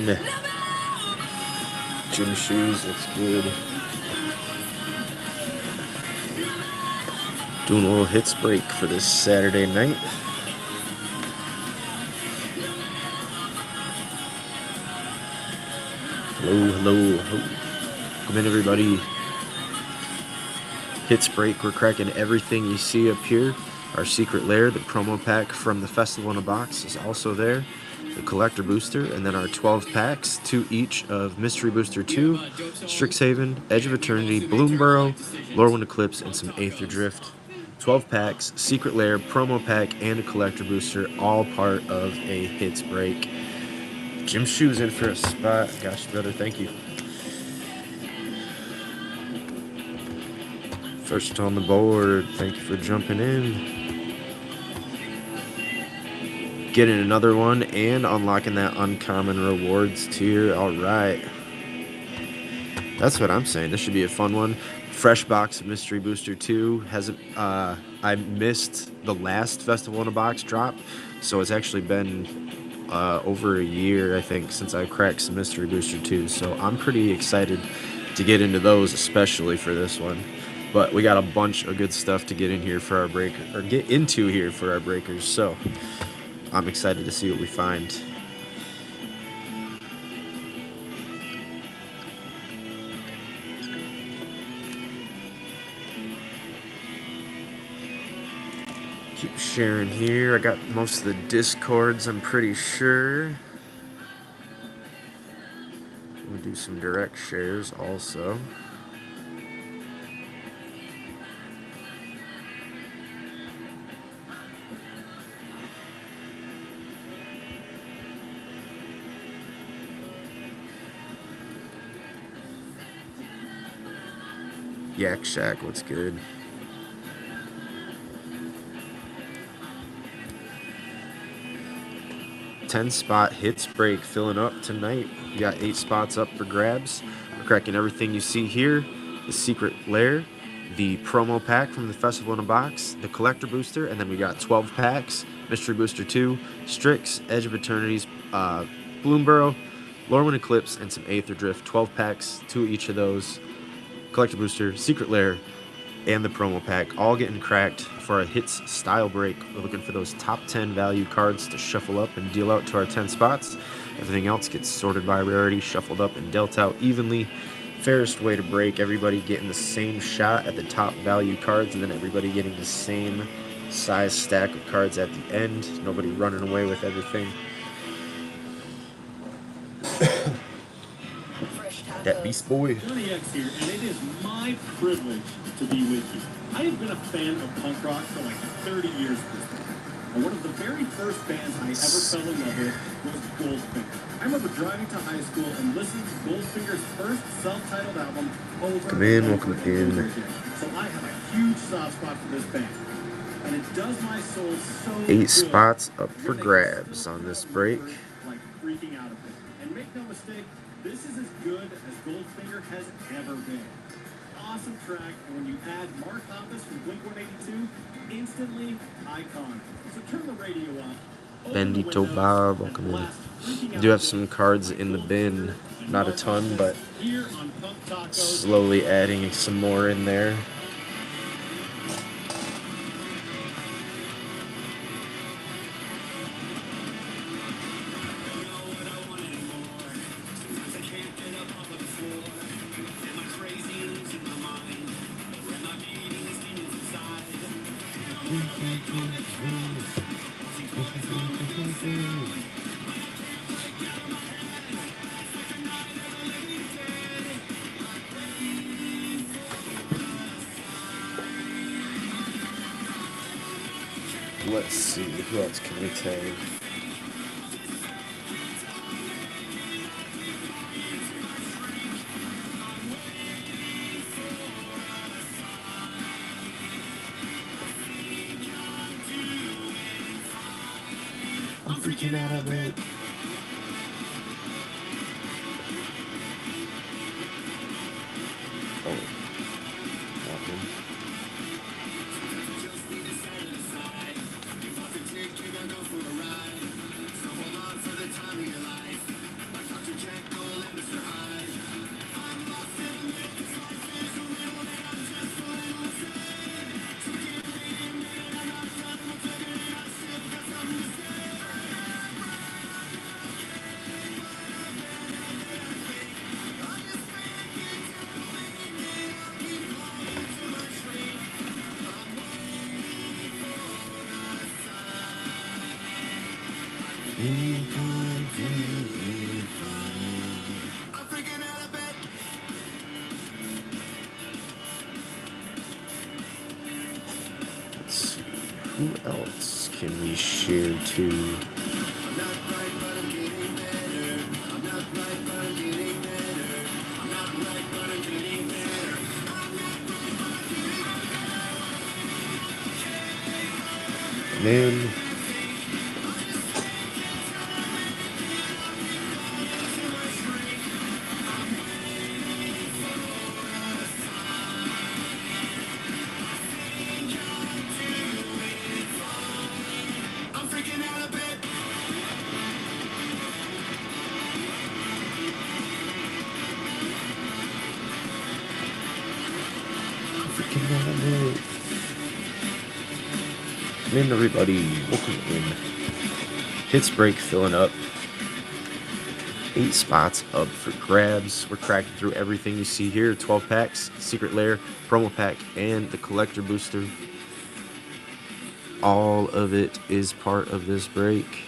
in. Gym shoes, looks good. Doing a little hits break for this Saturday night. Hello. Come in, everybody. Hits break, we're cracking everything you see up here. Our secret lair, the promo pack from the Festival in a Box is also there. The collector booster, and then our 12 packs, 2 each of Mystery Booster 2, Strixhaven, Edge of Eternity, Bloomburrow, Lorwyn Eclipse, and some Aether Drift. 12 packs, secret lair, promo pack, and a collector booster, all part of a hits break. Jim Shoe's in for a spot. Gosh, brother, thank you. First on the board, thank you for jumping in. Getting another one and unlocking that uncommon rewards tier. All right. That's what I'm saying. This should be a fun one. Fresh box of Mystery Booster 2. I missed the last Festival in a Box drop, so it's actually been over a year, I think, since I cracked some Mystery Booster 2. So I'm pretty excited to get into those, especially for this one. But we got a bunch of good stuff to get in here for our break, or get into here for our breakers. So I'm excited to see what we find. Keep sharing here. I got most of the Discords, I'm pretty sure. We'll do some direct shares also. Yak Shack, what's good? $10-spot hits break filling up tonight. We got 8 spots up for grabs. We're cracking everything you see here. The secret lair, the promo pack from the Festival in a Box, the collector booster, and then we got 12 packs, Mystery Booster 2, Strix, Edge of Eternities, Bloomburrow, Lorwyn Eclipse, and some Aether Drift. 12 packs, 2 each of those. Collector booster, secret lair, and the promo pack, all getting cracked for a hits style break. We're looking for those top 10 value cards to shuffle up and deal out to our 10 spots. Everything else gets sorted by rarity, shuffled up, and dealt out evenly. Fairest way to break, everybody getting the same shot at the top value cards, and then everybody getting the same size stack of cards at the end. Nobody running away with everything. That Beast Boy. Johnny X here, and it is my privilege to be with you. I have been a fan of punk rock for like 30 years at this point. And one of the very first bands I ever fell in love with was Goldfinger. I remember driving to high school and listening to Goldfinger's first self-titled album over Come in, and welcome over and over in. again. So I have a huge soft spot for this band. And it does my soul so 8 good spots up for when they grabs still on this come break. over, like freaking out of it. And make no mistake, this is as good as Goldfinger has ever been. Awesome track, and when you add Mark Hoppus from Blink-182, instantly iconic. So turn the radio up. Bendito Bob, welcome in. I do have some cards in the bin, not a ton, but slowly adding some more in there. Let's see, who else can we tag? I'm freaking out of it. Oh, that one. Who else can we share to? Man, freaking out. Man, everybody, welcome in. Hits break filling up. 8 spots up for grabs. We're cracking through everything you see here. 12 packs, secret lair, promo pack, and the collector booster. All of it is part of this break.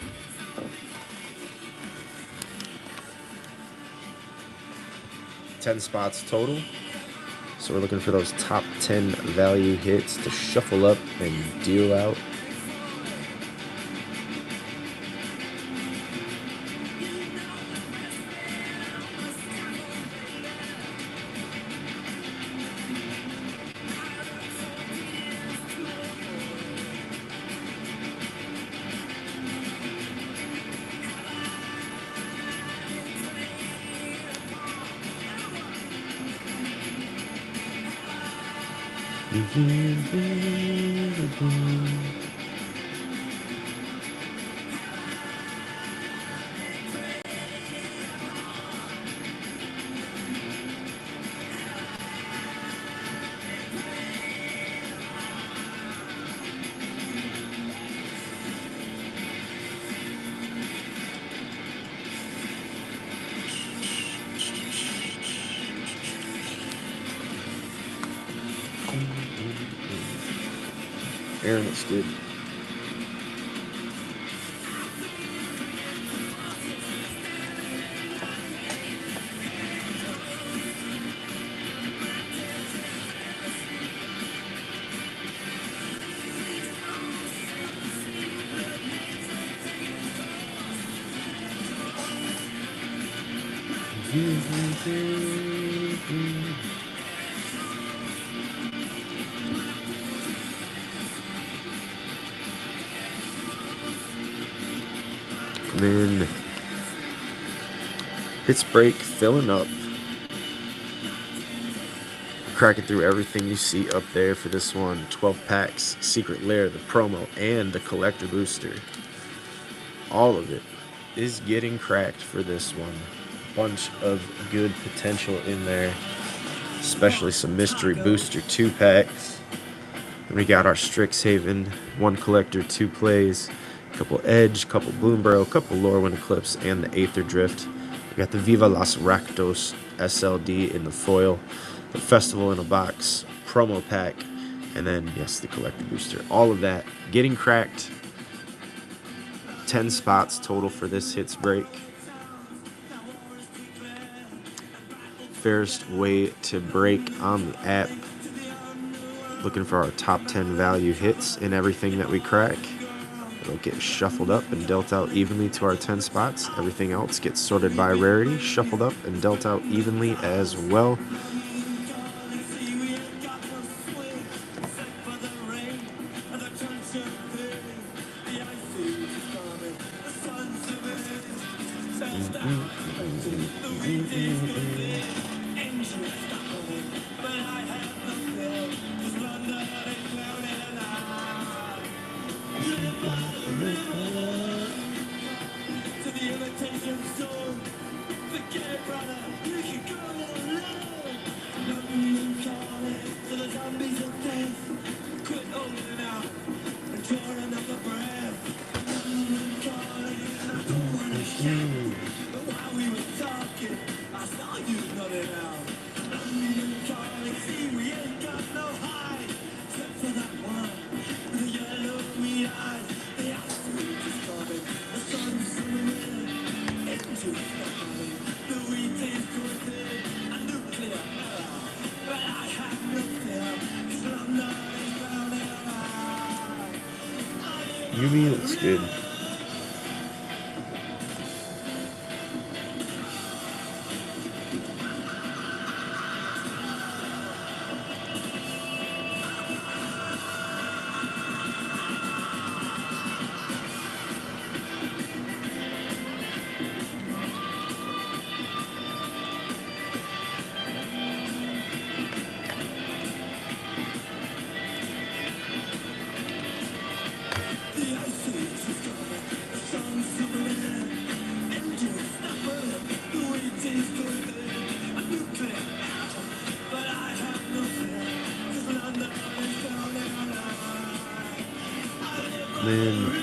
$10 spots total. So we're looking for those top 10 value hits to shuffle up and deal out. Aaron, it's good. And then hits break filling up. Cracking through everything you see up there for this one. 12 packs, secret lair, the promo, and the collector booster. All of it is getting cracked for this one. Bunch of good potential in there, especially some mystery booster 2 packs. And we got our Strixhaven, 1 collector, 2 plays, a couple Edge, couple Bloomborough, couple Lorwyn Eclipse, and the Aether Drift. We got the Viva Las Rakdos SLD in the foil, the Festival in a box, promo pack, and then, yes, the collector booster. All of that getting cracked. 10 spots total for this hits break. Fairest way to break on the app. Looking for our top 10 value hits in everything that we crack. It'll get shuffled up and dealt out evenly to our 10 spots. Everything else gets sorted by rarity, shuffled up and dealt out evenly as well. Yumi looks good. Then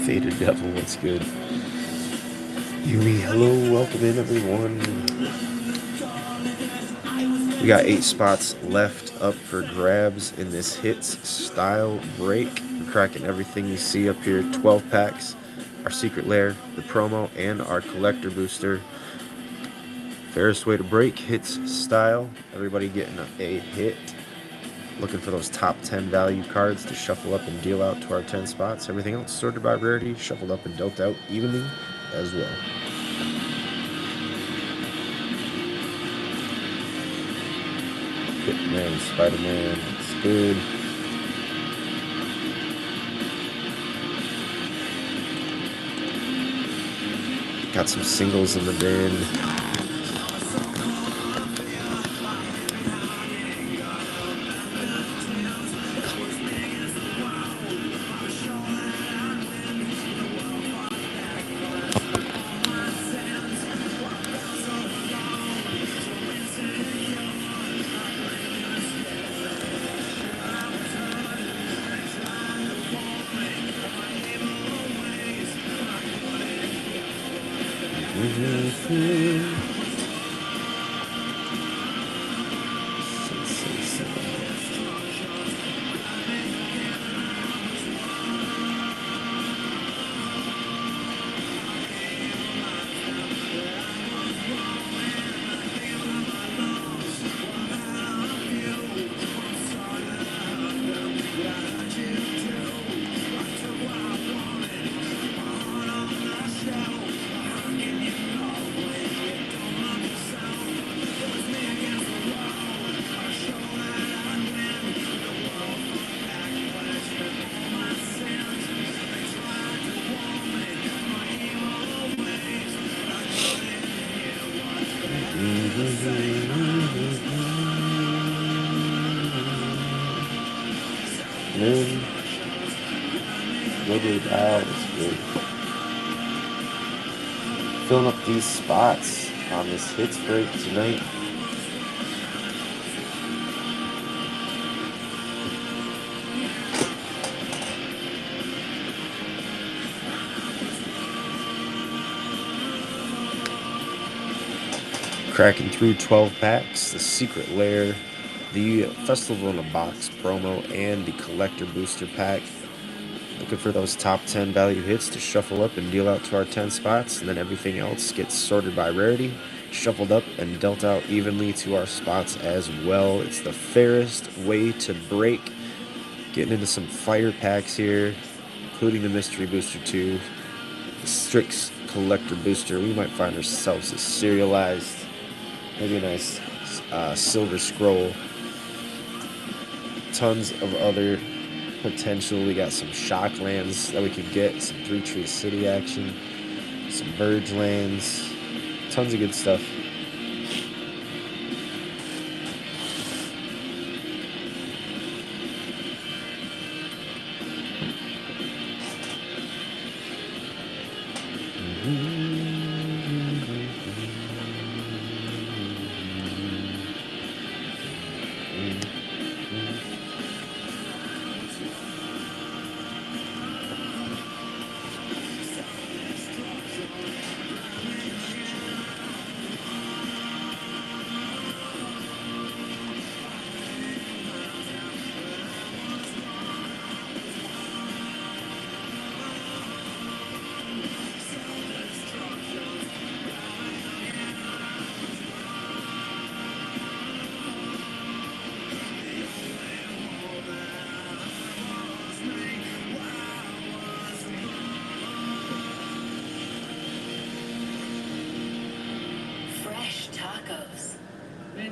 Faded Devil, what's good? Yumi, hello, welcome in everyone. We got 8 spots left up for grabs in this hits style break. We're cracking everything you see up here. 12 packs, our secret lair, the promo, and our collector booster. Fairest way to break, hits style. Everybody getting a hit. Looking for those top 10 value cards to shuffle up and deal out to our 10 spots. Everything else sorted by rarity, shuffled up and dealt out evenly as well. Hitman, Spider-Man, it's good. Got some singles in the bin. Moon, Wiggly Bow is good. Filling up these spots on this hits break tonight. Cracking through 12 packs, the secret lair, the Festival in a Box promo, and the collector booster pack. Looking for those top 10 value hits to shuffle up and deal out to our 10 spots, and then everything else gets sorted by rarity, shuffled up and dealt out evenly to our spots as well. It's the fairest way to break. Getting into some fire packs here, including the mystery booster 2, the Strix collector booster. We might find ourselves a serialized, maybe a nice silver scroll. Tons of other potential. We got some shock lands that we could get, some 3 Tree City action, some Verge lands, tons of good stuff.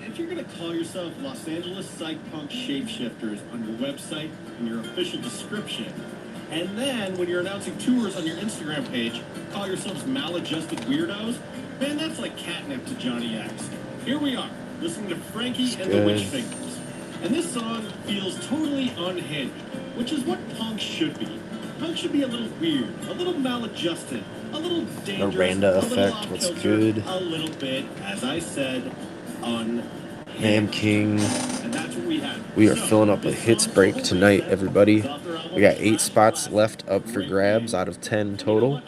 if you're going to call yourself Los Angeles Psych Punk Shapeshifters on your website and your official description, and then when you're announcing tours on your Instagram page, call yourselves maladjusted weirdos, man, that's like catnip to Johnny X. Here we are, listening to Frankie and the Witch Fingers. And this song feels totally unhinged, which is what punk should be. Punk should be a little weird, a little maladjusted, a little dangerous, Miranda a little effect, what's off-kilter, good? a little bit, as I said, unhinged. Ham King. And that's what we had. We are filling up a hits break tonight, everybody. We got 8 spots left up for grabs out of 10 total.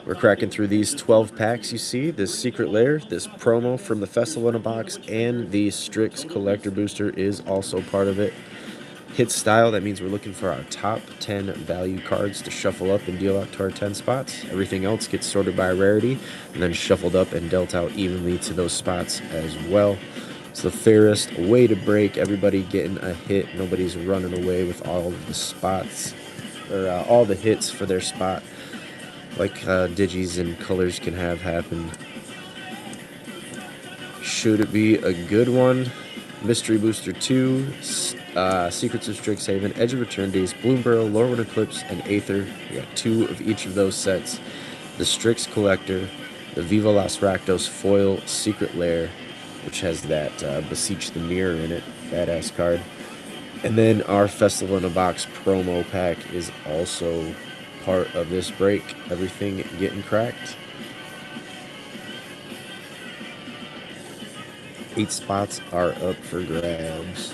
We're cracking through these 12 packs you see, this Secret Lair, this promo from the Festival in a Box, and the Strix Collector Booster is also part of it. Hit style, that means we're looking for our top 10 value cards to shuffle up and deal out to our 10 spots. Everything else gets sorted by rarity and then shuffled up and dealt out evenly to those spots as well. It's the fairest way to break. Everybody getting a hit. Nobody's running away with all of the spots or all the hits for their spot, like Digis and Colors can have happen. Should it be a good one? Mystery Booster 2, Secrets of Strixhaven, Edge of Eternities, Bloomburrow, Lorwyn Eclipse, and Aether. We got 2 of each of those sets. The Strix Collector, the Viva Las Rakdos Foil Secret Lair, which has that Beseech the Mirror in it, badass card. And then our Festival in a Box promo pack is also part of this break. Everything getting cracked. 8 spots are up for grabs.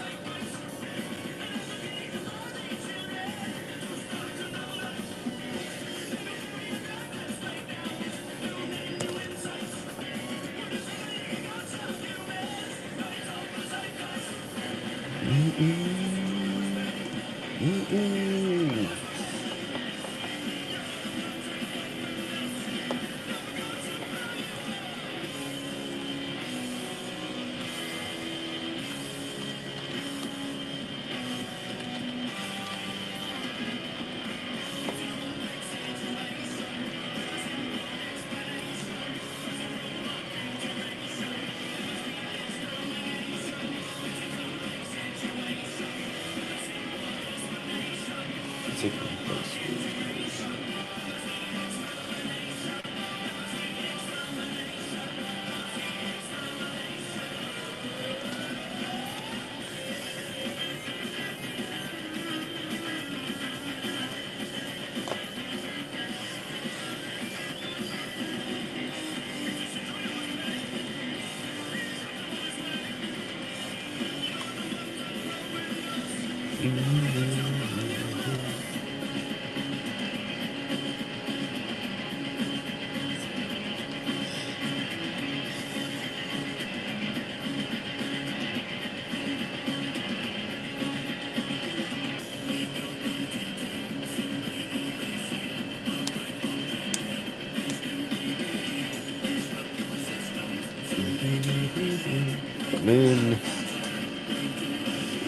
Come in.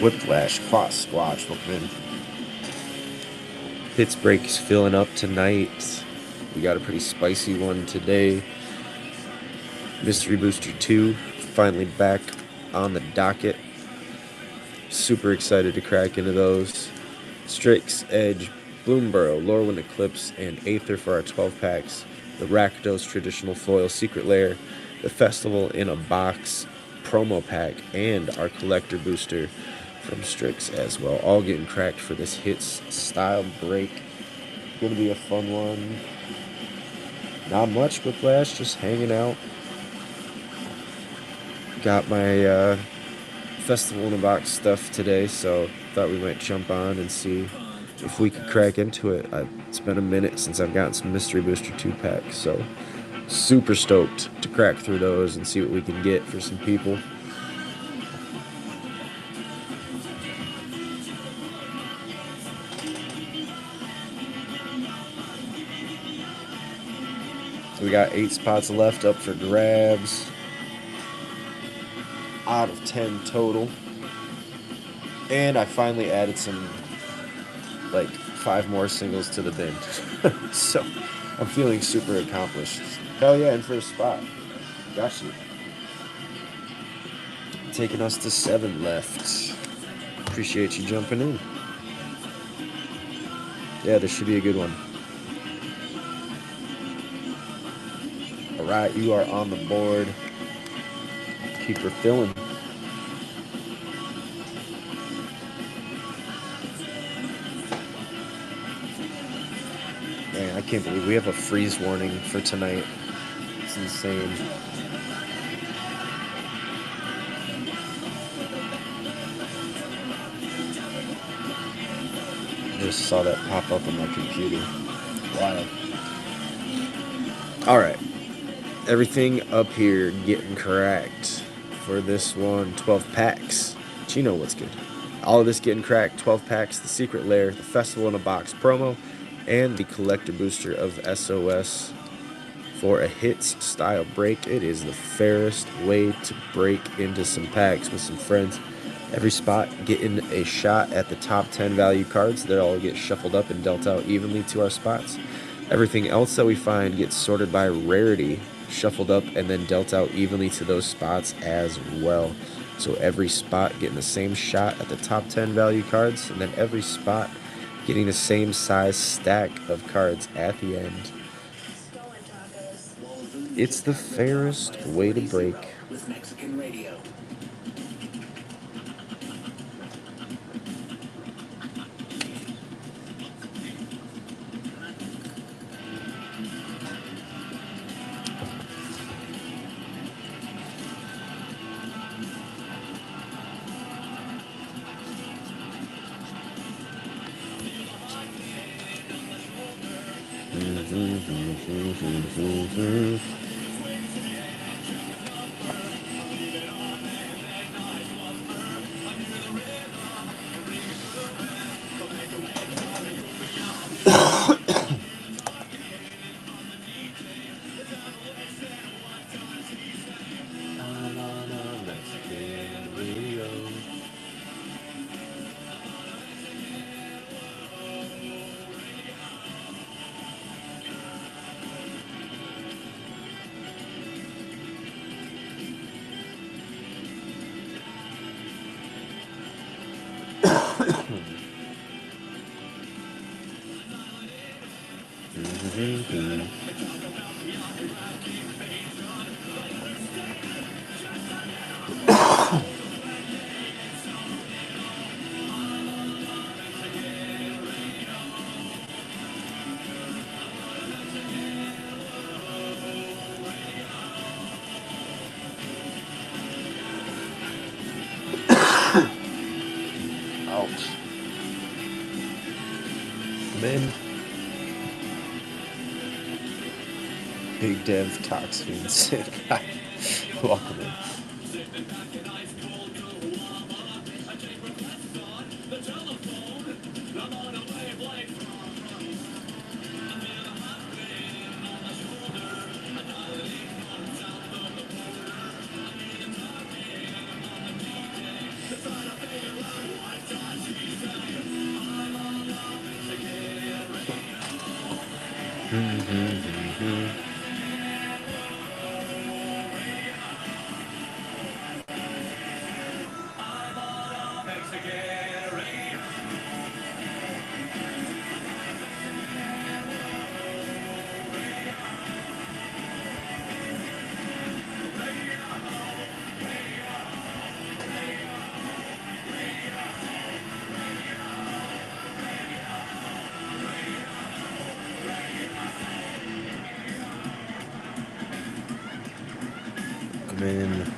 Whiplash, Claw Squatch, welcome in. Hits breaks filling up tonight. We got a pretty spicy one today. Mystery Booster 2, finally back on the docket. Super excited to crack into those. Strix, Edge, Bloomburrow, Lorwyn Eclipse, and Aether for our 12 packs. The Rakdos Traditional Foil Secret Lair, the Festival in a Box promo pack, and our Collector Booster from Strix as well. All getting cracked for this hits style break. Gonna be a fun one. Not much Whiplash, just hanging out. Got my Festival in a Box stuff today, so thought we might jump on and see if we could crack into it. It's been a minute since I've gotten some Mystery Booster 2 packs, so super stoked to crack through those and see what we can get for some people. We got 8 spots left up for grabs out of 10 total. And I finally added some, like, 5 more singles to the bin. So I'm feeling super accomplished. Hell yeah, in first spot. Got you. taking us to 7 left. Appreciate you jumping in. Yeah, this should be a good one. All right, you are on the board. Keep refilling. Man, I can't believe we have a freeze warning for tonight. It's insane. Just saw that pop up on my computer. Wild. All right. Everything up here getting correct for this one. 12 packs. But you know what's good. All of this getting cracked. 12 packs. The Secret Lair. The Festival in a Box promo. And the collector booster of SOS for a hits style break. It is the fairest way to break into some packs with some friends. Every spot getting a shot at the top 10 value cards. They all get shuffled up and dealt out evenly to our spots. Everything else that we find gets sorted by rarity, shuffled up, and then dealt out evenly to those spots as well. So every spot getting the same shot at the top 10 value cards, and then every spot getting the same size stack of cards at the end. It's the fairest way to break. With Mexican Radio. Ouch. Man. Big Dev Toxin said, welcome in. Come in.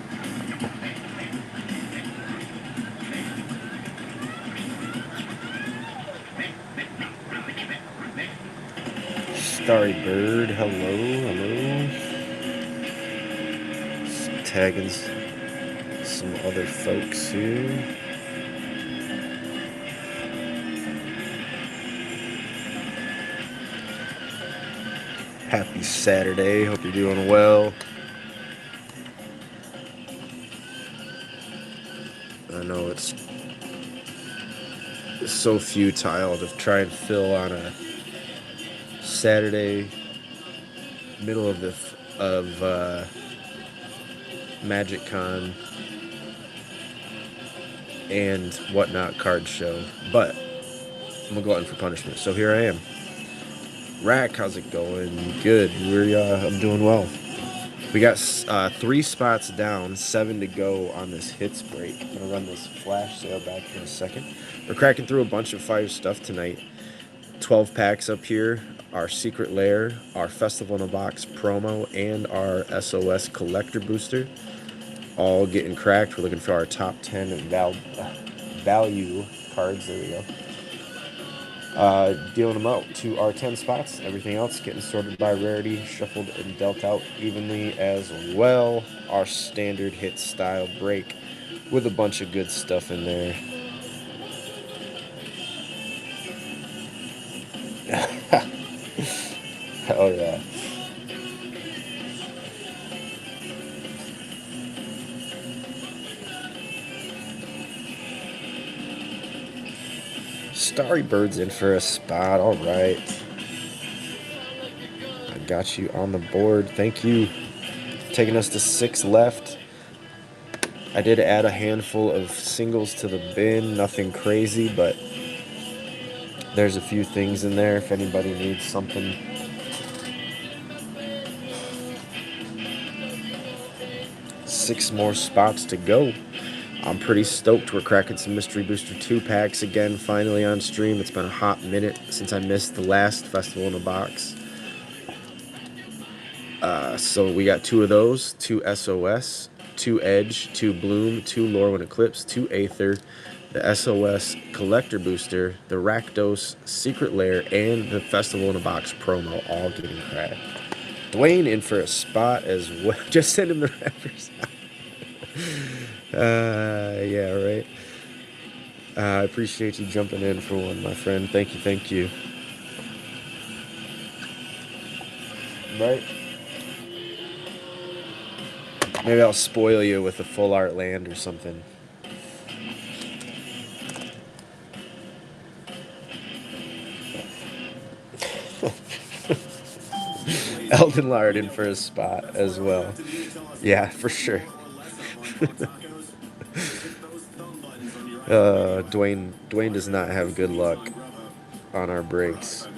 Starry Bird, hello. Tagging some other folks here. Happy Saturday, hope you're doing well. I know it's so futile to try and fill on a Saturday, middle of Magic Con, and whatnot card show. But I'm gonna go out for punishment. So here I am. Rack, how's it going? Good. I'm doing well. We got 3 spots down, 7 to go on this hits break. I'm gonna run this flash sale back in a second. We're cracking through a bunch of fire stuff tonight. 12 packs up here, our secret lair, our Festival in a Box promo, and our SOS collector booster. All getting cracked. We're looking for our top 10 value cards. There we go. Dealing them out to our 10 spots. Everything else getting sorted by rarity, shuffled and dealt out evenly as well. Our standard hit style break with a bunch of good stuff in there. Hell yeah. Starry Bird's in for a spot. All right. I got you on the board. Thank you. Taking us to 6 left. I did add a handful of singles to the bin. Nothing crazy, but there's a few things in there if anybody needs something. Six more spots to go. I'm pretty stoked. We're cracking some Mystery Booster 2 packs again, finally on stream. It's been a hot minute since I missed the last Festival in a Box. So we got 2 of those, 2 SOS, 2 Edge, 2 Bloom, 2 Lorwyn Eclipse, 2 Aether, the SOS Collector Booster, the Rakdos Secret Lair, and the Festival in a Box promo, all getting cracked. Dwayne in for a spot as well. Just send him the rappers. Yeah, right. I appreciate you jumping in for one, my friend. Thank you, thank you. Right? Maybe I'll spoil you with a full art land or something. Elden Lard in for a spot as well. Yeah, for sure. Dwayne does not have good luck on our breaks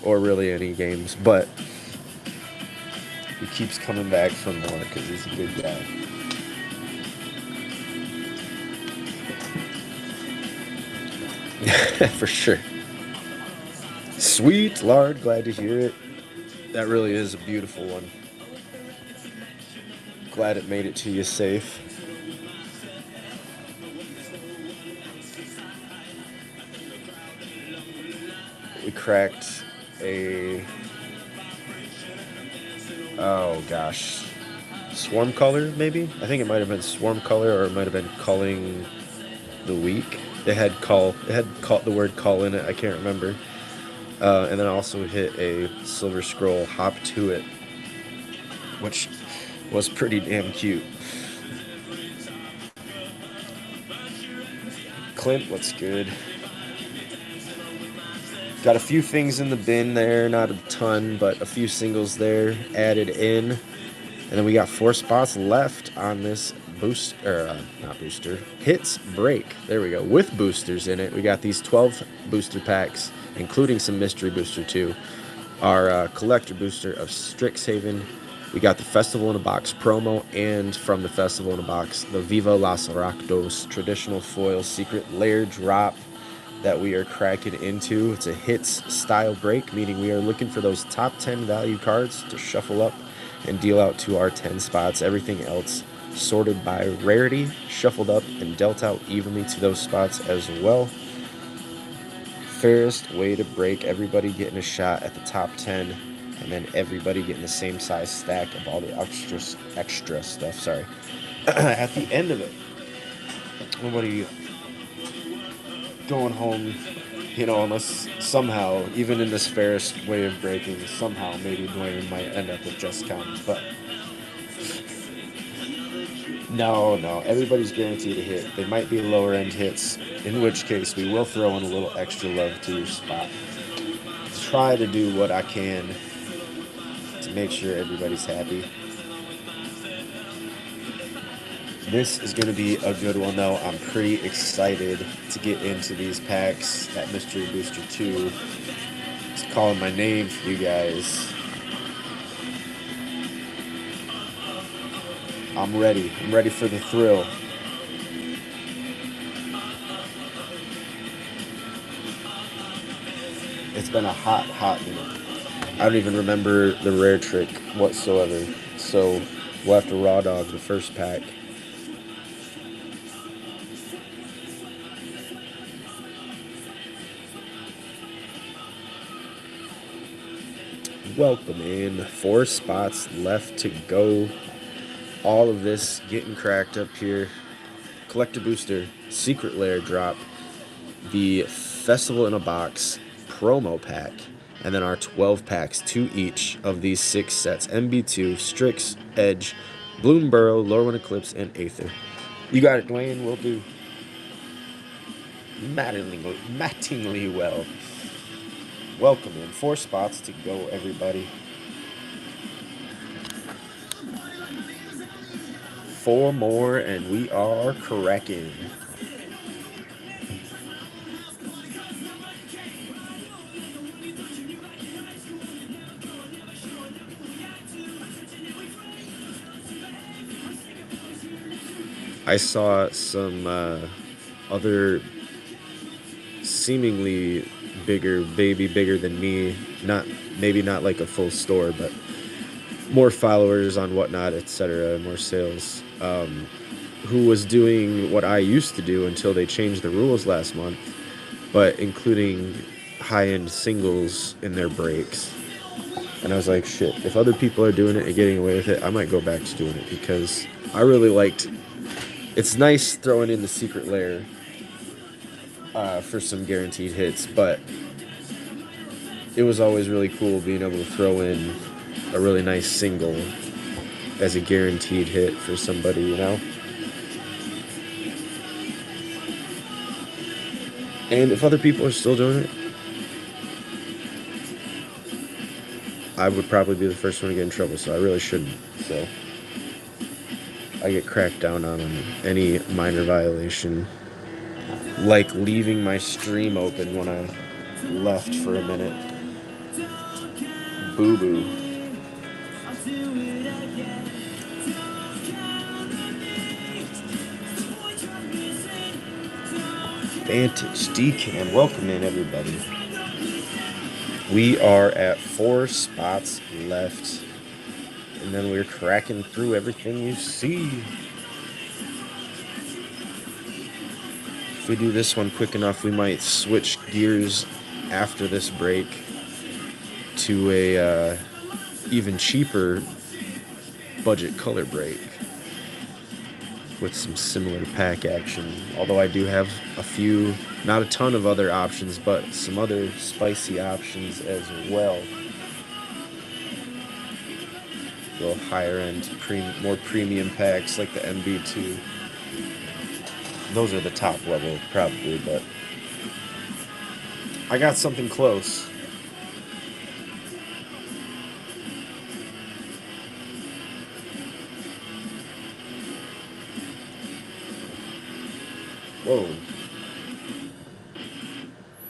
or really any games, but he keeps coming back for more because he's a good guy. For sure. Sweet Lard, glad to hear it. That really is a beautiful one. Glad it made it to you safe. We cracked a... oh gosh. Swarm Color, maybe? I think it might have been Swarm Color, or it might have been Culling the Week. It had the word call in it, I can't remember. And then I also hit a Silver Scroll Hop to It, which was pretty damn cute. Clint, what's good? Got a few things in the bin there, not a ton, but a few singles there added in. And then we got 4 spots left on this hits break. There we go, with boosters in it. We got these 12 booster packs, including some mystery booster too. Our collector booster of Strixhaven. We got the Festival in a Box promo, and from the Festival in a Box, the Viva Las Rakdos traditional foil secret lair drop that we are cracking into. It's a hits style break, meaning we are looking for those top 10 value cards to shuffle up and deal out to our 10 spots. Everything else sorted by rarity, shuffled up and dealt out evenly to those spots as well. Fairest way to break, everybody getting a shot at the top 10, and then everybody getting the same size stack of all the extra stuff, sorry, at the end of it. Nobody going home, unless somehow, even in this fairest way of breaking, somehow maybe Dwayne might end up with just counts, but no, everybody's guaranteed a hit. They might be lower end hits, in which case we will throw in a little extra love to your spot. Try to do what I can to make sure everybody's happy. This is going to be a good one, though. I'm pretty excited to get into these packs. That Mystery Booster 2 is calling my name for you guys. I'm ready. I'm ready for the thrill. It's been a hot minute. I don't even remember the rare trick whatsoever. So we'll have to raw dog the first pack. Welcome in. 4 spots left to go. All of this getting cracked up here. Collector booster, secret lair drop, the Festival in a Box promo pack, and then our 12 packs, 2 each of these 6 sets. MB2, Strix, Edge, Bloomborough, Lorwyn Eclipse, and Aether. You got it, Dwayne. Will do. Mattingly well. Welcome in. 4 spots to go, everybody. 4 more, and we are cracking. I saw some other seemingly bigger than me, maybe not like a full store, but more followers on Whatnot, etc., more sales, who was doing what I used to do until they changed the rules last month, but including high-end singles in their breaks. And I was like, shit, if other people are doing it and getting away with it, I might go back to doing it, because I really liked. It's nice throwing in the secret lair for some guaranteed hits, but it was always really cool being able to throw in a really nice single as a guaranteed hit for somebody, you know? And if other people are still doing it, I would probably be the first one to get in trouble, so I really shouldn't. So I get cracked down on any minor violation, like leaving my stream open when I left for a minute. Boo-boo. Vantage Decam, welcome in, everybody. We are at 4 spots left, and then we're cracking through everything you see. If we do this one quick enough, we might switch gears after this break to a even cheaper budget color break with some similar pack action. Although I do have a few, not a ton of other options, but some other spicy options as well. A little higher end, more premium packs like the MB2. Those are the top level probably, but I got something close. Whoa.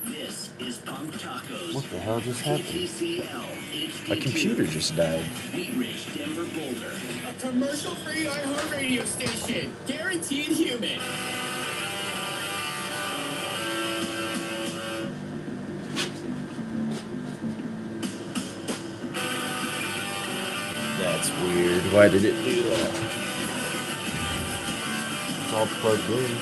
This is Punk Tacos. What the hell just happened? KTCL, My computer just died. Wheat Ridge, Denver, Boulder. A commercial-free iHeartRadio station. Guaranteed human. That's weird. Why did it do that? It's all plugged in.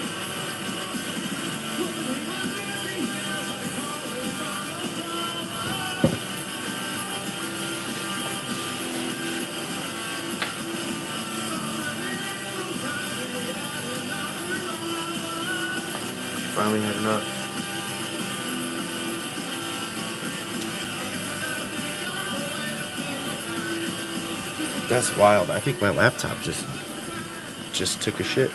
Finally had enough. That's wild. I think my laptop just took a shit.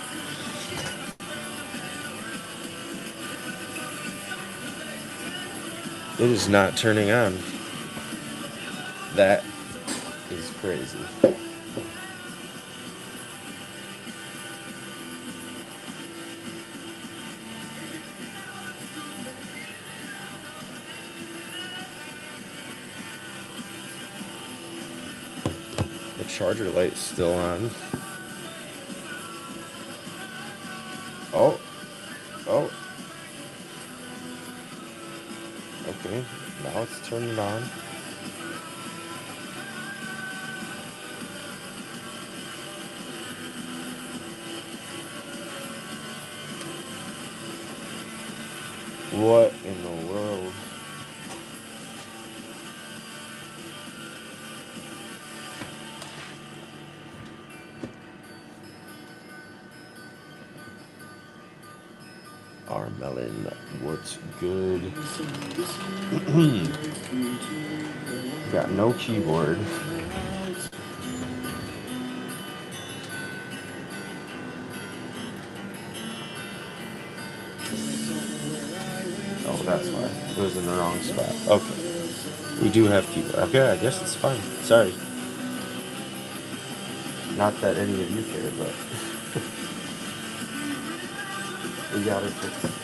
It is not turning on. That is crazy. charger light's still on. Oh. Oh. Okay. Now it's turning on. What in the world? Our melon, what's good? Got no keyboard. Oh, that's why. It was in the wrong spot. Okay. We do have keyboard. Okay, I guess it's fine. Sorry. Not that any of you care, but we got it fixed.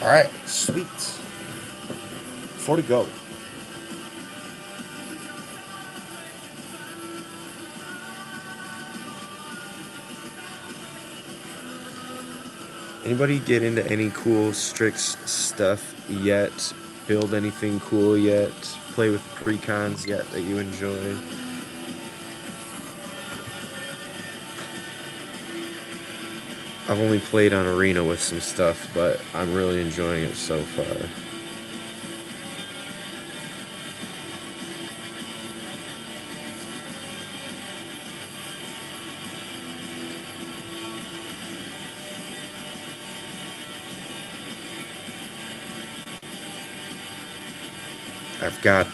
All right, sweet. 4 to go. Anybody get into any cool Strix stuff yet? Build anything cool yet? Play with precons yet that you enjoy? I've only played on Arena with some stuff, but I'm really enjoying it so far. I've got,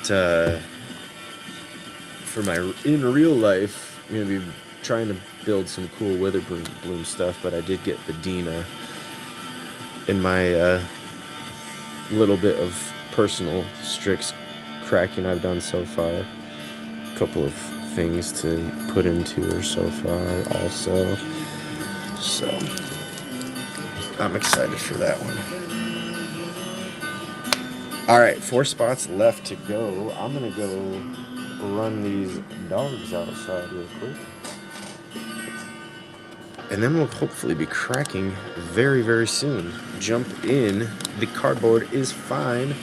for my in real life, I'm going to be trying to build some cool Witherbloom stuff, but I did get the Dina in my little bit of personal Strix cracking I've done so far. A couple of things to put into her so far also. So, I'm excited for that one. Alright, 4 spots left to go. I'm going to go run these dogs outside real quick. And then we'll hopefully be cracking very, very soon. Jump in. The cardboard is fine.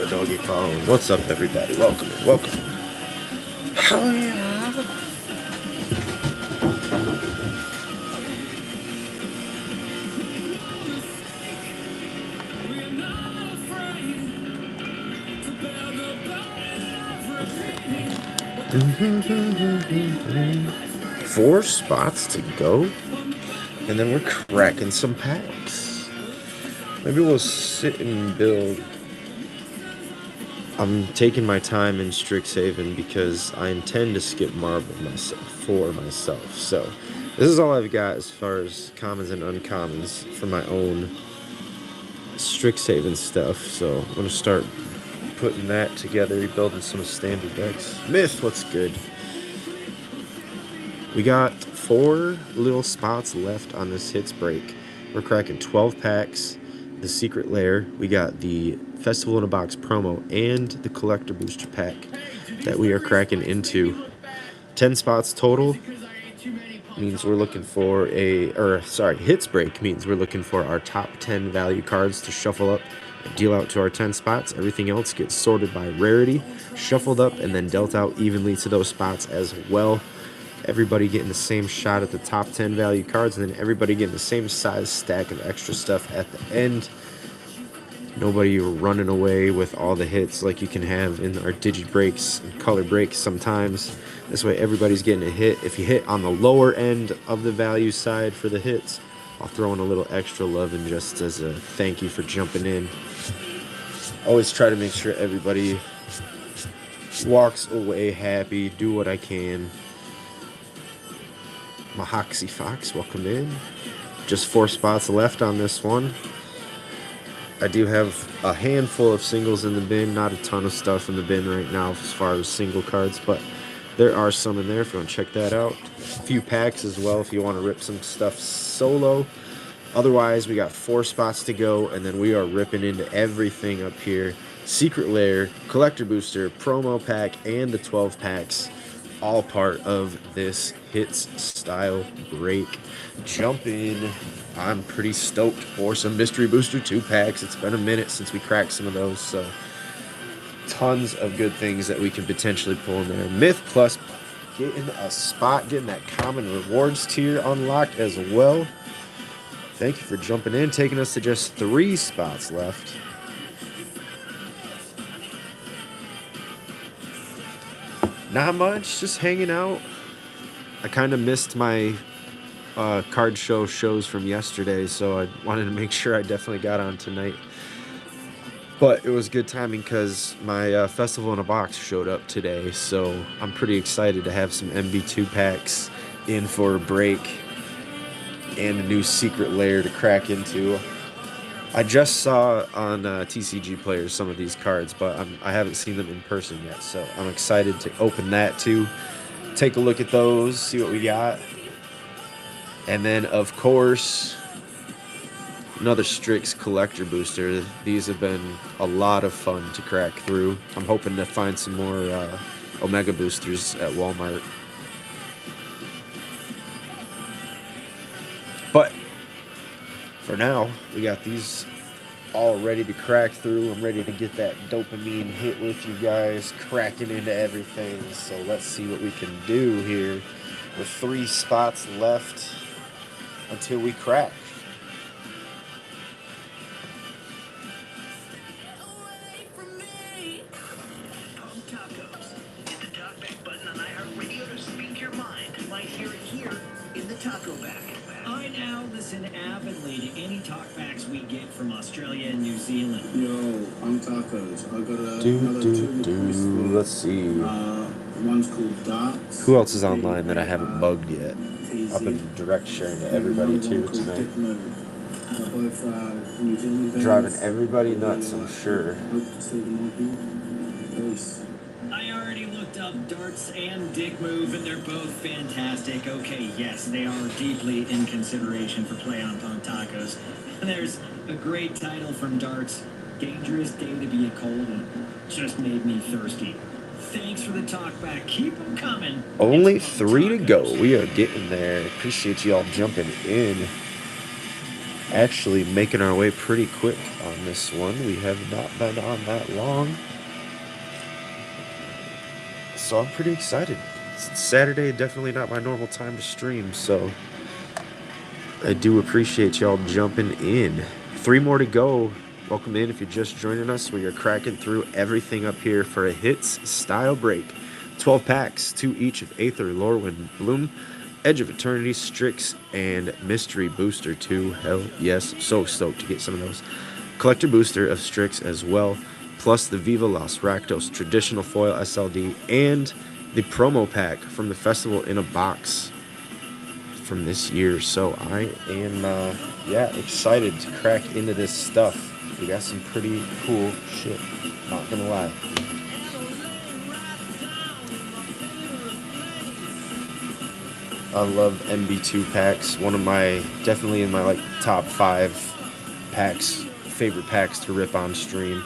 the doggy phone. What's up, everybody? Welcome in, welcome. Oh, yeah. Four spots to go, and then we're cracking some packs. Maybe we'll sit and build. I'm taking my time in Strixhaven because I intend to skip Marble for myself. So this is all I've got as far as commons and uncommons for my own Strixhaven stuff. So I'm gonna start putting that together, rebuilding some standard decks. Myth, what's good? We got 4 little spots left on this hits break. We're cracking 12 packs, the secret lair. We got the Festival in a Box promo and the collector booster pack that we are cracking into. 10 spots total means we're looking for hits break means we're looking for our top 10 value cards to shuffle up and deal out to our 10 spots. Everything else gets sorted by rarity, shuffled up, and then dealt out evenly to those spots as well. Everybody getting the same shot at the top 10 value cards, and then everybody getting the same size stack of extra stuff at the end. Nobody running away with all the hits like you can have in our digi breaks and color breaks sometimes. This way everybody's getting a hit. If you hit on the lower end of the value side for the hits, I'll throw in a little extra love and just as a thank you for jumping in. Always try to make sure everybody walks away happy, do what I can. Mahoxie Fox, welcome in. Just 4 spots left on this one. I do have a handful of singles in the bin, not a ton of stuff in the bin right now as far as single cards, but there are some in there if you want to check that out. A few packs as well if you want to rip some stuff solo. Otherwise, we got 4 spots to go, and then we are ripping into everything up here. Secret Lair, Collector Booster, Promo Pack, and the 12 packs. All part of this hits style break. Jump in. I'm pretty stoked for some Mystery Booster 2 packs. It's been a minute since we cracked some of those, so tons of good things that we can potentially pull in there. Myth Plus getting a spot, getting that common rewards tier unlocked as well. Thank you for jumping in, taking us to just 3 spots left. Not much, just hanging out. I kind of missed my card shows from yesterday, so I wanted to make sure I definitely got on tonight. But it was good timing because my Festival in a Box showed up today, so I'm pretty excited to have some MB2 packs in for a break and a new secret lair to crack into. I just saw on TCG Players some of these cards, but I haven't seen them in person yet, so I'm excited to open that too. Take a look at those, see what we got. And then, of course, another Strix Collector Booster. These have been a lot of fun to crack through. I'm hoping to find some more Omega Boosters at Walmart. But for now, we got these all ready to crack through. I'm ready to get that dopamine hit with you guys, cracking into everything. So let's see what we can do here with 3 spots left until we crack. Punk Tacos. Hit the talkback button on iHeartRadio to speak your mind. You might hear it here in the Taco Back. I now listen avidly to any talkbacks we get from Australia and New Zealand. Yo, I'm Tacos. I got another 2 requests. Let's see. One's called Darts. Who else is online that I haven't bugged yet? I've been direct sharing to everybody too tonight. Both New Zealand bands. Driving everybody nuts, I'm sure. Hope to see them all here. Peace. I already looked up Darts and Dick Move, and they're both fantastic. Okay, yes, they are deeply in consideration for play on Punk Tacos. And there's a great title from Darts, Dangerous Day to Be a Cold One. Just made me thirsty. Thanks for the talk back. Keep them coming. Only 3 to go. We are getting there. Appreciate you all jumping in. actually making our way pretty quick on this one. We have not been on that long. So I'm pretty excited. It's Saturday, definitely not my normal time to stream, so I do appreciate y'all jumping in. 3 more to go. Welcome in if you're just joining us. We are cracking through everything up here for a hits style break. 12 packs, 2 each of Aether, Lorwyn, Bloom, Edge of Eternity, Strix, and Mystery Booster 2. Hell yes, so stoked to get some of those. Collector Booster of Strix as well, plus the Viva Los Rakdos Traditional Foil SLD, and the promo pack from the Festival in a Box from this year. So I am, excited to crack into this stuff. We got some pretty cool shit, not gonna lie. I love MB2 packs. One of my, definitely in my like top 5 packs, favorite packs to rip on stream.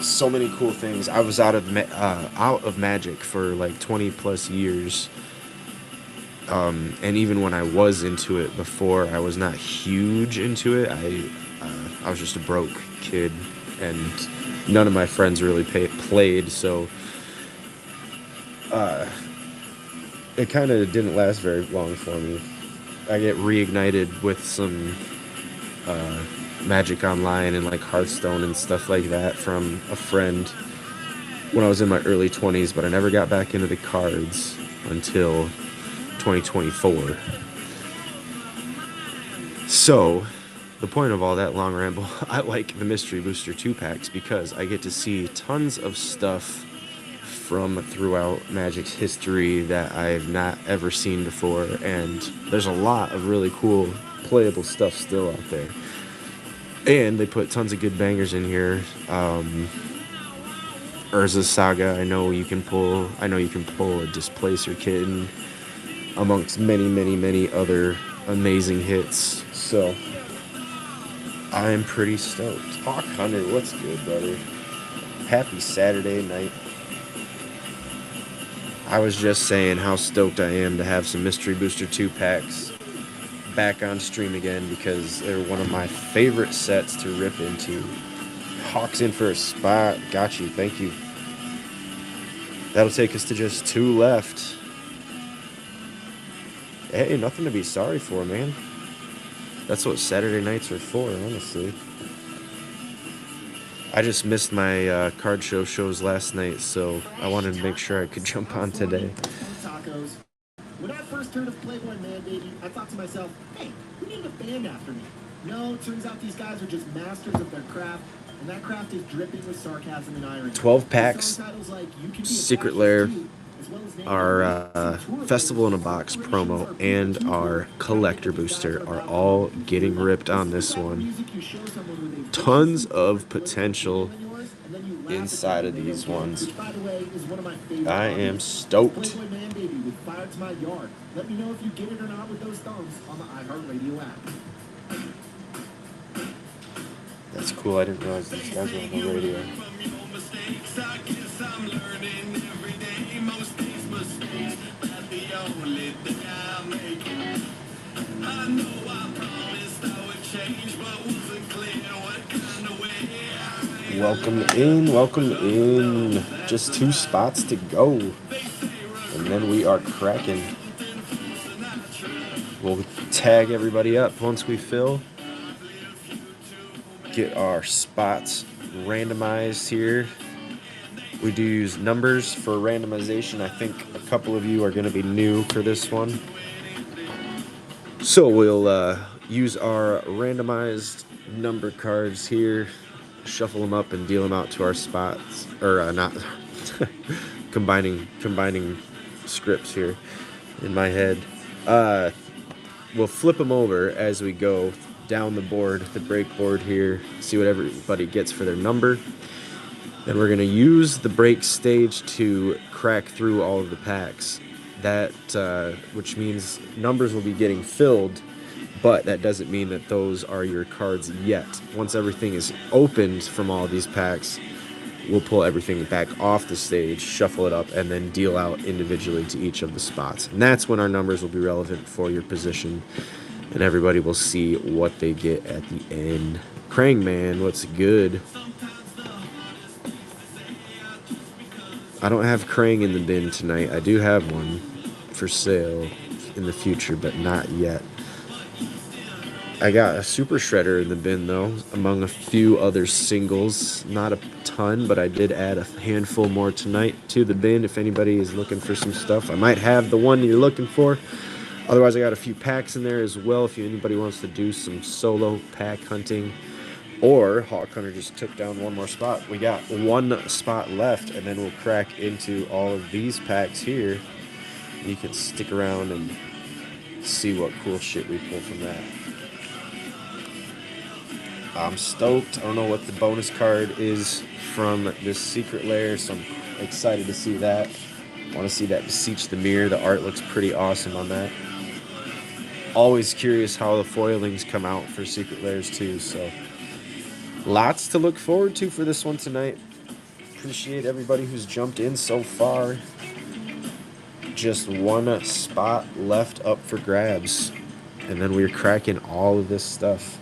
So many cool things. I was out of Magic for like 20 plus years. And even when I was into it before, I was not huge into it. I was just a broke kid, and none of my friends really played, so it kind of didn't last very long for me. I get reignited with some Magic Online and like Hearthstone and stuff like that from a friend when I was in my early 20s, but I never got back into the cards until 2024. So the point of all that long ramble, I like the Mystery Booster 2 packs because I get to see tons of stuff from throughout Magic's history that I've not ever seen before, and there's a lot of really cool playable stuff still out there. And they put tons of good bangers in here. Urza's Saga, I know you can pull a Displacer Kitten, amongst many other amazing hits. So I'm pretty stoked. Hawk Hunter, what's good, brother? Happy Saturday night. I was just saying how stoked I am to have some Mystery Booster 2 packs back on stream again because they're one of my favorite sets to rip into. Hawk's in for a spot. Got you. Thank you. That'll take us to just 2 left. Hey, nothing to be sorry for, man. That's what Saturday nights are for, honestly. I just missed my card shows last night, so I wanted to make sure I could jump on today. Tacos. When I first heard of Playboy Man Baby, I thought to myself, hey, who named a band after me? No, turns out these guys are just masters of their craft, and that craft is dripping with sarcasm and irony. 12 packs, Secret Lair, our Festival in a Box promo, and our Collector Booster are all getting ripped on this one. Tons of potential inside of these ones. I am stoked. Let me know if you get it or not with those thumbs on the iHeartRadio app. That's cool. I didn't realize these guys were on the radio. Welcome in. Just 2 spots to go. And then we are cracking. We'll tag everybody up once we fill. Get our spots randomized here. We do use numbers for randomization. I think a couple of you are going to be new for this one. So we'll use our randomized number cards here, shuffle them up and deal them out to our spots, or not combining scripts here in my head. We'll flip them over as we go down the board, the break board here, see what everybody gets for their number. Then we're going to use the break stage to crack through all of the packs. That which means numbers will be getting filled, but that doesn't mean that those are your cards yet. Once everything is opened from all these packs, we'll pull everything back off the stage, shuffle it up, and then deal out individually to each of the spots. And that's when our numbers will be relevant for your position, and everybody will see what they get at the end. Krang Man, what's good? I don't have Krang in the bin tonight. I do have one for sale in the future, but not yet. I got a Super Shredder in the bin, though, among a few other singles. Not a ton, but I did add a handful more tonight to the bin if anybody is looking for some stuff. I might have the one you're looking for. Otherwise, I got a few packs in there as well if anybody wants to do some solo pack hunting. Or Hawk Hunter just took down one more spot. We got one spot left, and then we'll crack into all of these packs here. You can stick around and see what cool shit we pull from that. I'm stoked. I don't know what the bonus card is from this secret lair, so I'm excited to see that. I want to see that Beseech the Mirror. The art looks pretty awesome on that. Always curious how the foilings come out for secret lairs too, so lots to look forward to for this one tonight. Appreciate everybody who's jumped in so far. Just one spot left up for grabs, and then we're cracking all of this stuff.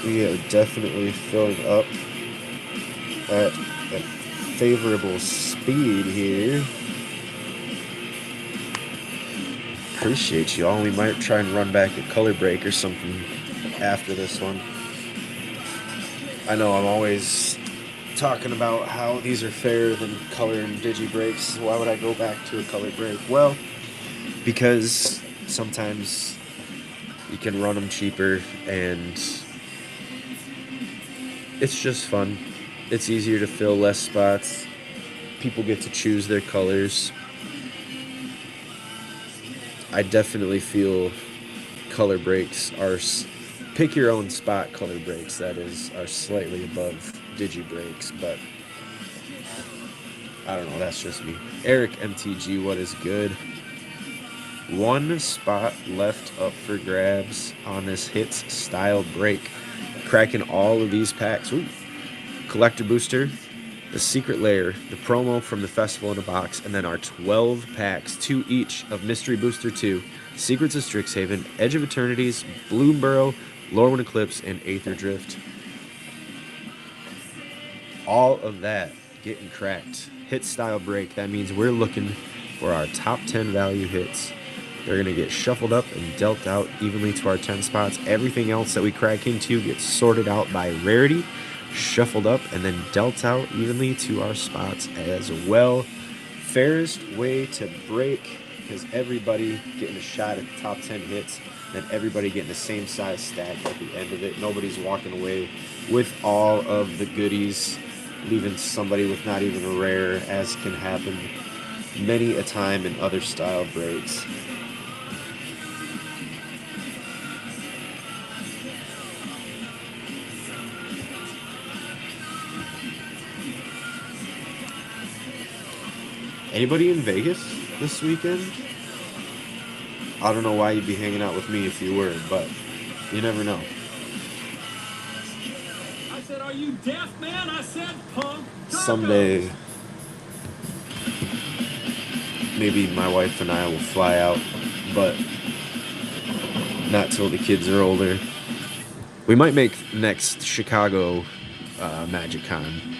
We are definitely filled up at a favorable speed here. Appreciate you all. We might try and run back a color break or something after this one. I know I'm always talking about how these are fairer than color and digi breaks. Why would I go back to a color break? Well, because sometimes you can run them cheaper and it's just fun. It's easier to fill less spots. People get to choose their colors. I definitely feel color breaks are pick your own spot color breaks, that is, are slightly above digi breaks, but I don't know, that's just me. Eric MTG, what is good? One spot left up for grabs on this hits style break. Cracking all of these packs. Ooh. Collector booster, the secret lair, the promo from the festival in a box, and then our 12 packs, 2 each of Mystery Booster 2, Secrets of Strixhaven, Edge of Eternities, Bloomburrow, Lorwyn Eclipse, and Aether Drift. All of that getting cracked. Hit style break. That means we're looking for our top 10 value hits. They're going to get shuffled up and dealt out evenly to our 10 spots. Everything else that we crack into gets sorted out by rarity, shuffled up, and then dealt out evenly to our spots as well. Fairest way to break, because everybody getting a shot at the top 10 hits, then everybody getting the same size stack at the end of it. Nobody's walking away with all of the goodies, leaving somebody with not even a rare, as can happen many a time in other style breaks. Anybody in Vegas this weekend? I don't know why you'd be hanging out with me if you were, but you never know. I said, are you deaf, man? I said punk tacos. Someday, maybe my wife and I will fly out, but not till the kids are older. We might make next Chicago MagicCon,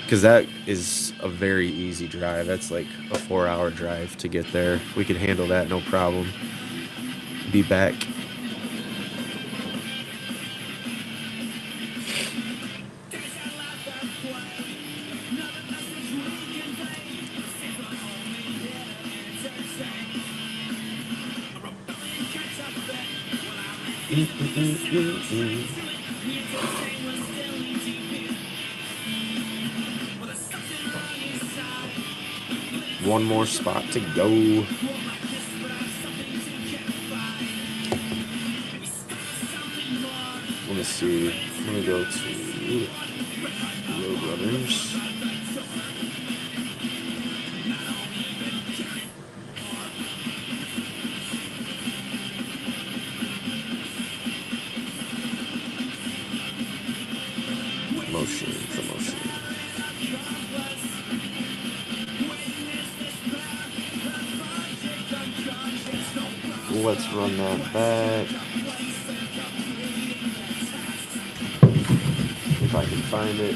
because that is a very easy drive. That's like a 4-hour drive to get there. We could handle that, no problem. Be back. One more spot to go. Let me see. I'm gonna go to Road Runners. Let's run that back. If I can find it.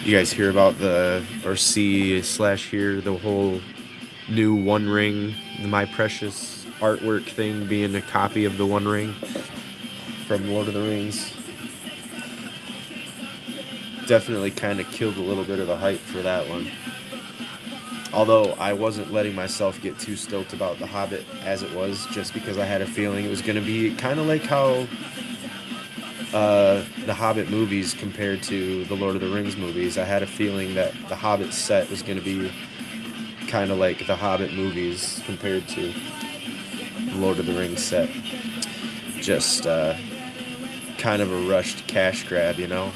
You guys hear about or see/hear the whole new One Ring, the My Precious artwork thing being a copy of the One Ring from Lord of the Rings? Definitely kind of killed a little bit of the hype for that one. Although I wasn't letting myself get too stoked about The Hobbit as it was, just because I had a feeling it was going to be kind of like how the Hobbit movies compared to the Lord of the Rings movies. I had a feeling that the Hobbit set was going to be kind of like the Hobbit movies compared to the Lord of the Rings set. Just kind of a rushed cash grab, you know?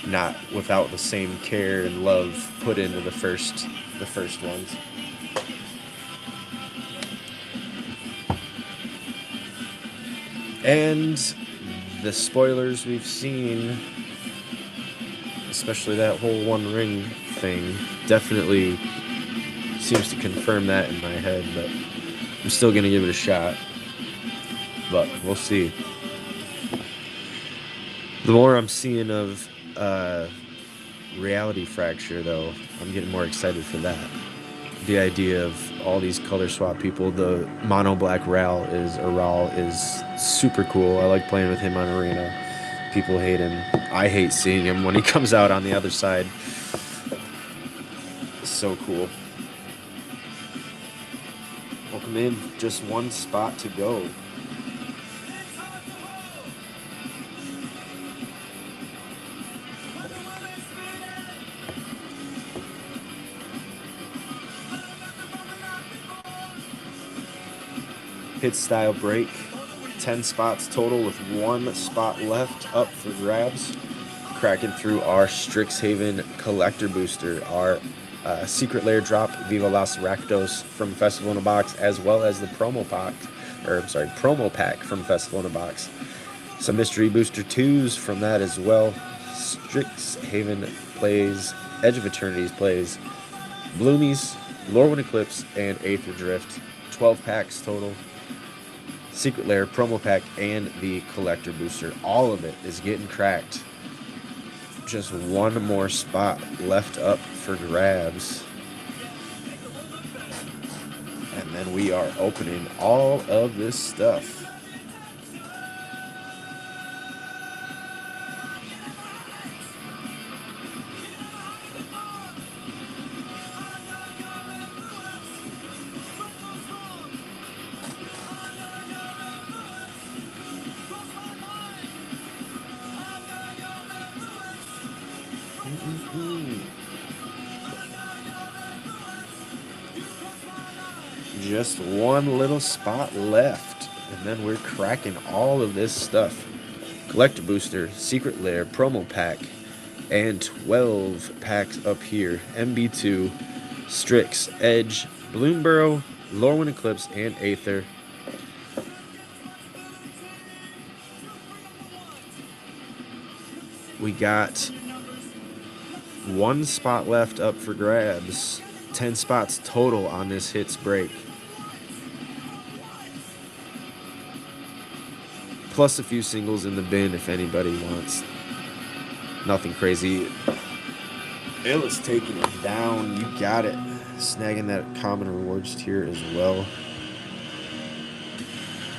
Not without the same care and love put into the first ones. And the spoilers we've seen, especially that whole One Ring thing, definitely seems to confirm that in my head, but I'm still going to give it a shot. But we'll see. The more I'm seeing of Reality Fracture, though, I'm getting more excited for that. The idea of all these color swap people. The mono black Ral is super cool. I like playing with him on Arena. People hate him. I hate seeing him when he comes out on the other side. So cool. Welcome in. Just one spot to go. Hit style break, 10 spots total with 1 spot left up for grabs. Cracking through our Strixhaven collector booster, our secret lair drop Viva Las Rakdos from Festival in a Box, as well as the promo pack from Festival in a Box. Some mystery booster 2s from that as well. Strixhaven plays, Edge of Eternities plays, Bloomies, Lorwyn Eclipse, and Aether Drift. 12 packs total. Secret Lair, promo pack, and the collector booster. All of it is getting cracked. Just one more spot left up for grabs. And then we are opening all of this stuff. Just one little spot left, and then we're cracking all of this stuff. Collector booster, secret lair, promo pack, and 12 packs up here. MB2, Strix, Edge, Bloomburrow, Lorwyn Eclipse, and Aether. We got 1 spot left up for grabs. 10 spots total on this hits break. Plus a few singles in the bin if anybody wants. Nothing crazy. Illa's taking it down. You got it. Snagging that common rewards tier as well.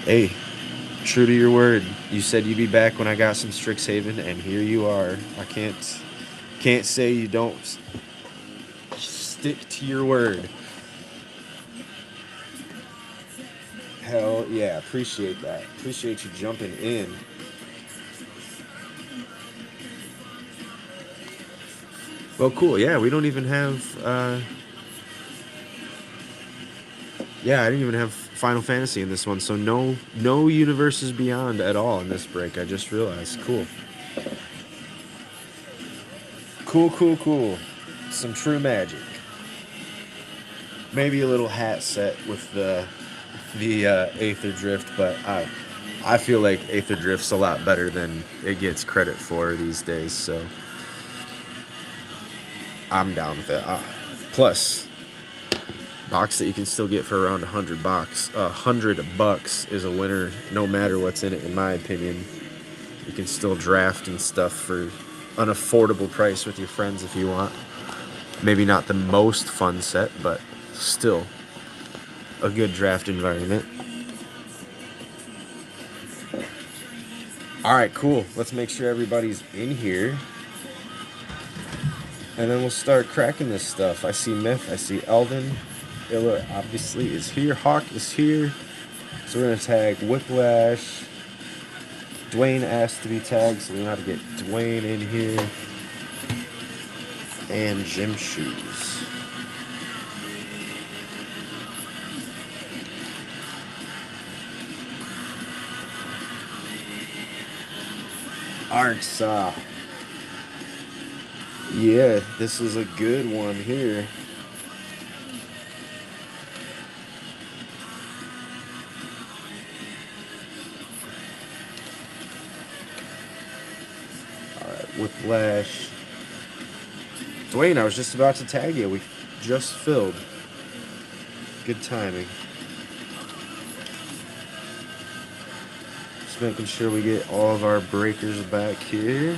Hey, true to your word. You said you'd be back when I got some Strixhaven, and here you are. I can't say you don't stick to your word. Hell yeah, appreciate that. Appreciate you jumping in. Well, cool. Yeah, we don't even have. Yeah, I didn't even have Final Fantasy in this one, so no universes beyond at all in this break. I just realized. Cool. Cool. Some true magic. Maybe a little hat set with the Aether Drift, but I feel like Aether Drift's a lot better than it gets credit for these days. So I'm down with it. Plus, box that you can still get for around $100 is a winner, no matter what's in it. In my opinion, you can still draft and stuff for an affordable price with your friends if you want. Maybe not the most fun set, but still a good draft environment. All right, cool. Let's make sure everybody's in here. And then we'll start cracking this stuff. I see Myth, I see Eldon. Illa obviously is here. Hawk is here. So we're going to tag Whiplash. Dwayne asked to be tagged, so we know how to get Dwayne in here. And Gym Shoes. Arkansas. Yeah, this is a good one here. Alright, Whiplash. Dwayne, I was just about to tag you. We just filled. Good timing. Just making sure we get all of our breakers back here.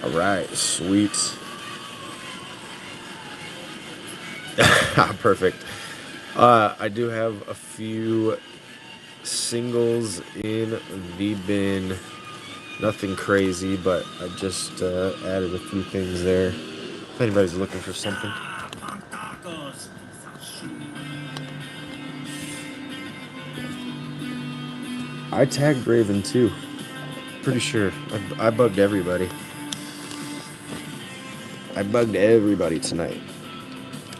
Alright, sweet. Perfect. I do have a few singles in the bin. Nothing crazy, but I just added a few things there. If anybody's looking for something. I tagged Raven too. Pretty sure. I bugged everybody. I bugged everybody tonight.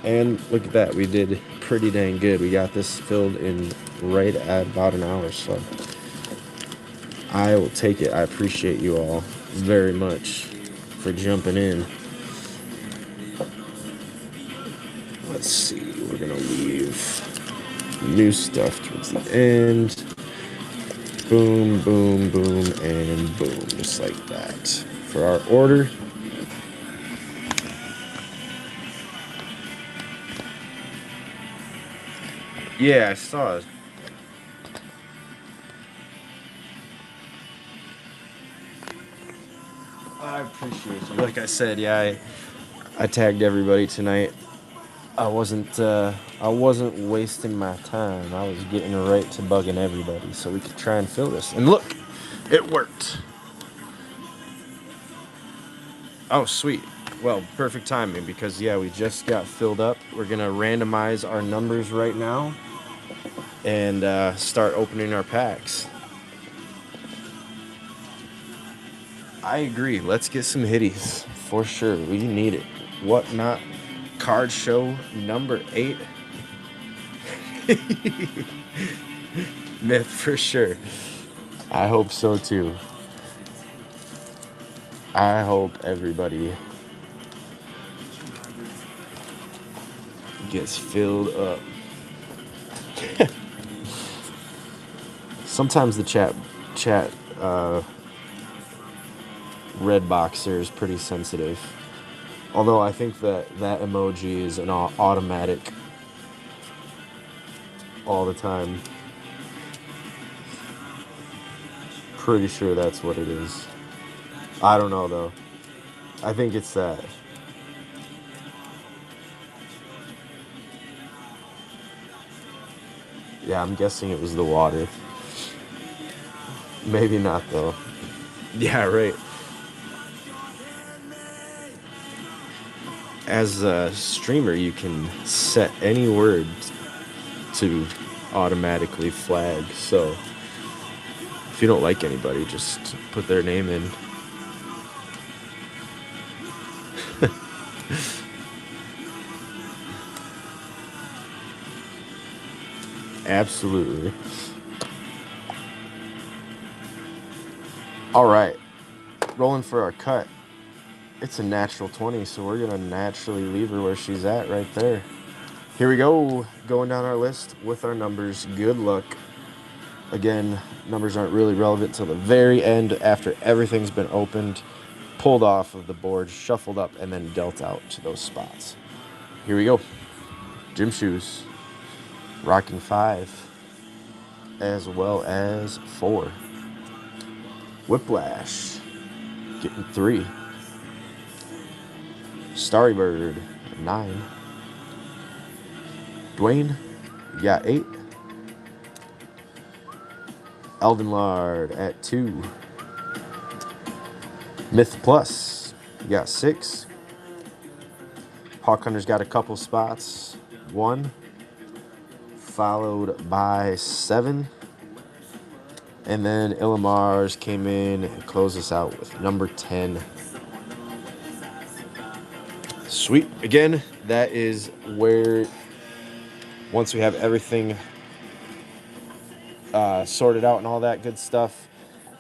And look at that, we did pretty dang good. We got this filled in right at about an hour, so I will take it. I appreciate you all very much for jumping in. Let's see, we're gonna leave new stuff towards the end. Boom, boom, boom, and boom, just like that. For our order. Yeah, I saw it. I appreciate you. Like I said, yeah, I tagged everybody tonight. I wasn't wasting my time. I was getting right to bugging everybody so we could try and fill this. And look, it worked. Oh, sweet. Well, perfect timing because, yeah, we just got filled up. We're going to randomize our numbers right now and start opening our packs. I agree. Let's get some hitties for sure. We need it. Whatnot card show number 8. Myth for sure. I hope so too. I hope everybody gets filled up. Sometimes the chat red boxer is pretty sensitive. Although I think that emoji is an automatic all the time. Pretty sure that's what it is. I don't know though. I think it's that. Yeah, I'm guessing it was the water. Maybe not, though. Yeah, right. As a streamer, you can set any word to automatically flag. So if you don't like anybody, just put their name in. Absolutely. All right. Rolling for our cut. It's a natural 20, so we're going to naturally leave her where she's at right there. Here we go. Going down our list with our numbers. Good luck. Again, numbers aren't really relevant till the very end after everything's been opened, pulled off of the board, shuffled up, and then dealt out to those spots. Here we go. Gym shoes. Rocking 5, as well as 4. Whiplash. Getting 3. Starry Bird, 9. Dwayne, you got 8. Elden Lard at 2. Myth Plus, you got 6. Hawk Hunter's got a couple spots. 1. Followed by 7. And then Illimar's came in and closed us out with number 10. Sweet. Again, that is where, once we have everything sorted out and all that good stuff,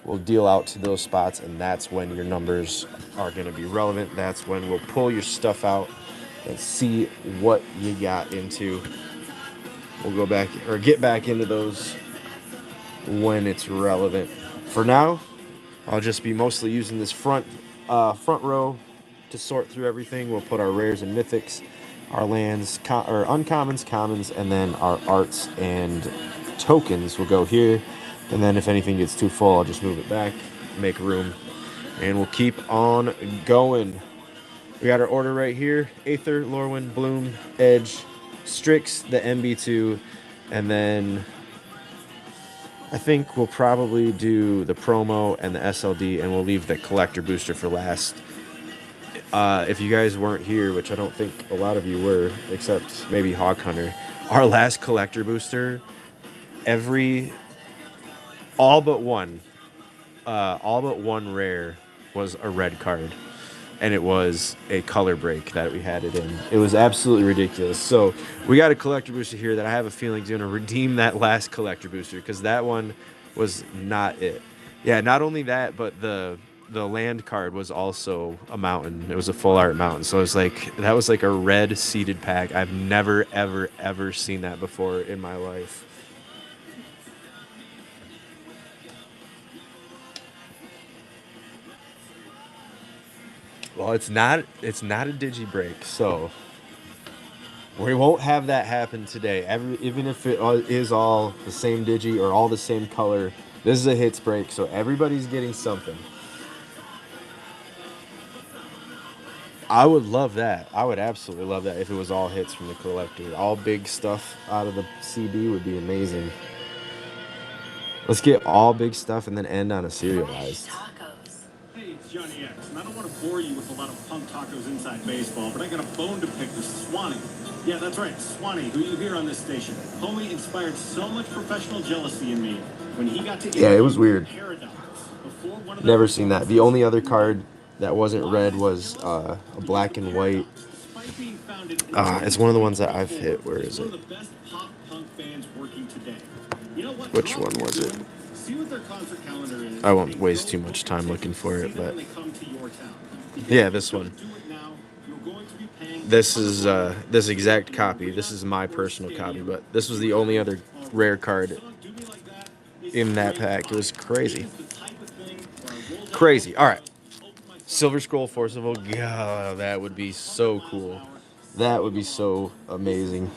we'll deal out to those spots, and that's when your numbers are going to be relevant. That's when we'll pull your stuff out and see what you got into. We'll go back or get back into those when it's relevant. For now, I'll just be mostly using this front row to sort through everything. We'll put our rares and mythics, our lands, or uncommons, commons, and then our arts and tokens will go here. And then if anything gets too full, I'll just move it back, make room, and we'll keep on going. We got our order right here: Aether, Lorwyn, Bloom, Edge, Strix, the MB2, and then I think we'll probably do the promo and the SLD, and we'll leave the collector booster for last. If you guys weren't here, which I don't think a lot of you were, except maybe Hawk Hunter, our last collector booster, all but one rare was a red card, and it was a color break that we had it in. It was absolutely ridiculous. So we got a collector booster here that I have a feeling is going to redeem that last collector booster, because that one was not it. Yeah, not only that, but the land card was also a mountain. It was a full art mountain. So it was like, that was like a red seeded pack. I've never, ever, ever seen that before in my life. Well, it's not a digi break, so we won't have that happen today. Even if it is all the same digi or all the same color, this is a hits break, so everybody's getting something. I would love that. I would absolutely love that if it was all hits from the collector. All big stuff out of the CB would be amazing. Let's get all big stuff and then end on a serialized. Hey, it's Johnny X, and I don't want to bore you with a lot of punk tacos inside baseball, but I got a bone to pick with Swanee. Yeah, that's right, Swanee, who you hear on this station. Homie inspired so much professional jealousy in me when he got to... Yeah, it was weird. Never seen that. The only other card that wasn't red was a black and white. It's one of the ones that I've hit. Where is it? Which one was it? I won't waste too much time looking for it, but yeah, this one. This is this exact copy. This is my personal copy, but this was the only other rare card in that pack. It was crazy. Crazy. All right. Silver Scroll Forcible. God, that would be so cool. That would be so amazing.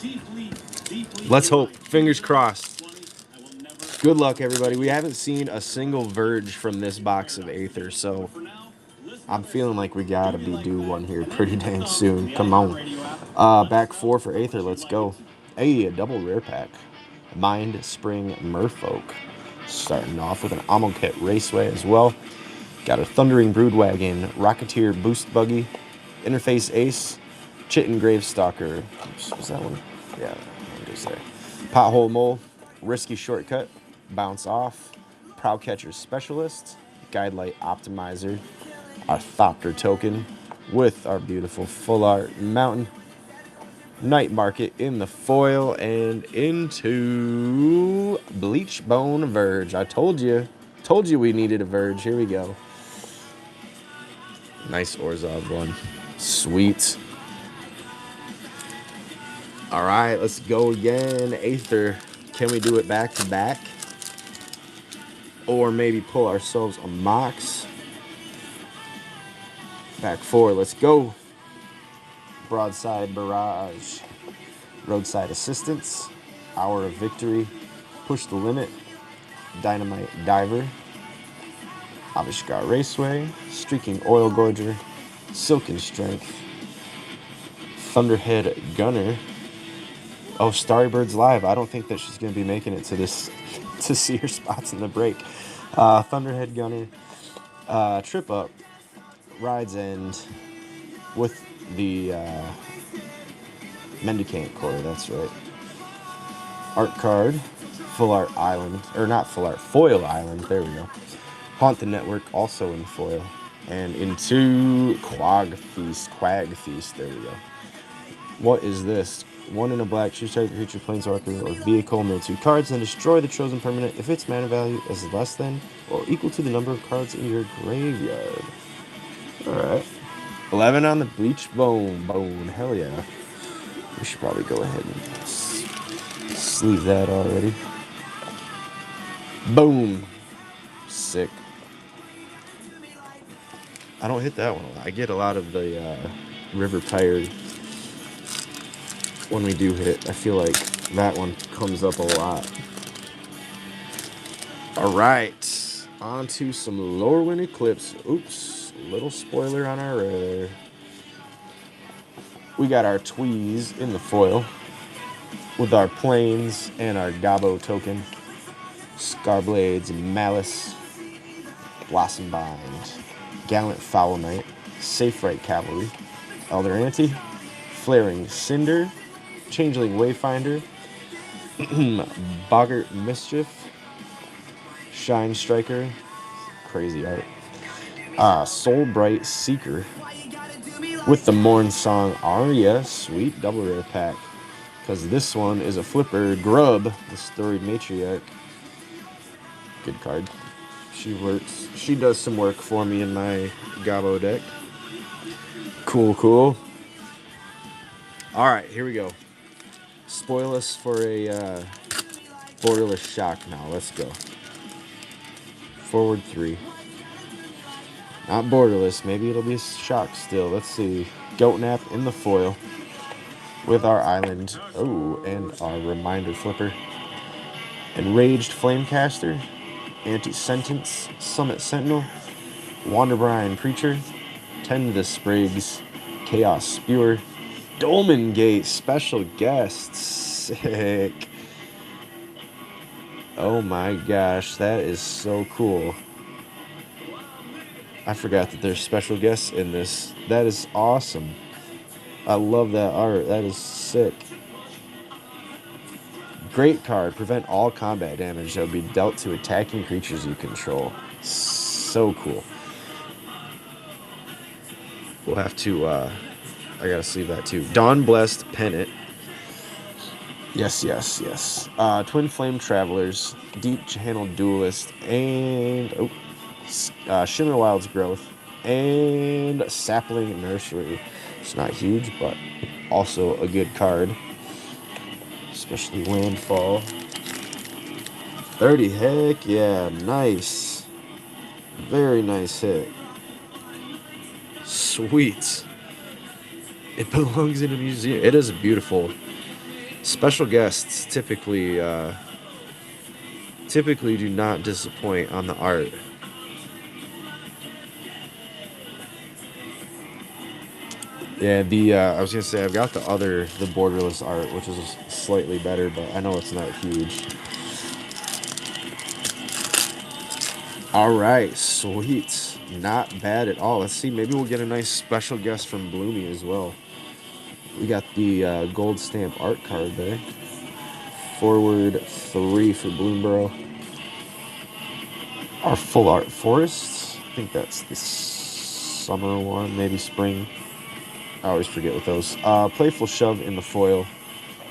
Let's hope. Fingers crossed. Good luck, everybody. We haven't seen a single Verge from this box of Aether, so I'm feeling like we gotta be due one here pretty dang soon. Come on. Back 4 for Aether. Let's go. Hey, a double rare pack. Mind Spring Merfolk. Starting off with an Amonkhet Raceway as well. Got a Thundering Broodwagon, Rocketeer Boost Buggy, Interface Ace, Chitin Gravestalker. Oops, was that one? Yeah, that goes there. Pothole Mole, Risky Shortcut, Bounce Off, Prowcatcher Specialist, Guidelight Optimizer, our Thopter Token with our beautiful Full Art Mountain, Night Market in the foil, and into Bleachbone Verge. I told you we needed a Verge. Here we go. Nice Orzhov one. Sweet. All right, let's go again. Aether. Can we do it back to back? Or maybe pull ourselves a Mox. Back four, let's go. Broadside Barrage. Roadside Assistance. Hour of Victory. Push the Limit. Dynamite Diver. Avishgar Raceway. Streaking Oil Gorger. Silken Strength. Thunderhead Gunner. Oh, Starrybird's live. I don't think that she's going to be making it to this to see her spots in the break. Thunderhead Gunner. Trip Up. Ride's End with the Mendicant Core. That's right. Art card. Full Art Island. Or not Full Art. Foil Island. There we go. Haunt the Network. Also in foil. And into Quag Feast. There we go. What is this? 1 in a black, choose target creature, planeswalker, or vehicle, mill 2 cards, and destroy the chosen permanent if its mana value is less than or equal to the number of cards in your graveyard. Alright. 11 on the Bleachbone. Hell yeah. We should probably go ahead and sleeve that already. Boom. Sick. I don't hit that one a lot. I get a lot of the River Pirate. When we do hit it, I feel like that one comes up a lot. All right, on to some Lorwyn Eclipse. Oops, little spoiler on our radar. We got our Tweez in the foil with our Plains and our Gabo token. Scarblades, Malice, Blossom Bind, Gallant Foul Knight, Safe Right Cavalry, Elder Ante, Flaring Cinder, Changeling Wayfinder, Boggart Mischief, Shine Striker, crazy art, Soulbright Seeker with the Morn Song Aria, sweet double rare pack, because this one is a flipper. Grub, the Storied Matriarch, good card. She does some work for me in my Gabo deck. Cool. All right, here we go. Spoil us for a borderless shock now. Let's go. Forward 3. Not borderless. Maybe it'll be a shock still. Let's see. Goat Nap in the foil with our island. Oh, and our reminder flipper. Enraged Flamecaster. Anti-Sentence. Summit Sentinel. Wanderbrine Preacher. Tend the Sprigs. Chaos Spewer. Dolmen Gate special guest. Sick. Oh my gosh, that is so cool. I forgot that there's special guests in this. That is awesome. I love that art. That is sick. Great card. Prevent all combat damage that will be dealt to attacking creatures you control. So cool. We'll have to I gotta sleeve that too. Dawn Blessed Pennant. Yes. Twin Flame Travelers, Deep Channel Duelist, and Shimmer Wild's Growth, and Sapling Nursery. It's not huge, but also a good card. Especially Landfall. 30, heck yeah, nice. Very nice hit. Sweet. It belongs in a museum. It is beautiful. Special guests typically do not disappoint on the art. Yeah, I was gonna say I've got the borderless art, which is slightly better, but I know it's not huge. All right, sweet. Not bad at all. Let's see. Maybe we'll get a nice special guest from Bloomy as well. We got the gold stamp art card there. Forward 3 for Bloomborough. Our full art forests. I think that's the summer one, maybe spring. I always forget with those. Playful Shove in the foil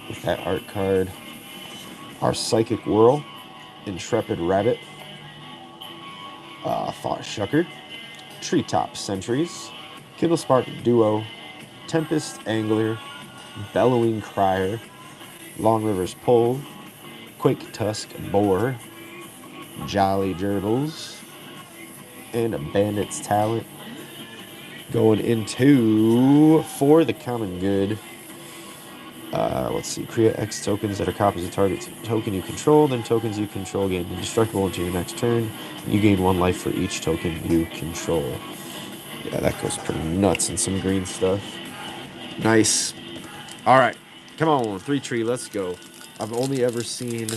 with that art card. Our Psychic Whirl. Intrepid Rabbit. Thought Shucker. Treetop Sentries. Kittlespark Duo. Tempest Angler. Bellowing Crier. Long River's Pole. Quake Tusk Boar. Jolly Gerbils. And a Bandit's Talent. Going into, for the common good, let's see, create X tokens that are copies of target token you control, then tokens you control gain indestructible until your next turn. You gain 1 life for each token you control. Yeah, that goes pretty nuts in some green stuff. Nice. All right, come on, 3-tree, let's go. I've only ever seen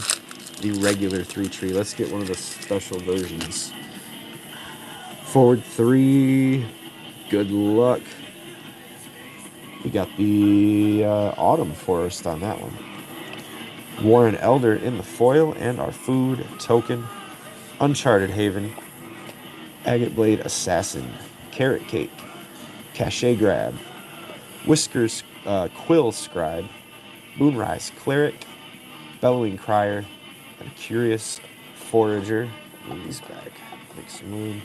the regular 3-tree. Let's get one of the special versions. Forward 3. Good luck. We got the Autumn Forest on that one. Warren Elder in the foil and our food token. Uncharted Haven. Agate Blade Assassin. Carrot Cake. Cachet Grab. Whiskers Quill Scribe. Moonrise Cleric. Bellowing Crier. And a Curious Forager. He's back. Make some room.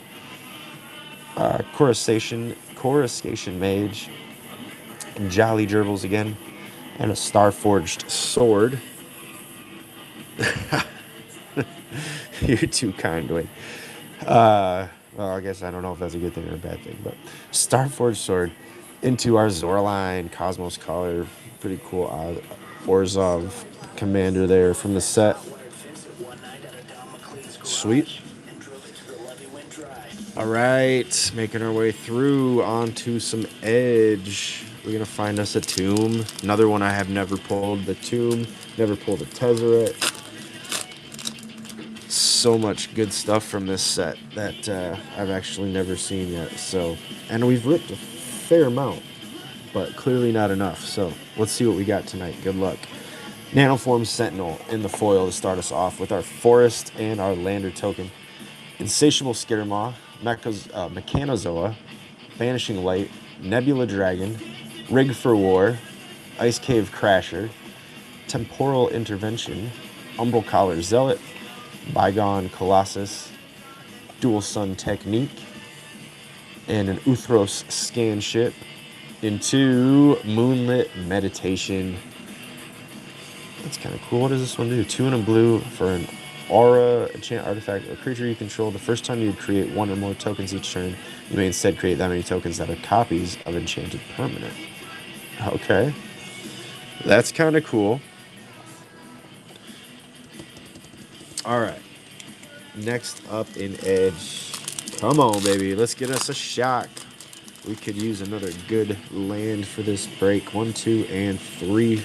Coruscation Mage, Jolly Gerbils again, and a Starforged Sword. You're too kind, Dwayne. Well, I guess I don't know if that's a good thing or a bad thing, but Starforged Sword into our Zorline Cosmos Collar. Pretty cool Orzhov commander there from the set. Sweet. All right, making our way through onto some Edge. We're going to find us a Tomb. Another one I have never pulled, the Tomb. Never pulled a Tezzeret. So much good stuff from this set that I've actually never seen yet. So, and we've ripped a fair amount, but clearly not enough. So let's see what we got tonight. Good luck. Nanoform Sentinel in the foil to start us off with our Forest and our Lander token. Insatiable Skittermaw. Mechanozoa, Vanishing Light, Nebula Dragon, Rig for War, Ice Cave Crasher, Temporal Intervention, Umbral Collar Zealot, Bygone Colossus, Dual Sun Technique, and an Uthros Scan Ship into Moonlit Meditation. That's kind of cool. What does this one do? 2 and a blue for an aura, enchant artifact, or creature you control. The first time you create 1 or more tokens each turn, you may instead create that many tokens that are copies of enchanted permanent. Okay. That's kind of cool. All right. Next up in Edge. Come on, baby. Let's get us a shock. We could use another good land for this break. 1, 2, and 3.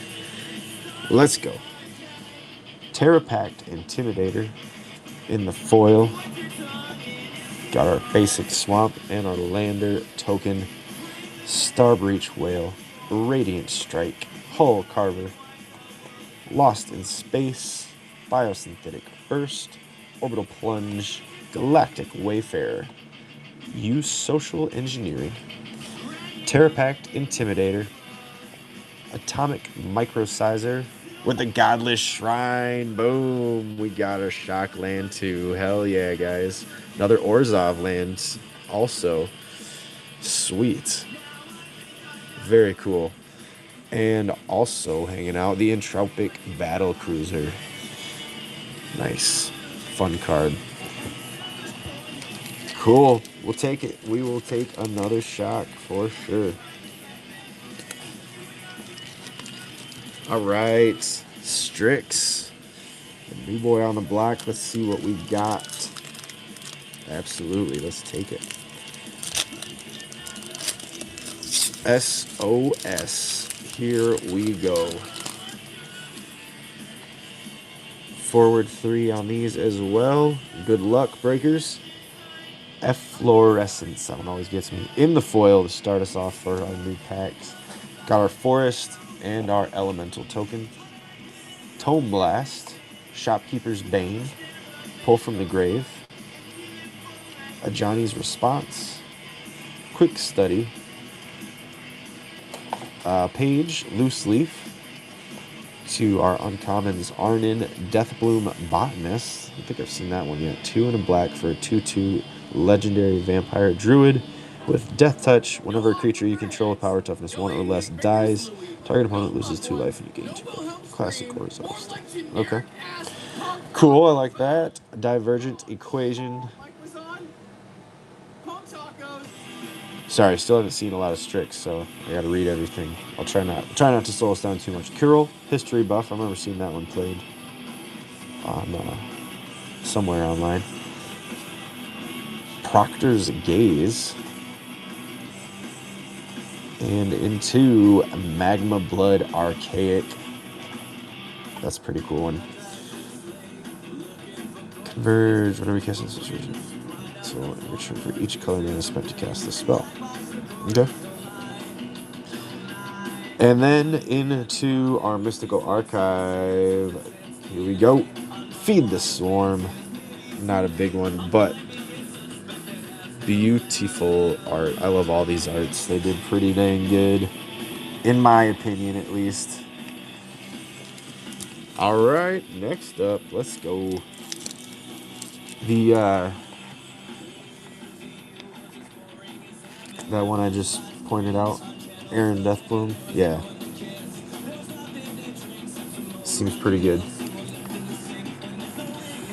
Let's go. Terrapact Intimidator in the foil. Got our basic swamp and our lander token. Starbreach Whale. Radiant Strike. Hull Carver. Lost in Space. Biosynthetic Burst. Orbital Plunge. Galactic Wayfarer. Use Social Engineering. Terrapact Intimidator. Atomic Microsizer. With the Godless Shrine. Boom. We got our shock land too. Hell yeah, guys. Another Orzhov land also. Sweet. Very cool. And also hanging out the Entropic Battle Cruiser. Nice. Fun card. Cool. We'll take it. We will take another shock for sure. All right, Strix, the new boy on the block. Let's see what we got. Absolutely, let's take it. SOS, here we go. Forward 3 on these as well. Good luck, breakers. Efflorescence. That one always gets me. In the foil to start us off for our new packs. Got our Forest and our Elemental token. Tome Blast. Shopkeeper's Bane. Pull from the Grave. A Johnny's Response. Quick Study. Page, Loose Leaf. To our uncommons, Arnin, Deathbloom, Botanist. I don't think I've seen that one yet. 2 and a black for a 2/2 legendary vampire druid with Death Touch. Whenever a creature you control with power toughness 1 or less dies, target opponent loses 2 life and you gain 2 life. Classic Coruscant stuff. Okay. Cool, I like that. Divergent Equation. Sorry, still haven't seen a lot of Strix, so I gotta read everything. I'll try not to slow us down too much. Curl, History Buff. I remember seeing that one played on somewhere online. Proctor's Gaze. And into Magma Blood Archaic. That's a pretty cool one. Converge whenever you cast this situation. So in return for each color mana spent to cast the spell. Okay. And then into our Mystical Archive. Here we go. Feed the Swarm. Not a big one, but beautiful art. I love all these arts. They did pretty dang good. In my opinion, at least. Alright, next up, let's go. That one I just pointed out, Aaron Deathbloom. Yeah. Seems pretty good.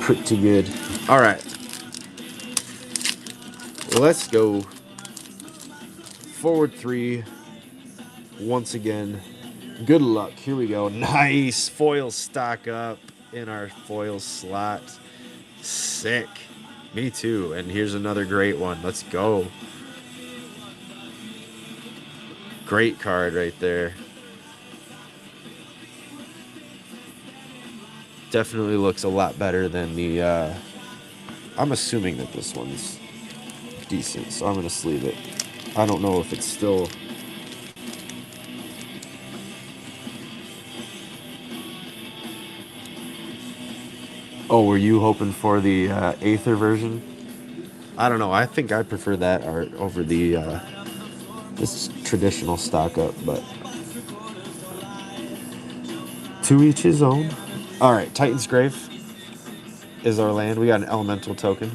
Pretty good. Alright. Let's go. Forward 3. Once again. Good luck. Here we go. Nice. Foil stock up in our foil slot. Sick. Me too. And here's another great one. Let's go. Great card right there. Definitely looks a lot better than the... I'm assuming that this one's decent, so I'm going to sleeve it. I don't know if it's still... Oh, were you hoping for the Aether version? I don't know. I think I prefer that art over the this traditional stock up, but to each his own. All right, Titan's Grave is our land. We got an Elemental token.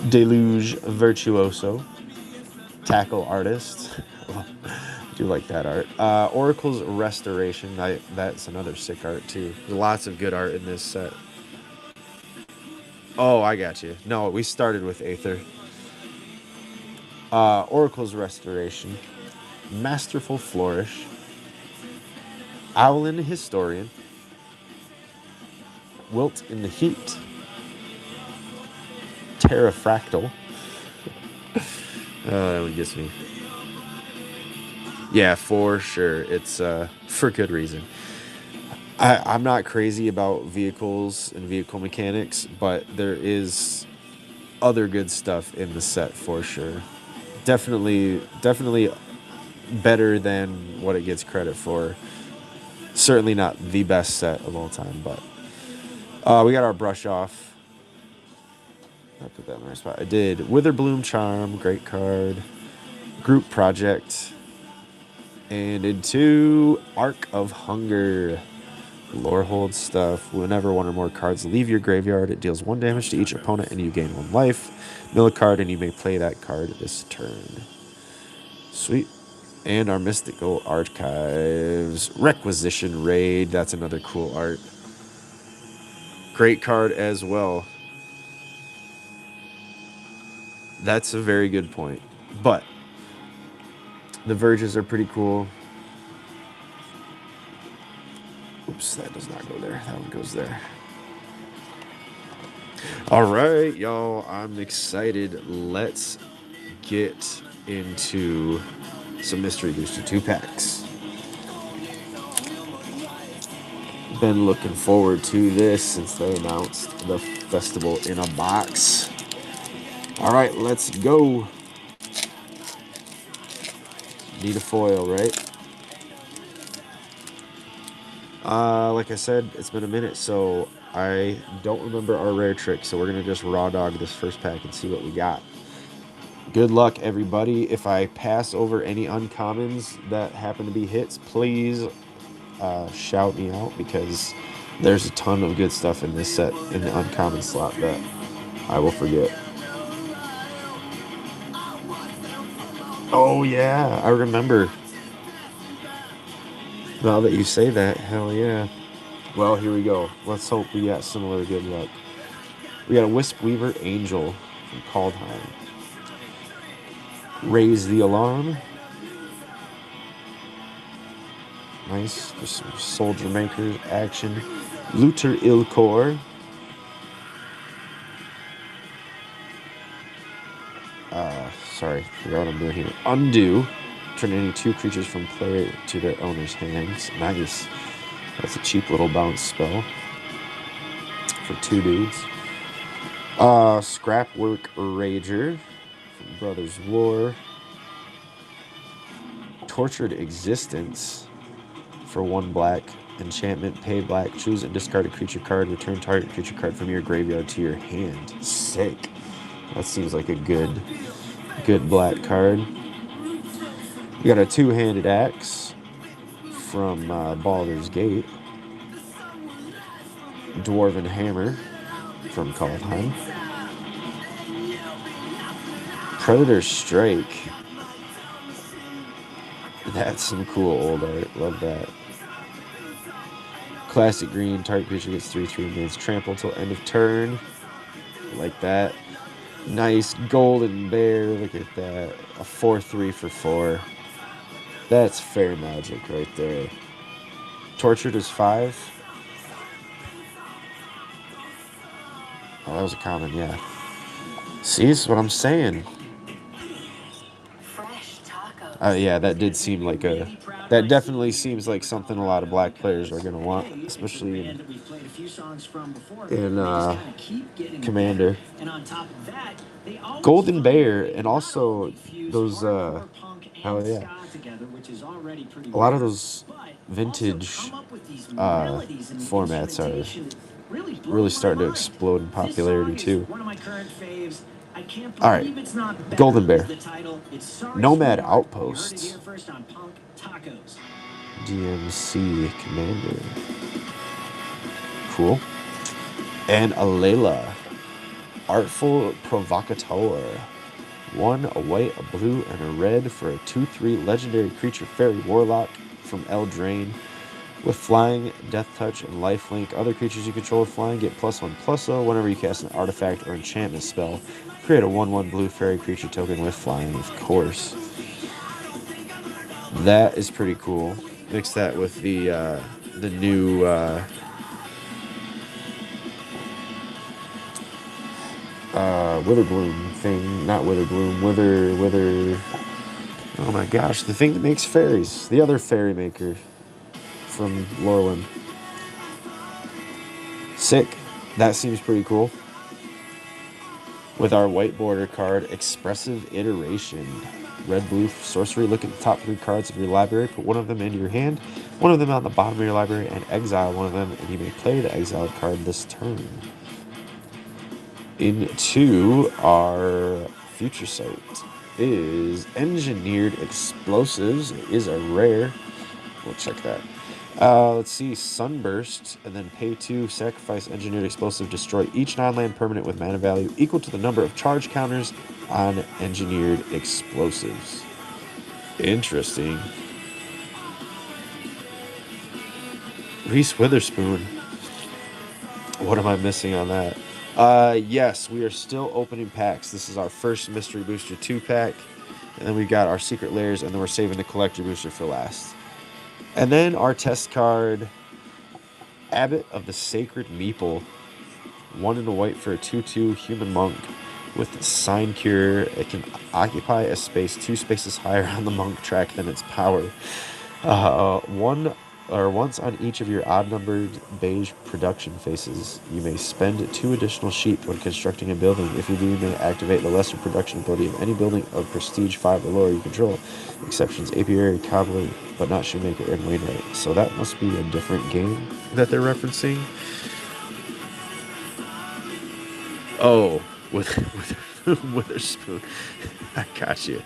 Deluge Virtuoso. Tackle Artist. I do like that art. Oracle's Restoration. That's another sick art too. Lots of good art in this set. Oh, I got you. No, we started with Aether. Oracle's Restoration. Masterful Flourish. Owlin Historian. Wilt in the Heat. Terrafractal. That one gets me. Yeah, for sure. It's for good reason. I'm not crazy about vehicles and vehicle mechanics, but there is other good stuff in the set for sure. Definitely better than what it gets credit for. Certainly not the best set of all time, but we got our brush off. I put that in the right spot. I did. Witherbloom Charm, great card. Group Project. And into Arc of Hunger. Lorehold stuff. Whenever one or more cards leave your graveyard, it deals 1 damage to each opponent and you gain 1 life. Mill a card and you may play that card this turn. Sweet. And our Mystical Archives. Requisition Raid. That's another cool art. Great card as well. That's a very good point. But the Verges are pretty cool. Oops, that does not go there. That one goes there. All right, y'all. I'm excited. Let's get into some Mystery Booster 2-packs. Been looking forward to this since they announced the festival in a box. All right, let's go. Need a foil, right? Like I said, it's been a minute, so I don't remember our rare trick, so we're going to just raw dog this first pack and see what we got. Good luck, everybody. If I pass over any uncommons that happen to be hits, please shout me out, because there's a ton of good stuff in this set in the uncommon slot that I will forget. Oh, yeah, I remember. Now that you say that, hell yeah. Well, here we go. Let's hope we got similar good luck. We got a Wisp Weaver Angel from Kaldheim. Raise the Alarm. Nice. Just some Soldier Maker action. Looter Ilkor. Sorry, forgot what I'm doing here. Undo. Turn any 2 creatures from player to their owner's hands. Nice. That's a cheap little bounce spell for 2 dudes. Scrapwork Rager from Brothers War. Tortured Existence for 1 black. Enchantment, pay black, choose and discard a creature card, return target creature card from your graveyard to your hand. Sick. That seems like a good black card. We got a 2-handed axe from Baldur's Gate. Dwarven Hammer from Kaldheim. Predator Strike. That's some cool old art. Love that. Classic green. Target creature gets 3/3 remains trample until end of turn. Like that. Nice golden bear. Look at that. A 4/3 for 4. That's fair magic right there. Tortured is 5. Oh, that was a common, yeah. See, this is what I'm saying. Yeah, that did seem like that definitely seems like something a lot of black players are going to want, especially in Commander. Golden Bear, and also those, hell yeah. A lot of those vintage formats are really starting to explode in popularity too. All right, Golden Bear. Nomad Outpost. DMC Commander. Cool. And Alela. Artful Provocateur. 1, a white, a blue, and a red for a 2/3 legendary creature fairy warlock from Eldraine. With flying, death touch, and lifelink, other creatures you control with flying get +1/+0 whenever you cast an artifact or enchantment spell. Create a 1/1 blue fairy creature token with flying, of course. That is pretty cool. Mix that with the new Witherbloom thing. Not Witherbloom, Wither. Oh my gosh, the thing that makes fairies. The other fairy maker from Lorwyn. Sick. That seems pretty cool. With our white border card, Expressive Iteration. Red-blue sorcery. Look at the top 3 cards of your library. Put one of them into your hand, one of them on the bottom of your library, and exile one of them, and you may play the exiled card this turn. Into our future sight is Engineered Explosives. It is a rare. We'll check that. Let's see, Sunburst, and then pay 2, sacrifice Engineered Explosive, destroy each non-land permanent with mana value equal to the number of charge counters on Engineered Explosives. Interesting. Reese Witherspoon. What am I missing on that? Yes, we are still opening packs. This is our first Mystery Booster 2-pack, and then we got our Secret Layers, and then we're saving the Collector Booster for last. And then our test card, Abbot of the Sacred Meeple. 1 and a white for a 2/2 human monk with Sign Cure. It can occupy a space 2 spaces higher on the monk track than its power. 1 once on each of your odd-numbered beige production faces. You may spend 2 additional sheep when constructing a building. If you do, you may activate the lesser production ability of any building of prestige 5 or lower you control. Exceptions: apiary, cobbler, but not shoemaker and wainwright. So that must be a different game that they're referencing. Oh, with Witherspoon. I got you.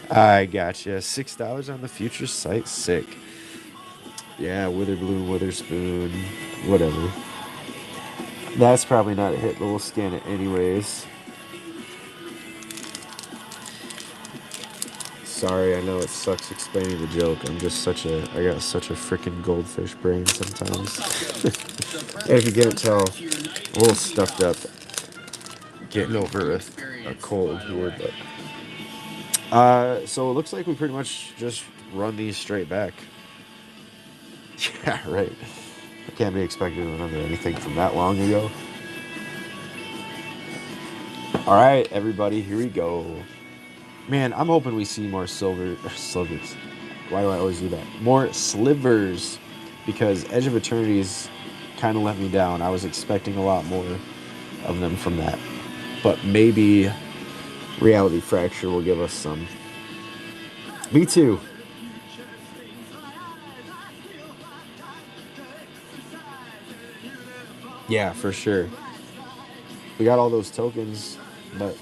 $6 on the future site. Sick. Yeah, Witherbloom, Witherspoon, whatever. That's probably not a hit, but we'll scan it anyways. Sorry, I know it sucks explaining the joke. I got such a freaking goldfish brain sometimes. And if you can't tell, a little stuffed up. Getting over a cold here, but so it looks like we pretty much just run these straight back. Yeah, right. I can't be expected to remember anything from that long ago. All right, everybody, here we go. Man, I'm hoping we see more slivers. Why do I always do that? More slivers, because Edge of Eternity's kind of let me down. I was expecting a lot more of them from that, but maybe Reality Fracture will give us some. Me too. Yeah, for sure. We got all those tokens, but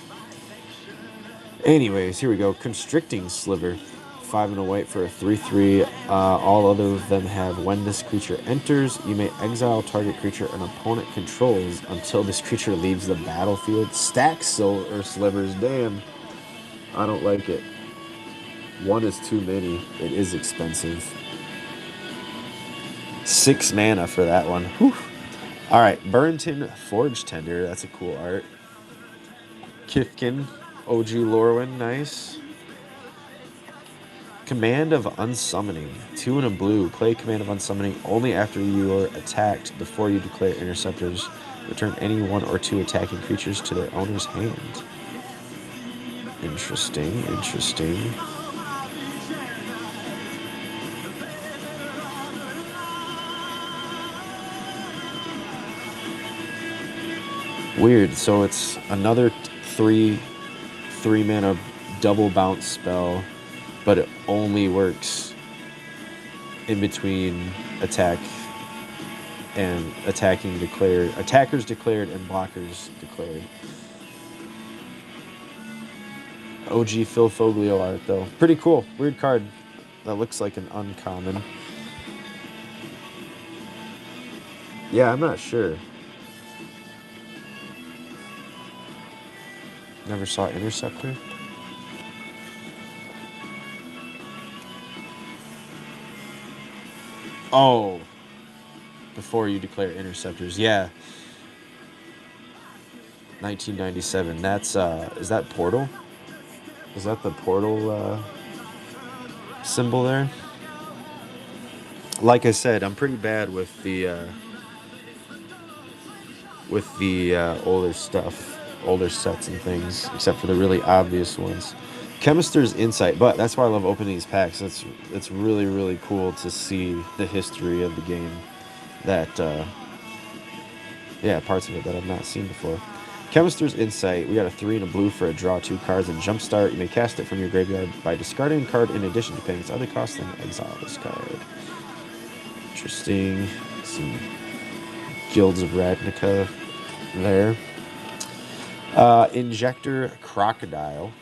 anyways, here we go. Constricting Sliver. 5 and a white for a 3/3. All other of them have when this creature enters, you may exile target creature an opponent controls until this creature leaves the battlefield. Stack slivers. Damn. I don't like it. 1 is too many. It is expensive. 6 mana for that one. Whew. All right, Burrington Forge Tender. That's a cool art. Kifkin, OG Lorwyn, nice. Command of Unsummoning. 2 and a blue. Play Command of Unsummoning only after you are attacked before you declare Interceptors. Return any 1 or 2 attacking creatures to their owner's hand. Interesting. Weird. So it's another 3 mana double bounce spell, but it only works in between attack and attacking declared. Attackers declared and blockers declared. OG Phil Foglio art though. Pretty cool. Weird card. That looks like an uncommon. Yeah, I'm not sure. Never saw Interceptor. Oh, before you declare Interceptors, yeah. 1997. That's is that Portal? Is that the Portal symbol there? Like I said, I'm pretty bad with the older stuff. Older sets and things, except for the really obvious ones. Chemist's Insight, but that's why I love opening these packs. It's really, really cool to see the history of the game. That, parts of it that I've not seen before. Chemist's Insight, we got a 3 and a blue for a draw 2 cards and Jumpstart. You may cast it from your graveyard by discarding a card in addition to paying its other cost, then exile this card. Interesting. Some Guilds of Ravnica there. Injector Crocodile.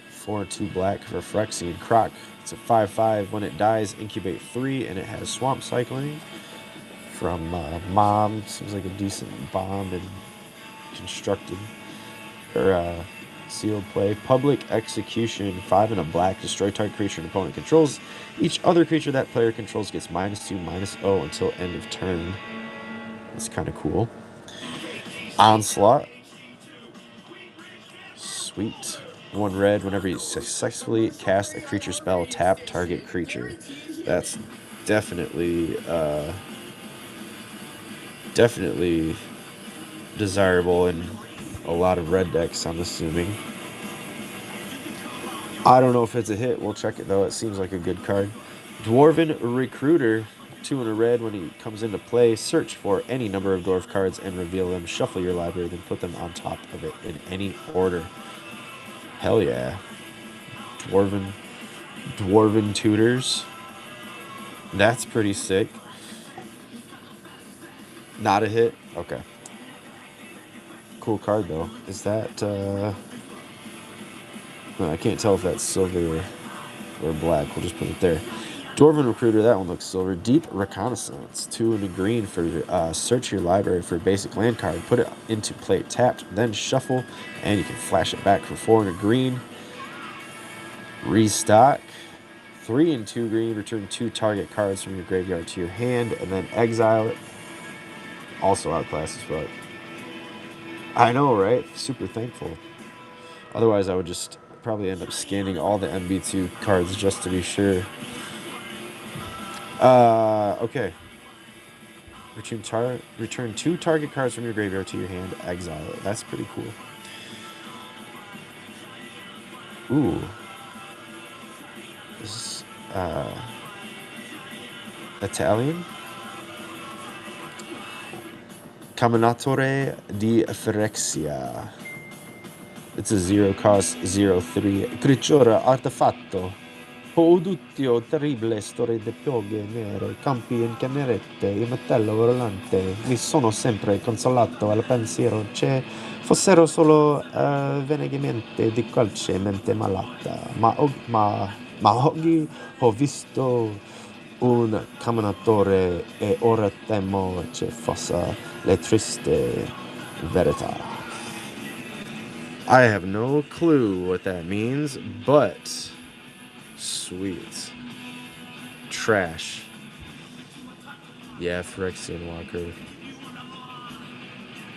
4 and 2 black for Phyrexian Croc. It's a 5/5. When it dies, incubate 3, and it has Swamp Cycling from Mom. Seems like a decent bomb and constructed or sealed play. Public Execution. 5 and a black. Destroy target creature an opponent controls. Each other creature that player controls gets -2/-0 until end of turn. That's kind of cool. Onslaught. Sweet. 1 red. Whenever you successfully cast a creature spell, tap target creature. That's definitely desirable in a lot of red decks, I'm assuming. I don't know if it's a hit. We'll check it though. It seems like a good card. Dwarven Recruiter, 2 in a red. When he comes into play, search for any number of dwarf cards and reveal them. Shuffle your library, then put them on top of it in any order. Hell yeah. Dwarven Tutors. That's pretty sick. Not a hit? Okay. Cool card, though. Is that, no, I can't tell if that's silver or black. We'll just put it there. Dwarven Recruiter, that one looks silver. Deep Reconnaissance, 2 in a green for search your library for a basic land card. Put it into play tapped, then shuffle, and you can flash it back for 4 in a green. Restock, 3 and 2 green. Return 2 target cards from your graveyard to your hand, and then exile it. Also outclassed as fuck. I know, right? Super thankful. Otherwise, I would just probably end up scanning all the MB2 cards just to be sure. Okay. Return 2 target cards from your graveyard to your hand. Exile it. That's pretty cool. Ooh. This is, Italian. Camminatore di Phyrexia. It's a 0-cost 0/3 creatura artefatto. Poudutio terribile storie di pioghe nere, campi in canerette, il metallo volante. Mi sono sempre consolato al pensiero che fossero solo venegamente di qualche mente malata. Ma oggi ho visto un camminatore e ora temo che fosse le triste verità. I have no clue what that means, but sweet. Trash. Yeah, Phyrexian Walker.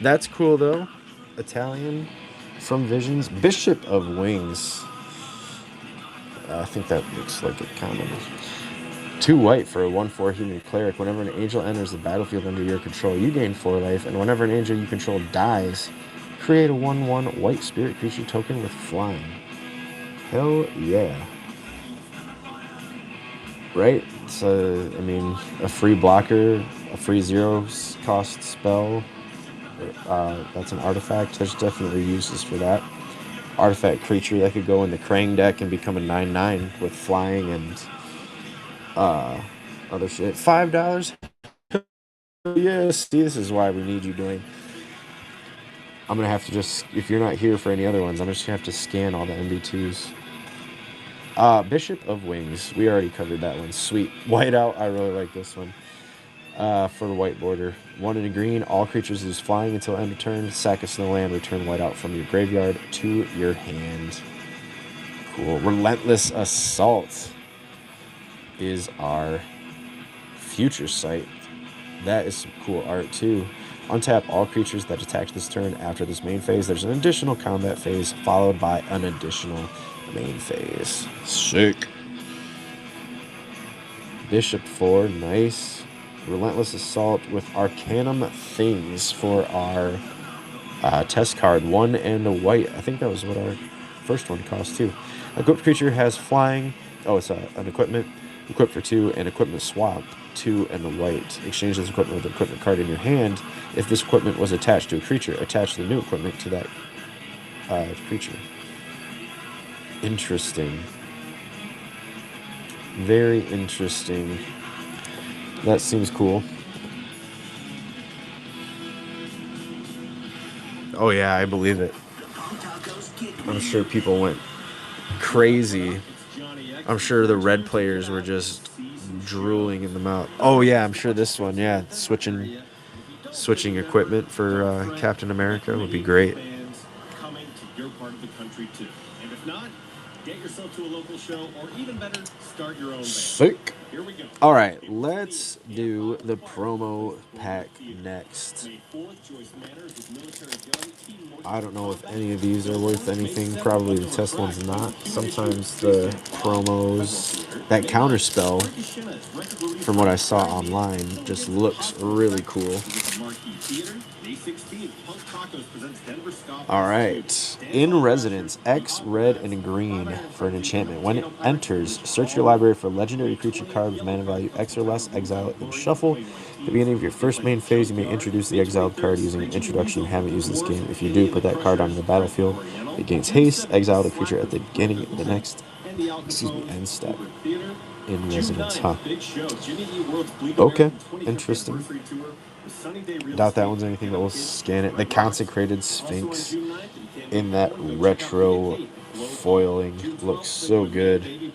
That's cool, though. Italian from Visions. Bishop of Wings. I think that looks like it kind of... 2 white for a 1/4 human cleric. Whenever an angel enters the battlefield under your control, you gain 4 life, and whenever an angel you control dies, create a 1/1 white spirit creature token with flying. Hell yeah. Right? So, I mean, a free blocker, a free 0-cost spell. That's an artifact. There's definitely uses for that. Artifact creature that could go in the Krang deck and become a 9/9 with flying and other shit. $5? Yes, see, this is why we need you doing. I'm gonna have to just, if you're not here for any other ones, I'm just gonna have to scan all the MB2s. Bishop of Wings. We already covered that one. Sweet. Whiteout. I really like this one. For the white border. 1 in a green. All creatures lose flying until end of turn. Sack a snow land. Return whiteout from your graveyard to your hand. Cool. Relentless Assault is our future sight. That is some cool art too. Untap all creatures that attack this turn after this main phase. There's an additional combat phase followed by an additional main phase. Sick. Bishop 4, nice. Relentless Assault with Arcanum Things for our test card. 1 and a white. I think that was what our first one cost too. Equipped creature has flying. Oh, it's an equipment. Equip for 2 and equipment swap. 2 and a white. Exchange this equipment with an equipment card in your hand. If this equipment was attached to a creature, attach the new equipment to that creature. Interesting. Very interesting. That seems cool. Oh yeah, I believe it. I'm sure people went crazy. I'm sure the red players were just drooling in the mouth. Oh yeah, I'm sure this one, yeah, switching equipment for Captain America would be great. Coming to your part of the country too. And if not, get yourself to a local show, or even better, start your own band. Sick. Here we go. All right, let's do the promo pack next. I don't know if any of these are worth anything. Probably the test one's not. Sometimes the promos, that counterspell, from what I saw online, just looks really cool. 2016, Punk Tacos presents Denver Scott. All right. In Residence, X, Red, and Green for an enchantment. When it enters, search your library for a legendary creature card with mana value X or less, exile it, then shuffle. At the beginning of your first main phase, you may introduce the exiled card using an introduction you haven't used this game. If you do, put that card onto the battlefield. It gains haste. Exile the creature at the beginning of the next end step. In Residence, huh? Okay, interesting. Doubt that one's anything that will scan it. The Consecrated Sphinx in that retro foiling looks so good.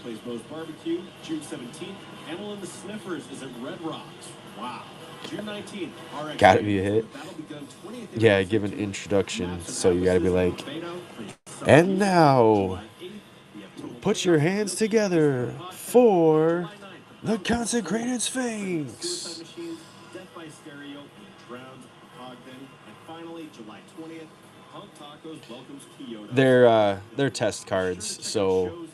Gotta be a hit. Yeah, give an introduction, so you gotta be like, and now, put your hands together for the Consecrated Sphinx. They're test cards, so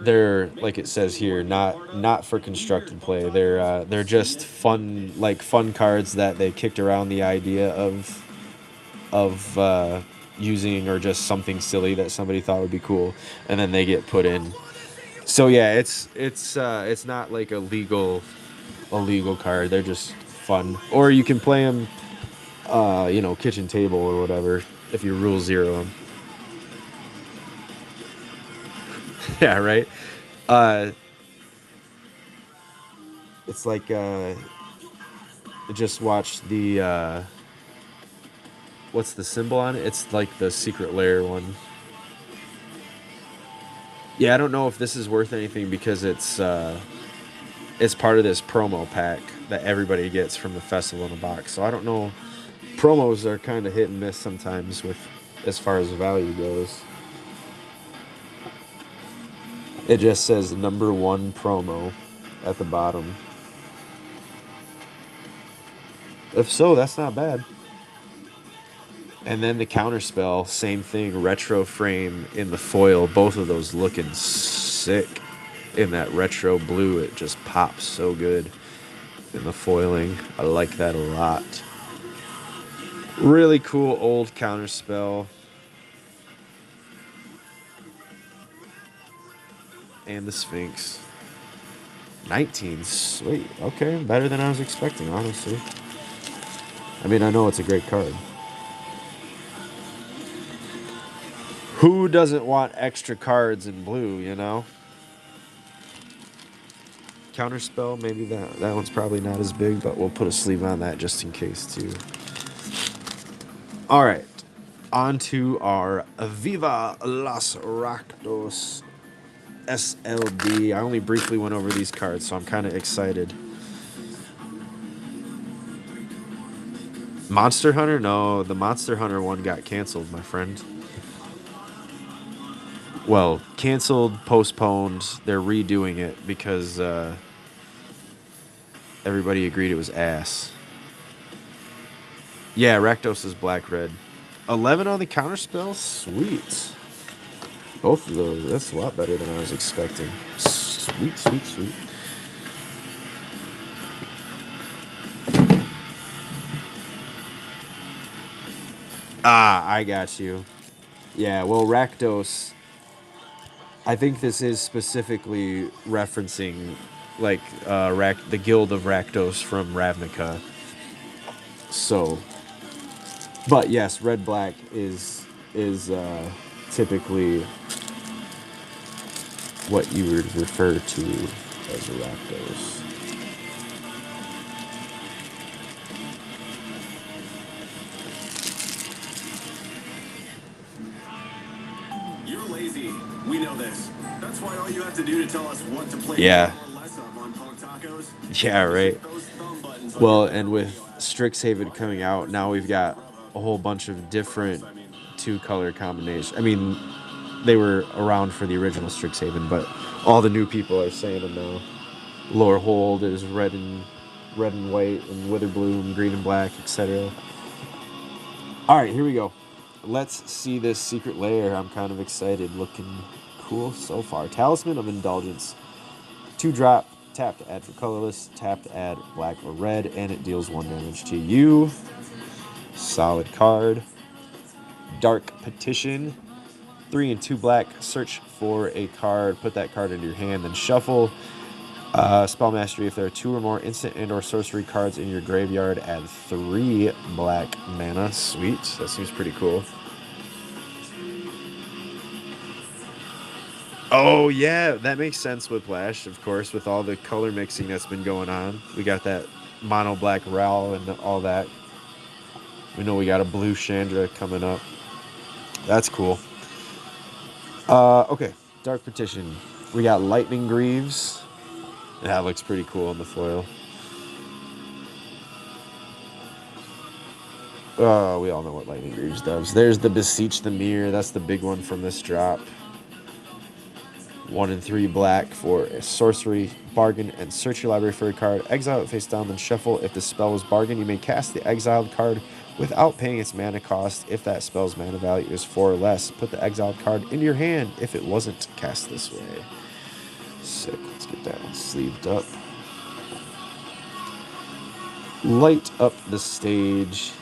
they're, like it says here, not for constructed play. They're just fun cards that they kicked around the idea of using, or just something silly that somebody thought would be cool, and then they get put in. So yeah, it's not like a legal card. They're just fun, or you can play them, kitchen table or whatever if you rule zero them. Yeah, right. It's like just watch the what's the symbol on it? It's like the secret lair one. Yeah, I don't know if this is worth anything because it's part of this promo pack that everybody gets from the Festival in a Box. So I don't know. Promos are kind of hit and miss sometimes with as far as value goes. It just says #1 promo at the bottom. If so, that's not bad. And then the counterspell, same thing, retro frame in the foil. Both of those looking sick in that retro blue. It just pops so good in the foiling. I like that a lot. Really cool old counterspell. And the Sphinx. 19. Sweet. Okay, better than I was expecting, honestly. I mean, I know it's a great card. Who doesn't want extra cards in blue, you know? Counterspell, maybe that one's probably not as big, but we'll put a sleeve on that just in case, too. All right. On to our Viva Los Rakdos SLD. I only briefly went over these cards, so I'm kind of excited. Monster Hunter? No, the Monster Hunter one got canceled, my friend. Well, canceled, postponed. They're redoing it because everybody agreed it was ass. Yeah, Rakdos is black-red. 11 on the counterspell? Sweet. Both of those. That's a lot better than I was expecting. Sweet, sweet, sweet. Ah, I got you. Yeah, well, Rakdos, I think this is specifically referencing, like, the Guild of Rakdos from Ravnica. So, but yes, red-black is typically what you would refer to as Rakdos. You're lazy. We know this. That's why all you have to do to tell us what to play Yeah. more or less of on Punk Tacos. Yeah, right. Those thumb buttons on Well, your and with Strixhaven coming out, now we've got a whole bunch of different two-color combinations. I mean, they were around for the original Strixhaven, but all the new people are saying them now. Lorehold is red and white, and Witherbloom, green and black, etc. All right, here we go. Let's see this secret lair. I'm kind of excited. Looking cool so far. Talisman of Indulgence. 2-drop. Tap to add for colorless. Tap to add black or red, and it deals 1 damage to you. Solid card. Dark Petition. 3 and 2 black. Search for a card. Put that card into your hand, then shuffle. Spell Mastery. If there are 2 or more instant and/or sorcery cards in your graveyard, add 3 black mana. Sweet. That seems pretty cool. Oh, yeah. That makes sense with Whiplash, of course, with all the color mixing that's been going on. We got that mono black Ral and all that. We know we got a blue Chandra coming up. That's cool. Okay. Dark Petition. We got Lightning Greaves. That looks pretty cool in the foil. Oh, we all know what Lightning Greaves does. There's the Beseech the Mirror. That's the big one from this drop. 1 and 3 black for a sorcery. Bargain and search your library for a card. Exile it face down, then shuffle. If the spell is bargain, you may cast the exiled card without paying its mana cost. If that spell's mana value is 4 or less, put the exiled card into your hand if it wasn't cast this way. Sick. Let's get that one sleeved up. Light up the stage.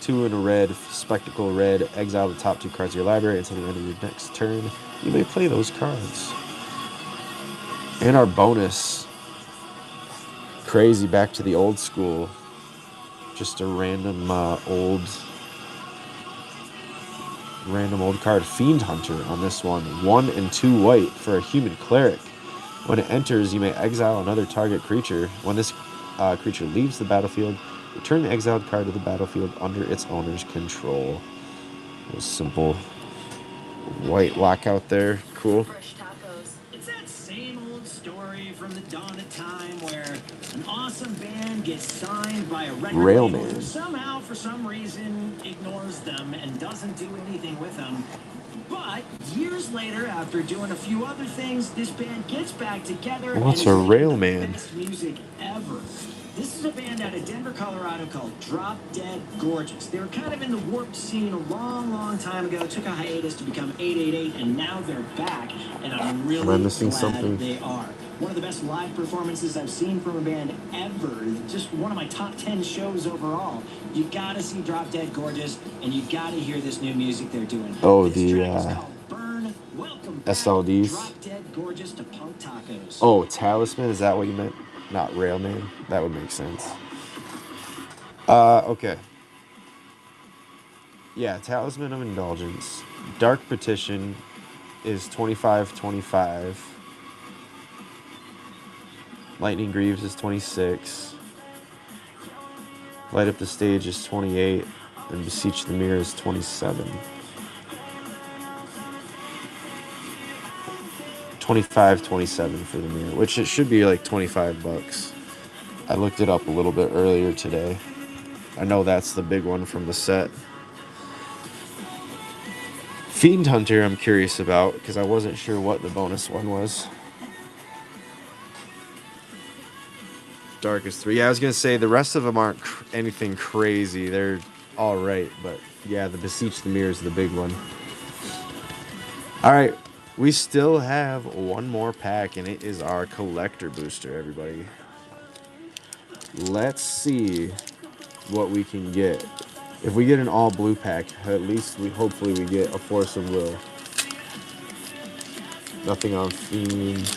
2 in a red, spectacle red. Exile the top 2 cards of your library until the end of your next turn. You may play those cards. And our bonus. Crazy, back to the old school. Just a random old card. Fiend Hunter on this one. 1 and 2 white for a human cleric. When it enters, you may exile another target creature. When this creature leaves the battlefield, return the exiled card to the battlefield under its owner's control. A simple white lockout there. Cool. Fresh tacos. It's that same old story from the dawn of time where an awesome band gets signed by a record Railman. label who somehow, for some reason, ignores them and doesn't do anything with them. But years later, after doing a few other things, this band gets back together. What's and a is making Railman? the best music ever. This is a band out of Denver, Colorado called Drop Dead Gorgeous. They were kind of in the warped scene a long time ago, took a hiatus to become 888, and now they're back, and I'm really Am I missing glad something? they are. One of the best live performances I've seen from a band ever. Just one of my top 10 shows overall. You gotta see Drop Dead Gorgeous, and you gotta hear this new music they're doing. Oh, This the, track is called Burn. Welcome back, SLDs? Drop Dead Gorgeous to Punk Tacos. Oh, Talisman? Is that what you meant? Not Railman? That would make sense. Okay. Yeah, Talisman of Indulgence. Dark Petition is 25-25. Lightning Greaves is 26. Light Up the Stage is 28. And Beseech the Mirror is 27. 25-27 for the mirror, which it should be like $25. I looked it up a little bit earlier today. I know that's the big one from the set. Fiend Hunter I'm curious about because I wasn't sure what the bonus one was. Darkest 3. Yeah, I was going to say the rest of them aren't anything crazy. They're all right, but yeah, the Beseech the Mirror is the big one. All right. We still have one more pack, and it is our collector booster, everybody. Let's see what we can get. If we get an all blue pack, at least hopefully we get a Force of Will. Nothing on Fiend.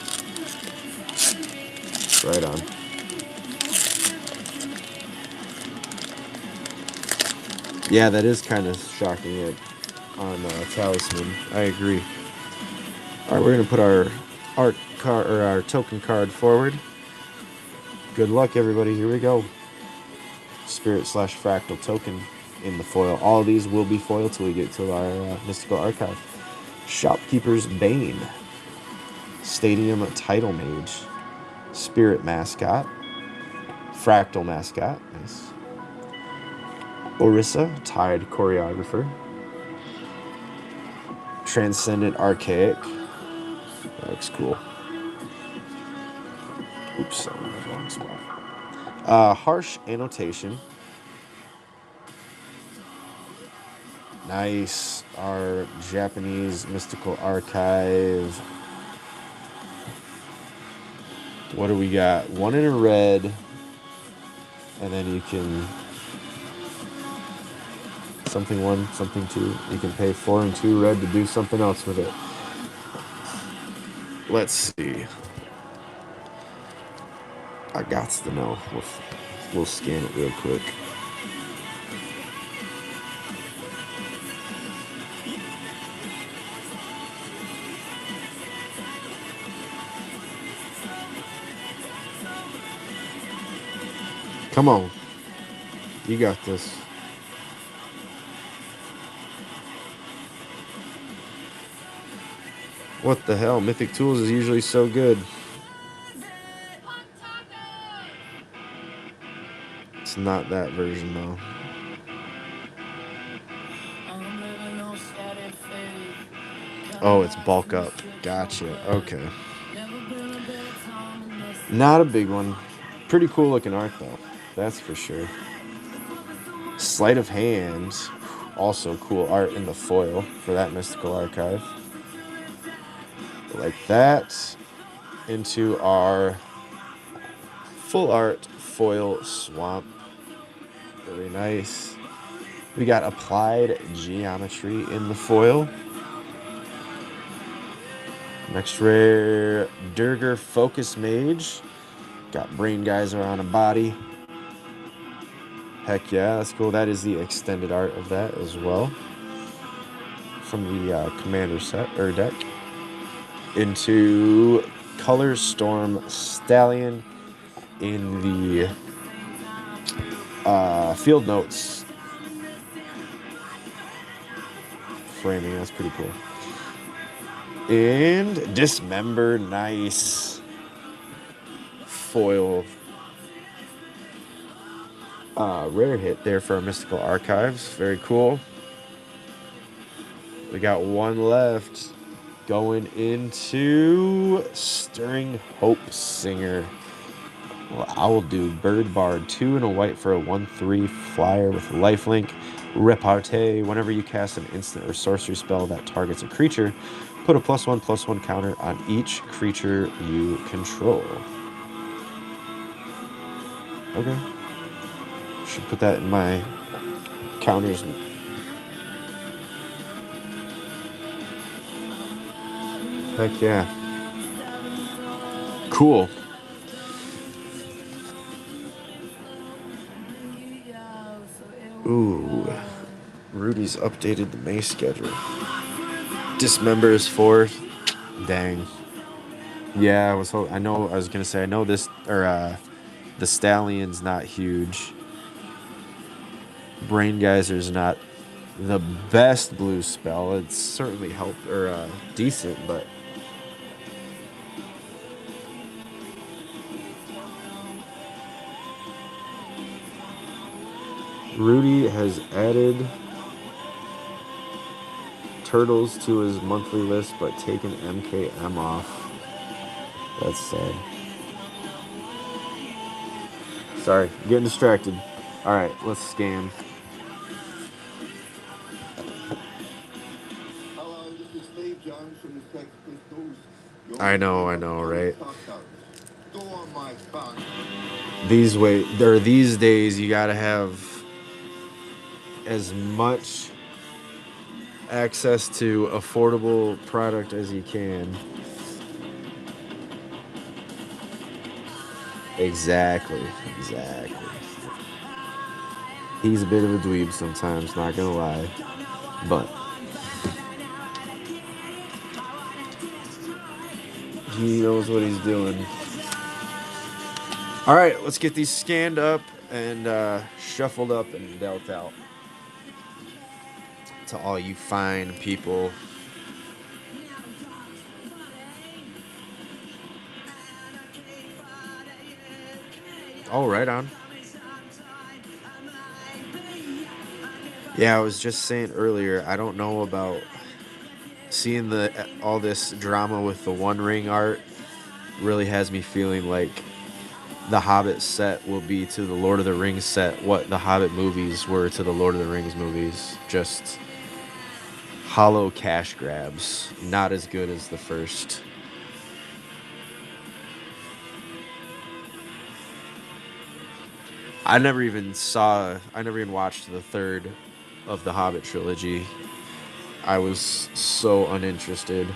Right on. Yeah, that is kind of shocking it on Talisman. I agree. All right, we're gonna put our art card or our token card forward. Good luck, everybody. Here we go. Spirit/Fractal token in the foil. All of these will be foil till we get to our Mystical Archive. Shopkeeper's Bane. Stadium Title Mage. Spirit Mascot. Fractal Mascot. Nice. Orisa, Tide Choreographer. Transcendent Archaic. That looks cool. Oops, I'm in the wrong spot. Harsh Annotation. Nice. Our Japanese Mystical Archive. What do we got? 1 in a red. And then you can something 1, something 2. You can pay 4 and 2 red to do something else with it. Let's see. I got to know. We'll scan it real quick. Come on. You got this. What the hell? Mythic Tools is usually so good. It's not that version, though. Oh, it's bulk up. Gotcha. Okay. Not a big one. Pretty cool looking art, though. That's for sure. Sleight of Hand. Also cool art in the foil for that Mystical Archive. Like that. Into our full art foil swamp. Really nice. We got Applied Geometry in the foil. Next rare, Durger Focus Mage. Got Brain Geyser on a body. Heck yeah, that's cool. That is the extended art of that as well. From the Commander set, or deck. Into Color Storm Stallion in the Field Notes framing. That's pretty cool. And Dismember, nice. Foil. Rare hit there for our Mystical Archives. Very cool. We got one left. Going into Stirring Hope Singer. Well, I will do Bird Bard, 2 and a white for a 1/3 flyer with lifelink. Repartee. Whenever you cast an instant or sorcery spell that targets a creature, put a +1/+1 counter on each creature you control. Okay. Should put that in my counters. Heck yeah. Cool. Ooh. Rudy's updated the May schedule. Dismember is 4. Dang. Yeah, I was gonna say I know this, or the Stallion's not huge. Brain Geyser's not the best blue spell. It's certainly helped, or decent, but Rudy has added Turtles to his monthly list, but taken MKM off. That's sad. Sorry, getting distracted. All right, let's scan. Hello, this is Steve Jones from the Sex Pistols. I know, right? Go on my phone. These days, you gotta have as much access to affordable product as you can. Exactly. He's a bit of a dweeb sometimes, not gonna lie. But he knows what he's doing. All right, let's get these scanned up and shuffled up and dealt out. To all you fine people. Oh, right on. Yeah, I was just saying earlier, I don't know about seeing all this drama with the One Ring art. Really has me feeling like the Hobbit set will be to the Lord of the Rings set what the Hobbit movies were to the Lord of the Rings movies. Just hollow cash grabs. Not as good as the first. I never even watched the third of the Hobbit trilogy. I was so uninterested.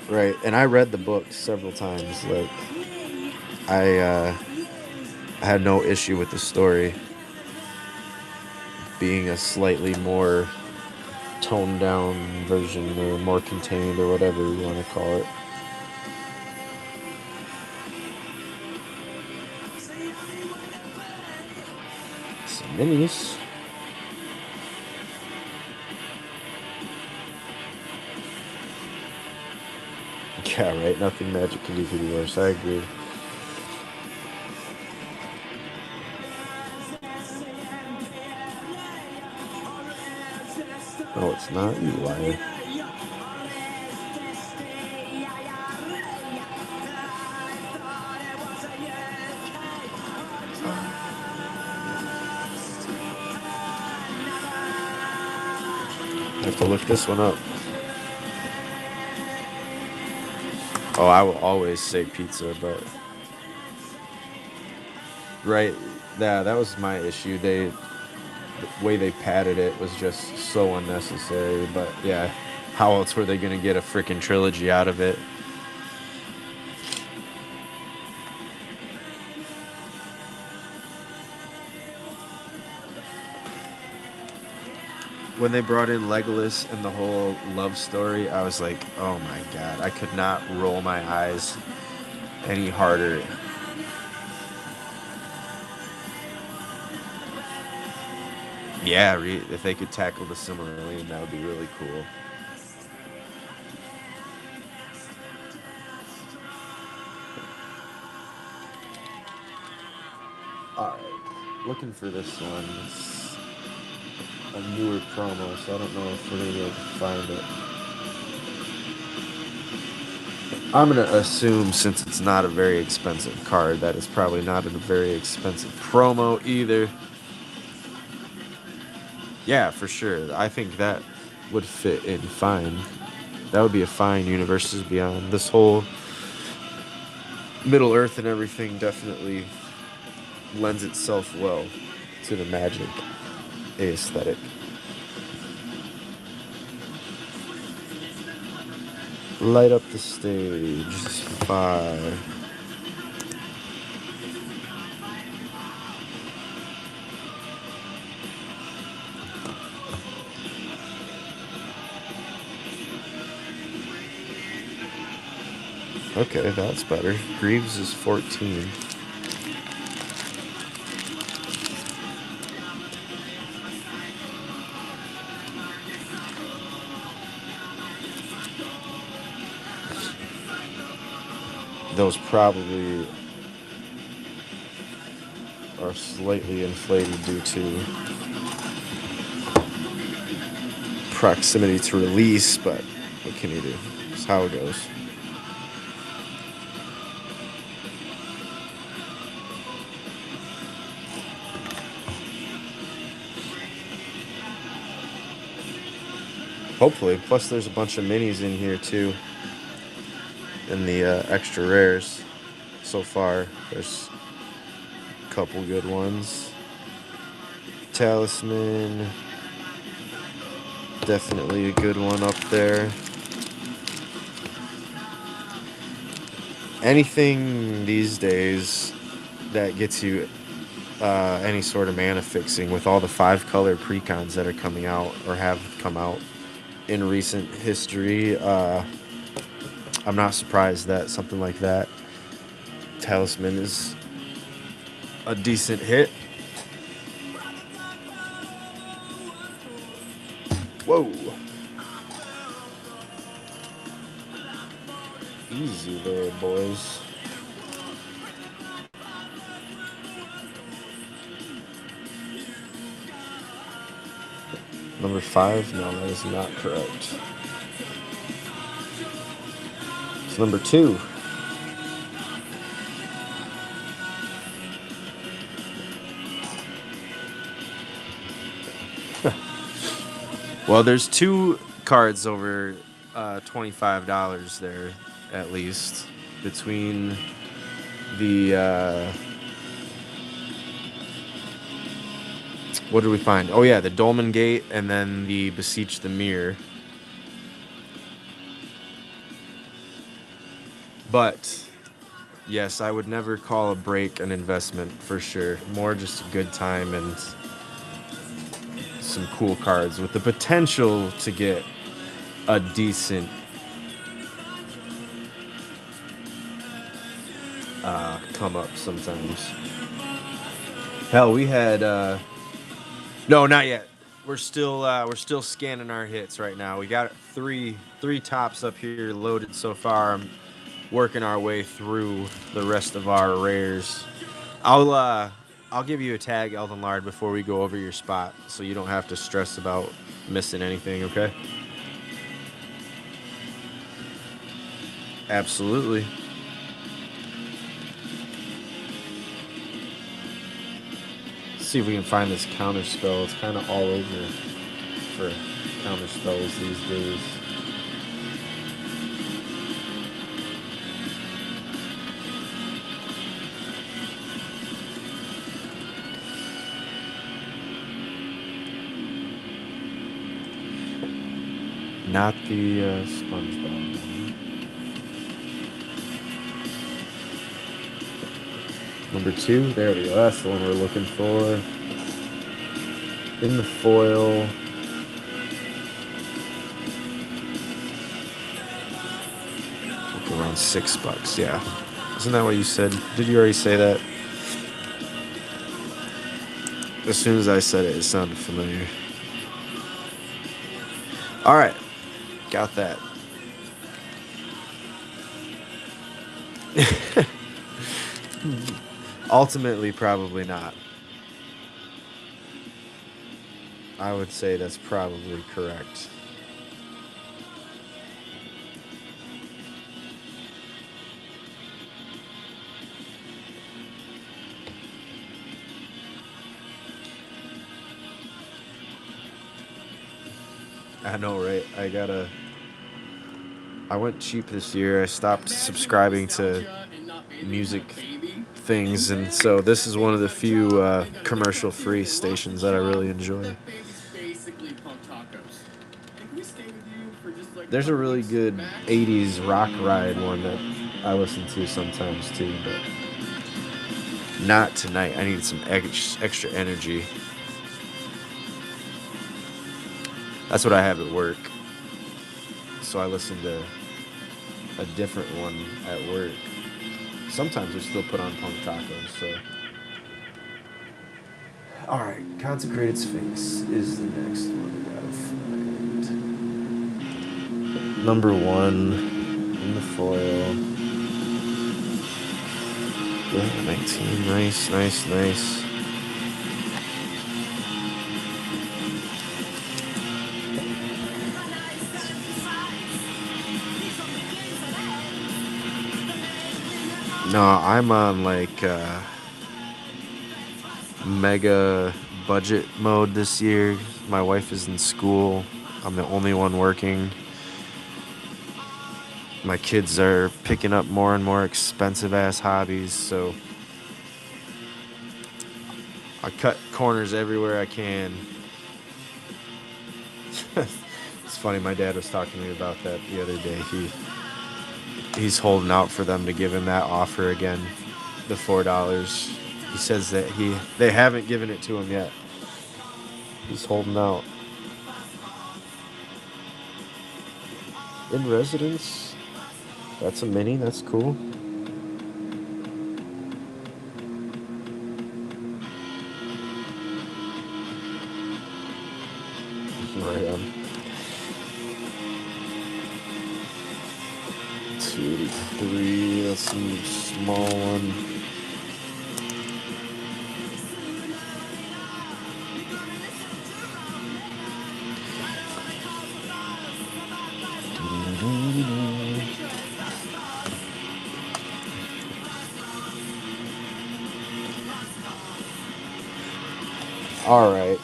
Right, and I read the book several times. Like, I had no issue with the story being a slightly more toned down version or more contained or whatever you want to call it. Some minis. Yeah, right. Nothing Magic can do could be worse. I agree. No, it's not. You liar. I have to look this one up. Oh, I will always say pizza, but right, yeah, that was my issue. The way they padded it was just so unnecessary. But yeah, how else were they gonna get a freaking trilogy out of it? When they brought in Legolas and the whole love story, I was like, oh my god, I could not roll my eyes any harder. Yeah, if they could tackle the Silmarillion, that would be really cool. Alright, looking for this one. It's a newer promo, so I don't know if we're going to be able to find it. I'm going to assume, since it's not a very expensive card, that it's probably not a very expensive promo either. Yeah, for sure. I think that would fit in fine. That would be a fine Universes Beyond. This whole Middle Earth and everything definitely lends itself well to the Magic aesthetic. Light up the stage. Fire. Okay, that's better. Greaves is 14. Those probably are slightly inflated due to proximity to release, but what can you do? It's how it goes. Hopefully. Plus, there's a bunch of minis in here too. In the extra rares so far. There's a couple good ones. Talisman. Definitely a good one up there. Anything these days that gets you any sort of mana fixing with all the 5-color precons that are coming out or have come out in recent history, I'm not surprised that something like that, Talisman, is a decent hit. Whoa. Easy there, boys. Number 5? No, that is not correct. It's number 2. Well, there's 2 cards over $25 there, at least, between the what did we find? Oh yeah, the Dolmen Gate and then the Beseech the Mirror. But yes, I would never call a break an investment for sure. More just a good time and some cool cards with the potential to get a decent come up sometimes. Hell, we had no, not yet. We're still scanning our hits right now. We got three tops up here loaded so far. I'm working our way through the rest of our rares. I'll give you a tag, Elden Lard, before we go over your spot, so you don't have to stress about missing anything. Okay? Absolutely. See if we can find this counter spell. It's kind of all over for counter spells these days. Not the SpongeBob one. Number 2, there we go. That's the one we're looking for. In the foil. Like around $6, yeah. Isn't that what you said? Did you already say that? As soon as I said it, it sounded familiar. Alright. Got that. Ultimately, probably not. I would say that's probably correct. I know, right? I went cheap this year. I stopped subscribing to music things, and so this is one of the few commercial-free stations that I really enjoy. There's a really good 80s rock ride one that I listen to sometimes too, but not tonight. I need some extra energy. That's what I have at work. So I listen to a different one at work. Sometimes we still put on Punk Tacos, so. Alright, Consecrated Sphinx is the next one we gotta find. Number 1 in the foil. Yeah, 19, nice. No, I'm on like mega budget mode this year. My wife is in school. I'm the only one working. My kids are picking up more and more expensive ass hobbies, so I cut corners everywhere I can. It's funny, my dad was talking to me about that the other day. He's holding out for them to give him that offer again, the $4. He says that they haven't given it to him yet. He's holding out. In Residence, that's a mini. That's cool. Right on. 283. That's a small one. All right.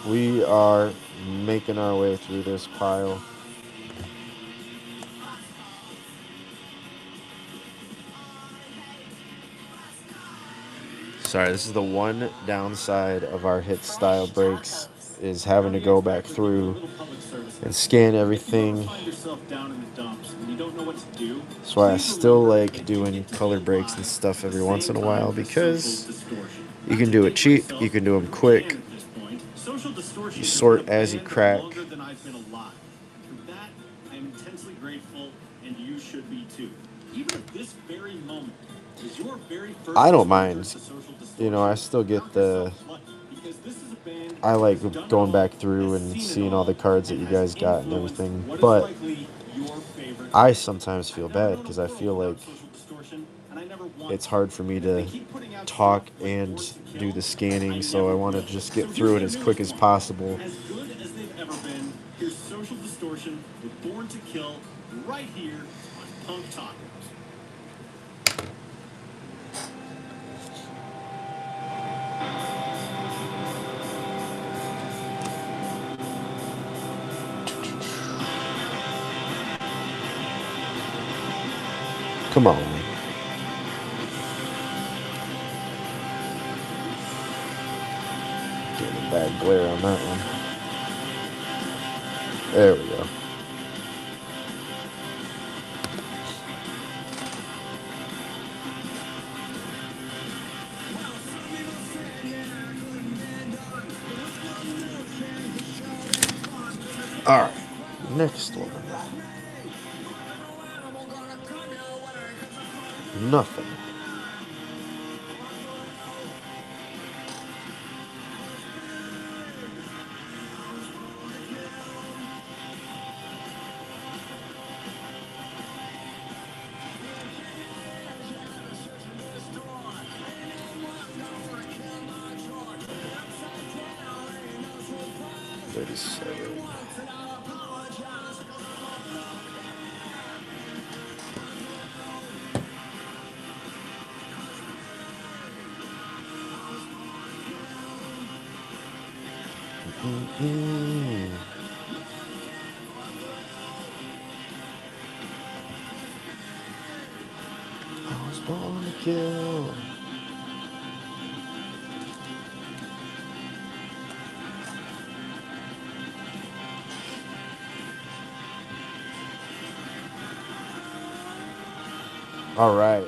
We are making our way through this pile. Sorry, this is the one downside of our hit style breaks, is having to go back through and scan everything. That's why I still like doing color breaks and stuff every once in a while, because you can do it cheap, you can do them quick, you sort as you crack. I don't mind. You know, I still get the... I like going back through and seeing all the cards that you guys got and everything. But I sometimes feel bad because I feel like it's hard for me to talk and do the scanning, so I want to just get through it as quick as possible. As good as they've ever been, here's Social Distortion with Born to Kill right here on Punk Tacos. Come on. Getting a bad glare on that one. There we go. All right, next one. Nothing. I was born to kill. All right,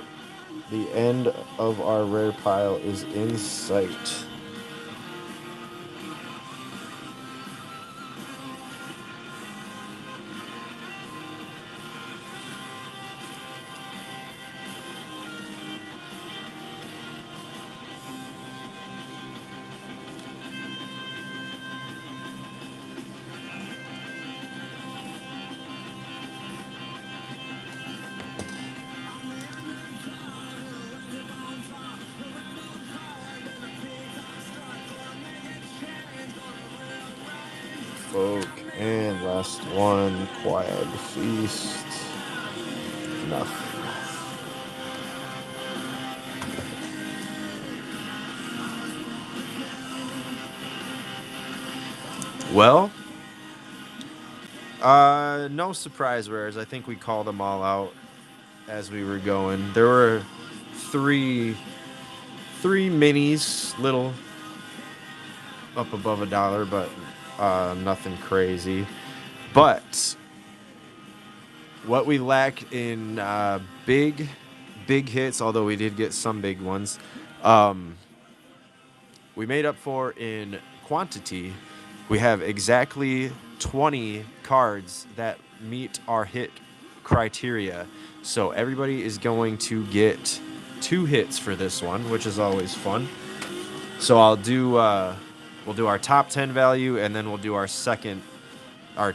the end of our rare pile is in sight. Folk, and last one, Quiet Feast. Nothing. Well, no surprise rares. I think we called them all out as we were going. There were three minis, little up above $1, but nothing crazy. But what we lack in big hits, although we did get some big ones, we made up for in quantity. We have exactly 20 cards that meet our hit criteria. So everybody is going to get 2 hits for this one, which is always fun. So I'll do we'll do our top 10 value, and then we'll do our 10 or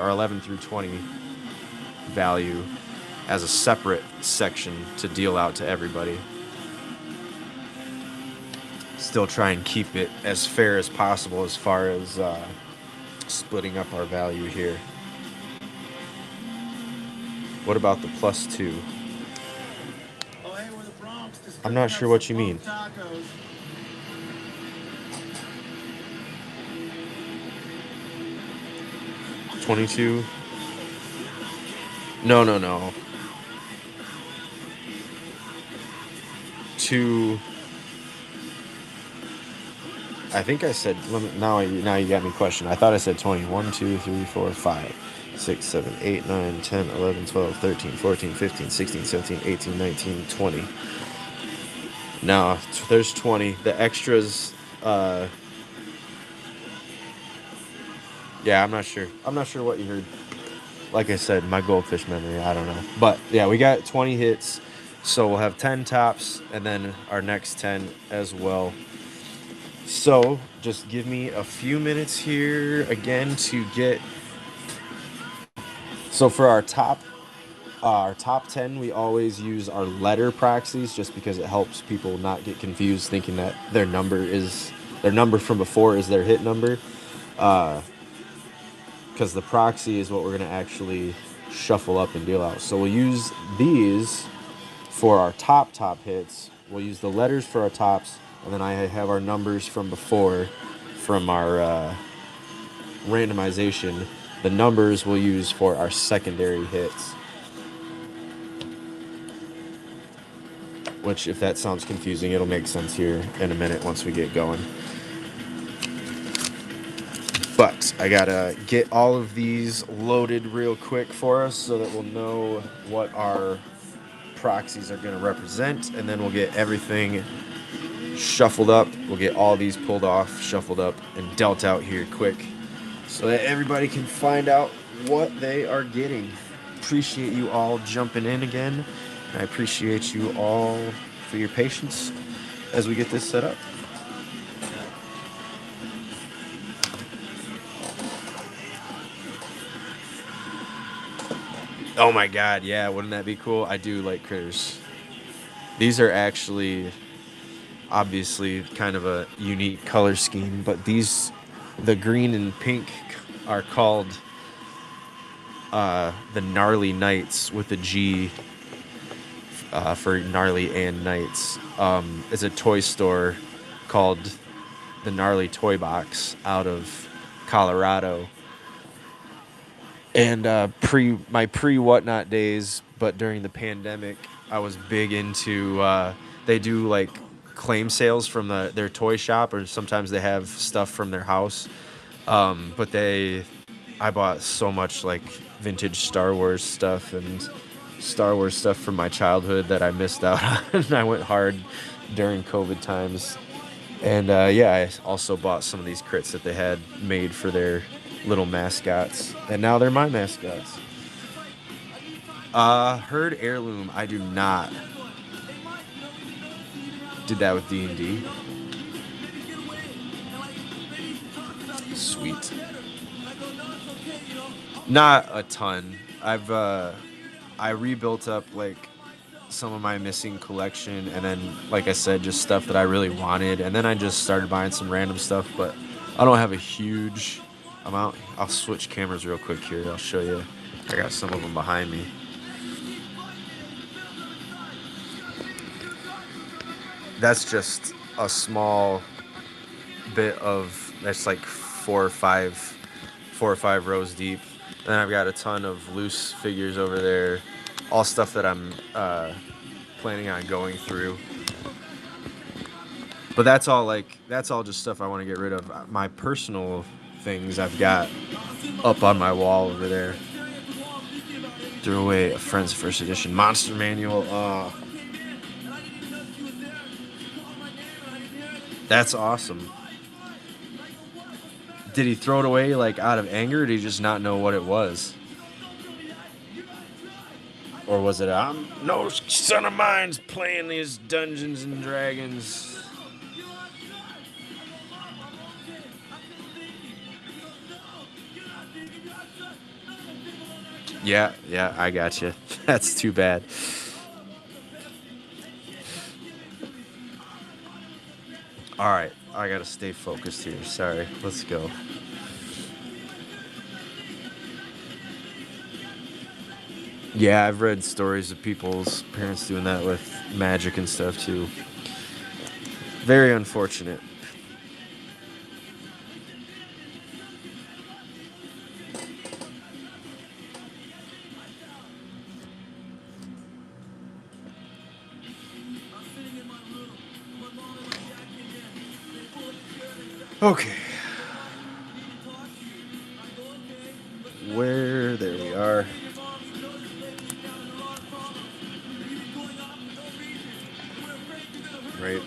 11 through 20 value as a separate section to deal out to everybody. Still try and keep it as fair as possible as far as splitting up our value here. What about the +2? Oh, hey, we're the Bronx. I'm not sure what you mean. 22. No. 2. I think I said, now you got me questioned. I thought I said 20. 1, 2, 3, 4, 5, 6, 7, 8, 9, 10, 11, 12, 13, 14, 15, 16, 17, 18, 19, 20. No, there's 20. The extras, yeah, I'm not sure. I'm not sure what you heard. Like I said, my goldfish memory, I don't know. But yeah, we got 20 hits. So we'll have 10 tops and then our next 10 as well. So just give me a few minutes here again to get. So for our top 10, we always use our letter proxies just because it helps people not get confused thinking that their number from before is their hit number. Because the proxy is what we're going to actually shuffle up and deal out. So we'll use these for our top hits. We'll use the letters for our tops, and then I have our numbers from before from our randomization. The numbers we'll use for our secondary hits. Which, if that sounds confusing, it'll make sense here in a minute once we get going. But I gotta get all of these loaded real quick for us so that we'll know what our proxies are going to represent, and then we'll get everything shuffled up. We'll get all these pulled off, shuffled up, and dealt out here quick so that everybody can find out what they are getting. Appreciate you all jumping in again. I appreciate you all for your patience as we get this set up. Oh my god, yeah, wouldn't that be cool? I do like critters. These are actually obviously kind of a unique color scheme, but the green and pink are called the Gnarly Knights with a G for gnarly and knights. It's a toy store called the Gnarly Toy Box out of Colorado. And pre whatnot days, but during the pandemic, I was big into. They do like claim sales from their toy shop, or sometimes they have stuff from their house. But I bought so much like vintage Star Wars stuff and Star Wars stuff from my childhood that I missed out on. I went hard during COVID times, and I also bought some of these crits that they had made for their little mascots, and now they're my mascots. Herd heirloom, I do not. Did that with D&D. Sweet. Not a ton. I rebuilt up like some of my missing collection, and then like I said, just stuff that I really wanted, and then I just started buying some random stuff, but I don't have a huge amount. I'll switch cameras real quick here. I'll show you. I got some of them behind me. That's just a small bit of, that's like four or five rows deep. Then I've got a ton of loose figures over there. All stuff that I'm planning on going through. But that's all just stuff I want to get rid of. My personal things I've got up on my wall over there. Threw away a Friends First Edition Monster Manual. That's awesome. Did he throw it away like out of anger, or did he just not know what it was? Or was it, no son of mine's playing these Dungeons and Dragons? Yeah, I got you. That's too bad. All right, I gotta stay focused here. Sorry, let's go. Yeah, I've read stories of people's parents doing that with magic and stuff too. Very unfortunate. Okay. There we are. Right.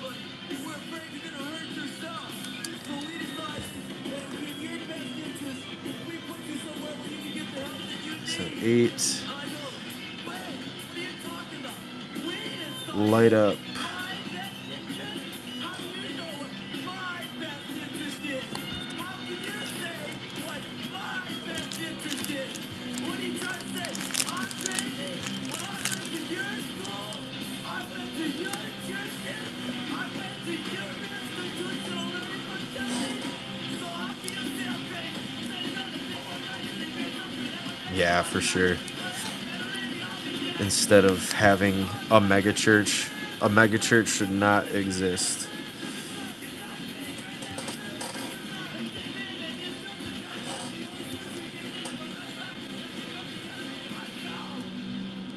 So 8. Light up. Yeah, for sure. Instead of having a megachurch should not exist.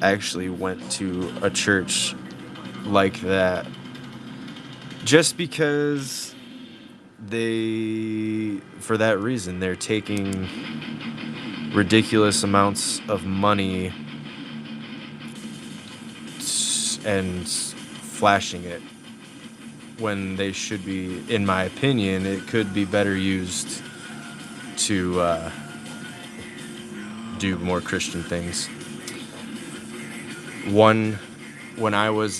I actually went to a church like that just because for that reason, they're taking ridiculous amounts of money and flashing it when they should be, in my opinion, it could be better used to do more Christian things. When I went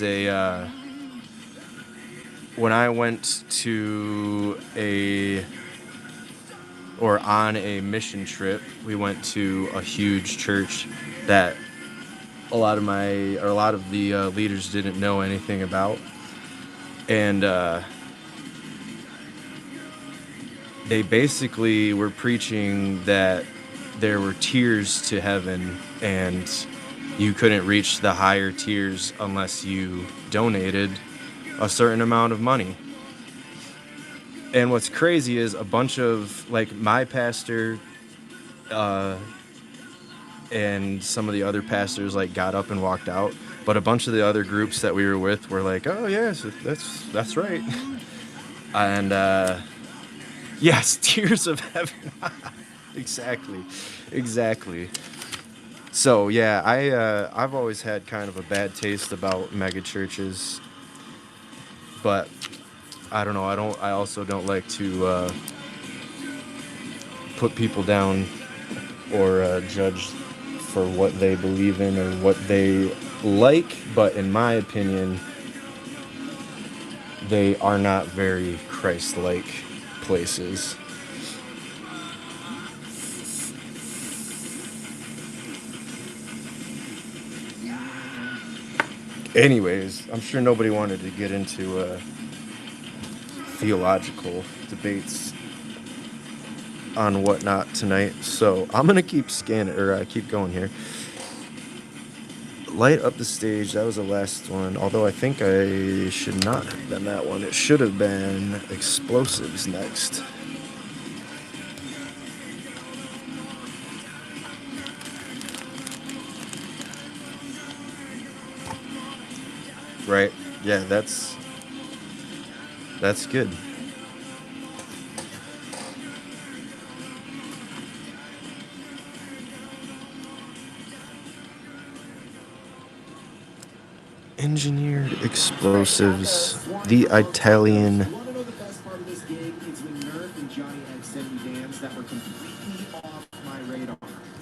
to on a mission trip, we went to a huge church that a lot of the leaders didn't know anything about, and they basically were preaching that there were tiers to heaven, and you couldn't reach the higher tiers unless you donated a certain amount of money. And what's crazy is a bunch of, like, my pastor and some of the other pastors, like, got up and walked out, but a bunch of the other groups that we were with were like, oh yes, that's right. And yes, tears of heaven. exactly. So yeah, I've always had kind of a bad taste about mega churches, but I don't know. I also don't like to put people down or judge for what they believe in or what they like. But in my opinion, they are not very Christ-like places. Anyways, I'm sure nobody wanted to get into theological debates on whatnot tonight, so I'm gonna keep keep going here. Light up the stage. That was the last one, although I think I should not have been that one. It should have been explosives next. Right? Yeah, that's good. Engineered explosives, the Italian. Want to know the best part of this gig? It's when Nerf and Johnny had sent me bands that were completely off my radar.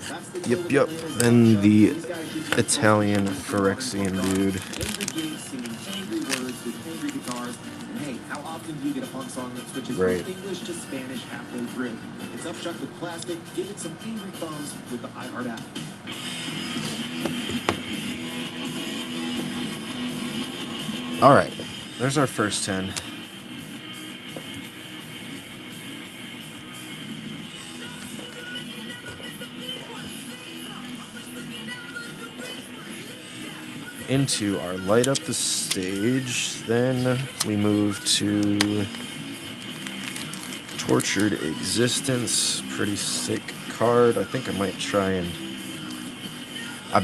That's the deal with Yep. players Then like the these guys just Italian Phyrexian dude. angry games singing angry words with angry guitars. And hey, how often do you get a punk song that switches Right. from English to Spanish halfway through? It's Upchuck with Plastic. Give it some angry thumbs with the iHeart app. All right, there's our first 10. Into our light up the stage. Then we move to Tortured Existence. Pretty sick card. I think I might try and... I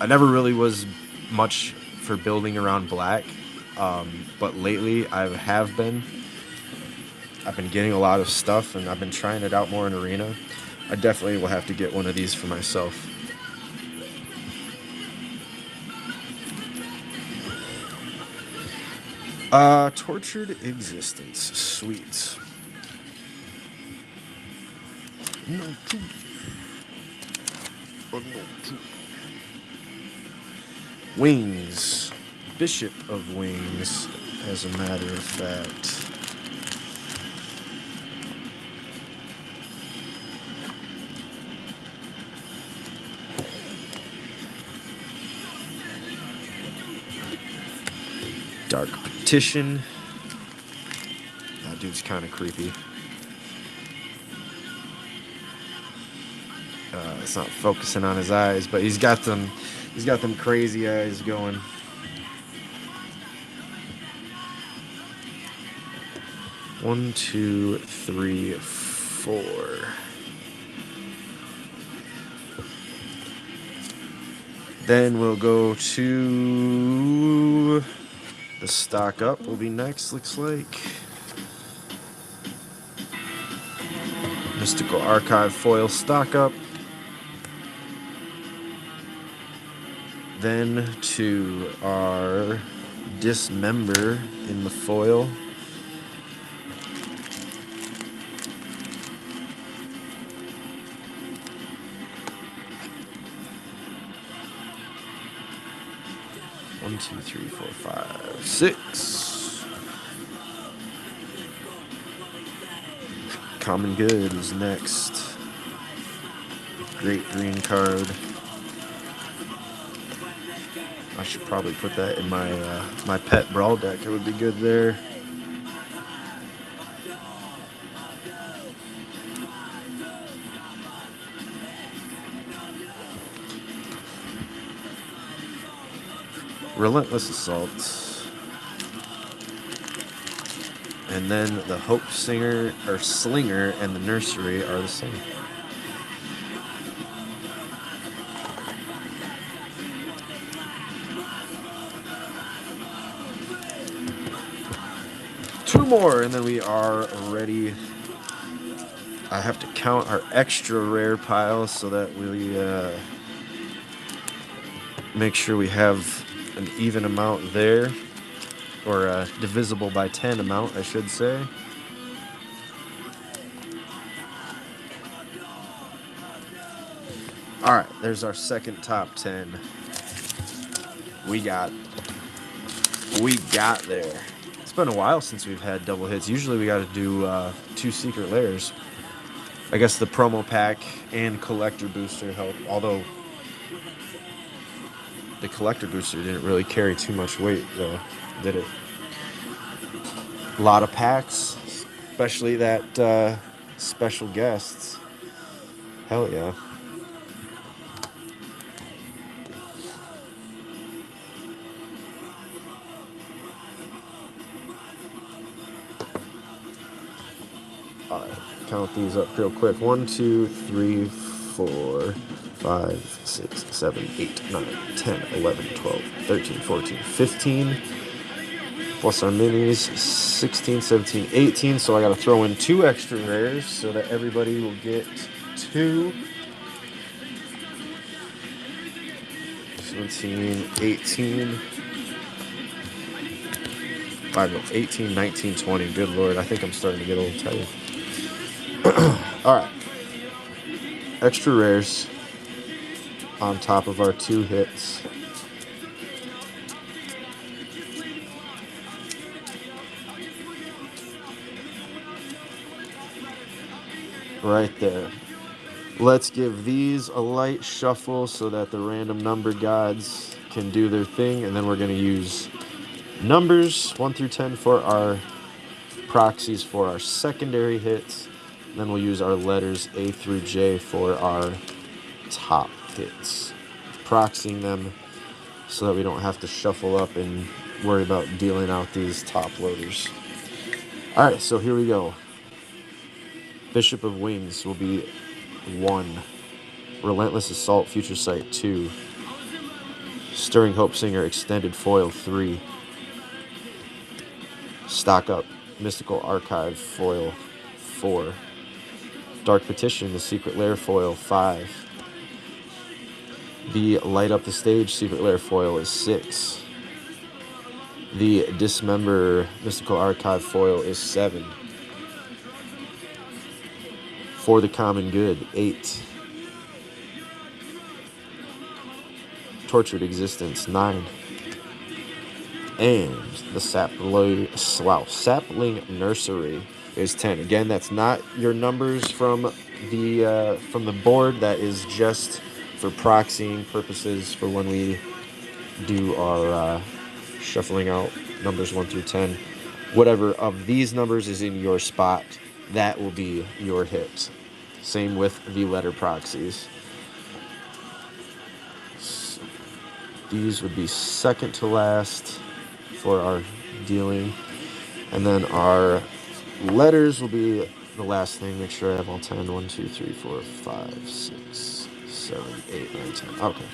never really was much for building around black, but lately I have been. I've been getting a lot of stuff, and I've been trying it out more in Arena. I definitely will have to get one of these for myself. Tortured Existence. Sweet. No truth. No truth. Wings. Bishop of Wings, as a matter of fact. Dark Petition. That dude's kind of creepy. It's not focusing on his eyes, but he's got them crazy eyes going. One, two, three, four. Then we'll go to the stock up will be next, looks like. Mystical Archive foil stock up. Then to our Dismember in the foil. One, two, three, four, five, six. Common Good is next. Great green card. I should probably put that in my my pet brawl deck. It would be good there. Relentless Assault. And then the Hope Singer or Slinger and the Nursery are the same. Two more, and then we are ready. I have to count our extra rare pile so that we make sure we have an even amount there, or a divisible by 10 amount, I should say. All right, there's our second top 10. We got there. It's been a while since we've had double hits. Usually we got to do 2 secret layers. I guess the promo pack and collector booster help, although the collector booster didn't really carry too much weight, though, did it? A lot of packs, especially that special guests. Hell yeah. All right, count these up real quick. 1, 2, 3, 4, 5, 6, 7, 8, 9, 10, 11, 12, 13, 14, 15. Plus our minis, 16, 17, 18. So I got to throw in 2 extra rares so that everybody will get 2. 17, 18. 18, 19, 20. Good Lord, I think I'm starting to get a little tired. All right. Extra rares on top of our 2 hits. Right there. Let's give these a light shuffle so that the random number gods can do their thing, and then we're going to use numbers 1 through 10 for our proxies for our secondary hits. Then we'll use our letters A through J for our top hits, proxying them so that we don't have to shuffle up and worry about dealing out these top loaders. All right, so here we go. Bishop of Wings will be 1. Relentless Assault Future Sight 2. Stirring Hope Singer Extended Foil 3. Stock Up Mystical Archive foil 4. Dark Petition, the Secret Lair foil 5. The Light Up the Stage Secret Lair foil is 6. The Dismember Mystical Archive foil is 7. For the Common Good, 8. Tortured Existence, 9. And the Sapling Nursery is 10. Again, that's not your numbers from the board. That is just for proxying purposes for when we do our shuffling out numbers 1 through 10. Whatever of these numbers is in your spot, that will be your hit. Same with the letter proxies. So these would be second to last for our dealing. And then our letters will be the last thing. Make sure I have all 10. 1, 2, 3, 4, 5, 6, 7, 8, 9, 10. Okay.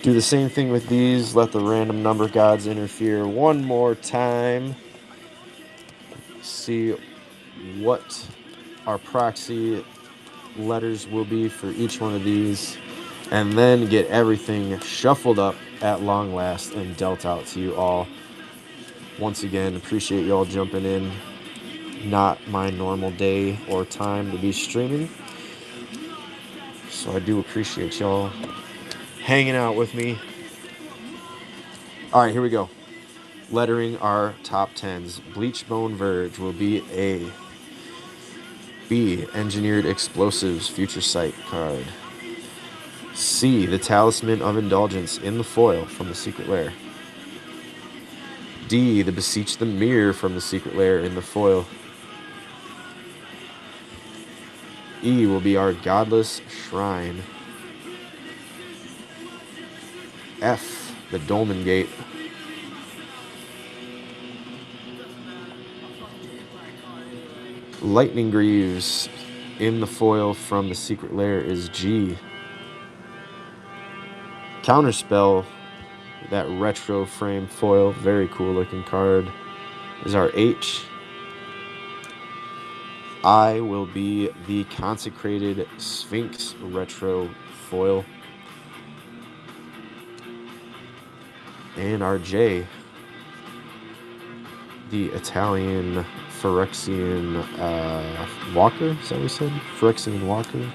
Do the same thing with these. Let the random number gods interfere one more time. See what our proxy letters will be for each one of these. And then get everything shuffled up at long last and dealt out to you all. Once again, appreciate you all jumping in. Not my normal day or time to be streaming. So I do appreciate y'all hanging out with me. All right, here we go. Lettering our top 10s. Bleachbone Verge will be a B. Engineered Explosives Future Sight card. C. The Talisman of Indulgence in the foil from the Secret Lair. D. The Beseech the Mirror from the Secret Lair in the foil. E will be our Godless Shrine. F. The Dolmen Gate. Lightning Greaves in the foil from the Secret Lair is G. Counterspell, that retro frame foil, very cool looking card, is our H. I will be the Consecrated Sphinx retro foil. And our J, the Italian Phyrexian Walker, is that what we said? Phyrexian Walker.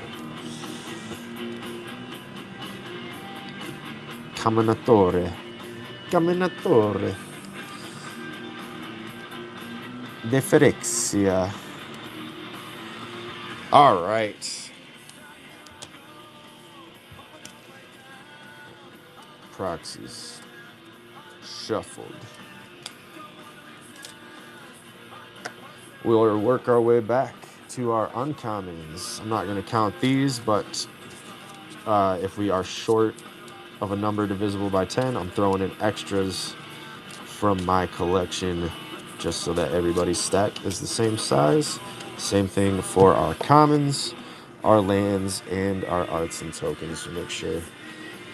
Camminatore de Phyrexia. All right. Proxies shuffled. We'll work our way back to our uncommons. I'm not going to count these, but if we are short of a number divisible by 10, I'm throwing in extras from my collection just so that everybody's stack is the same size. Same thing for our commons, our lands, and our arts and tokens to make sure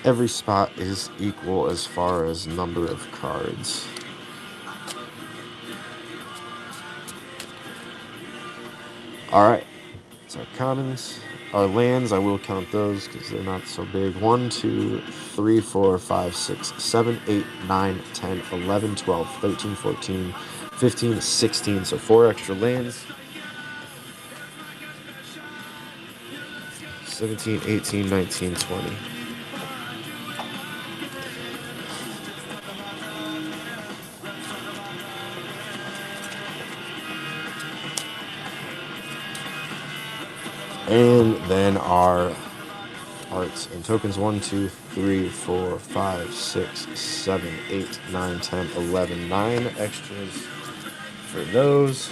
every spot is equal as far as number of cards. All right, it's our commons. Our lands, I will count those because they're not so big. 1, 2, 3, 4, 5, 6, 7, 8, 9, 10, 11, 12, 13, 14, 15, 16. So 4 extra lands. 17, 18, 19, 20. And then our arts and tokens. 1, 2, 3, 4, 5, 6, 7, 8, 9, 10, 11, 9 extras for those.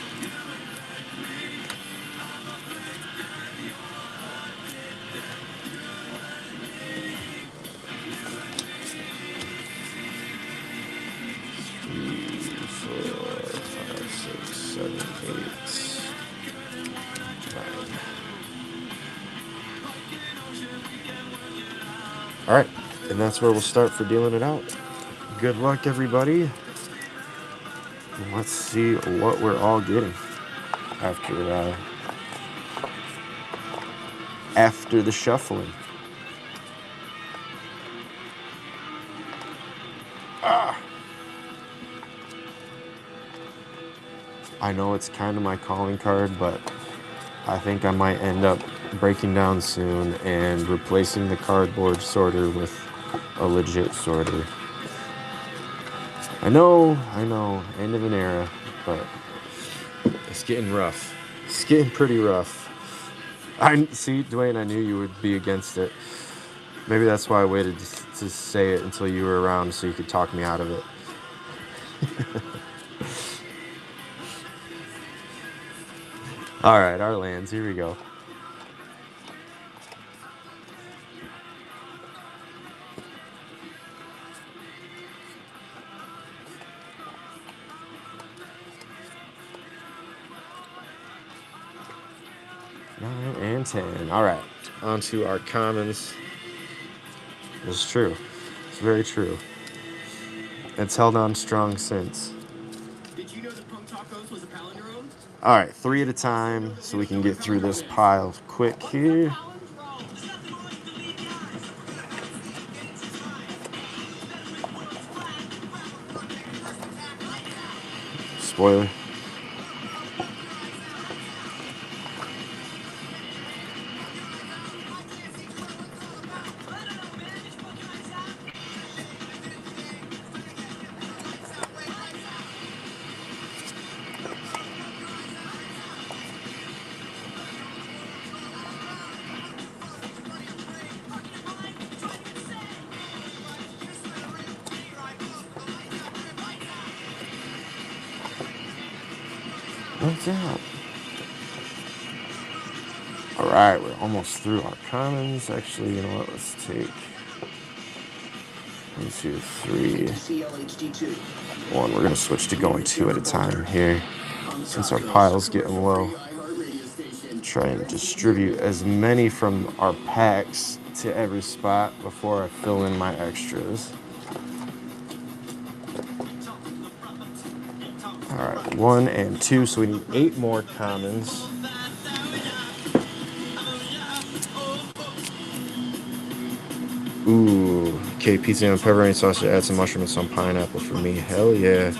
All right, and that's where we'll start for dealing it out. Good luck, everybody. Let's see what we're all getting after the shuffling. I know it's kind of my calling card, but I think I might end up breaking down soon and replacing the cardboard sorter with a legit sorter. I know, end of an era, but it's getting rough. It's getting pretty rough. I see, Dwayne, I knew you would be against it. Maybe that's why I waited to say it until you were around so you could talk me out of it. All right, our lands, here we go. Nine and 10. All right, on to our commons. It's true. It's very true. It's held on strong since. Did you know that Punk Tacos was a palindrome? All right, 3 at a time so we can get through this pile quick here. Spoiler. What's up? All right, we're almost through our commons. Actually, you know what? Let's take 1, 2, 3. One. We're gonna switch to going 2 at a time here, since our pile's getting low. Try and distribute as many from our packs to every spot before I fill in my extras. All right, 1 and 2, so we need 8 more commons. Ooh, okay, pizza and pepperoni sauce, add some mushroom and some pineapple for me. Hell yeah.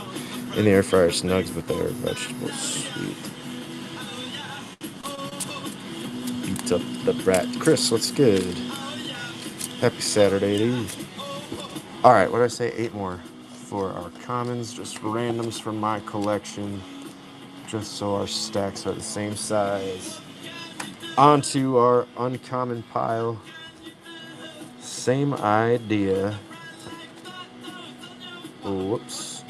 In the air fryer, nugs with their vegetables. Sweet. Beat up the brat. Chris, what's good? Happy Saturday to you. All right, what did I say? 8 more for our commons, just randoms from my collection, just so our stacks are the same size. Onto our uncommon pile. Same idea. Whoops.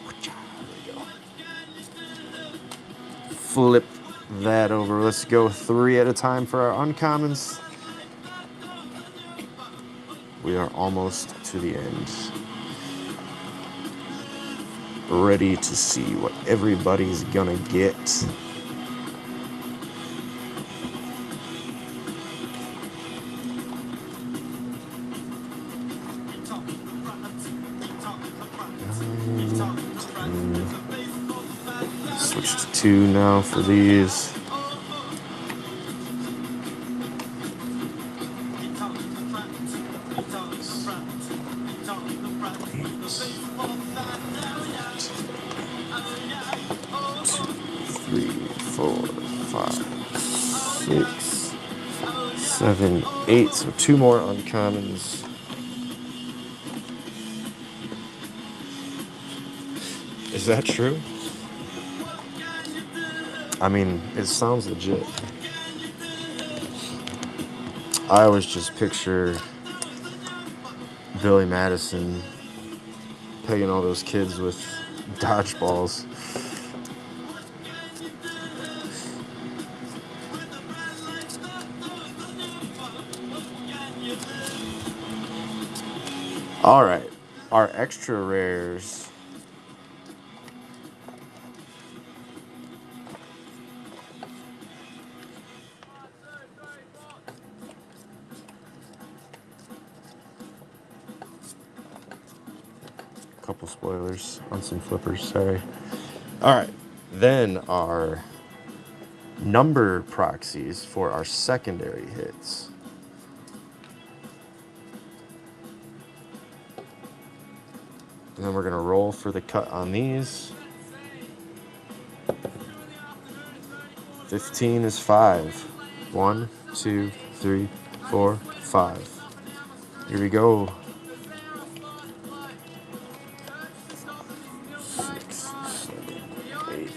There we go. Flip that over. Let's go 3 at a time for our uncommons. We are almost to the end. Ready to see what everybody's gonna get. Switch to 2 now for these. Seven, 8, so 2 more uncommons. Is that true? I mean, it sounds legit. I always just picture Billy Madison pegging all those kids with dodgeballs. All right, our extra rares. Couple spoilers on some flippers, sorry. All right, then our number proxies for our secondary hits. And then we're gonna roll for the cut on these. 15 is 5. 1, 2, 3, 4, 5. Here we go. 6, 7, 8,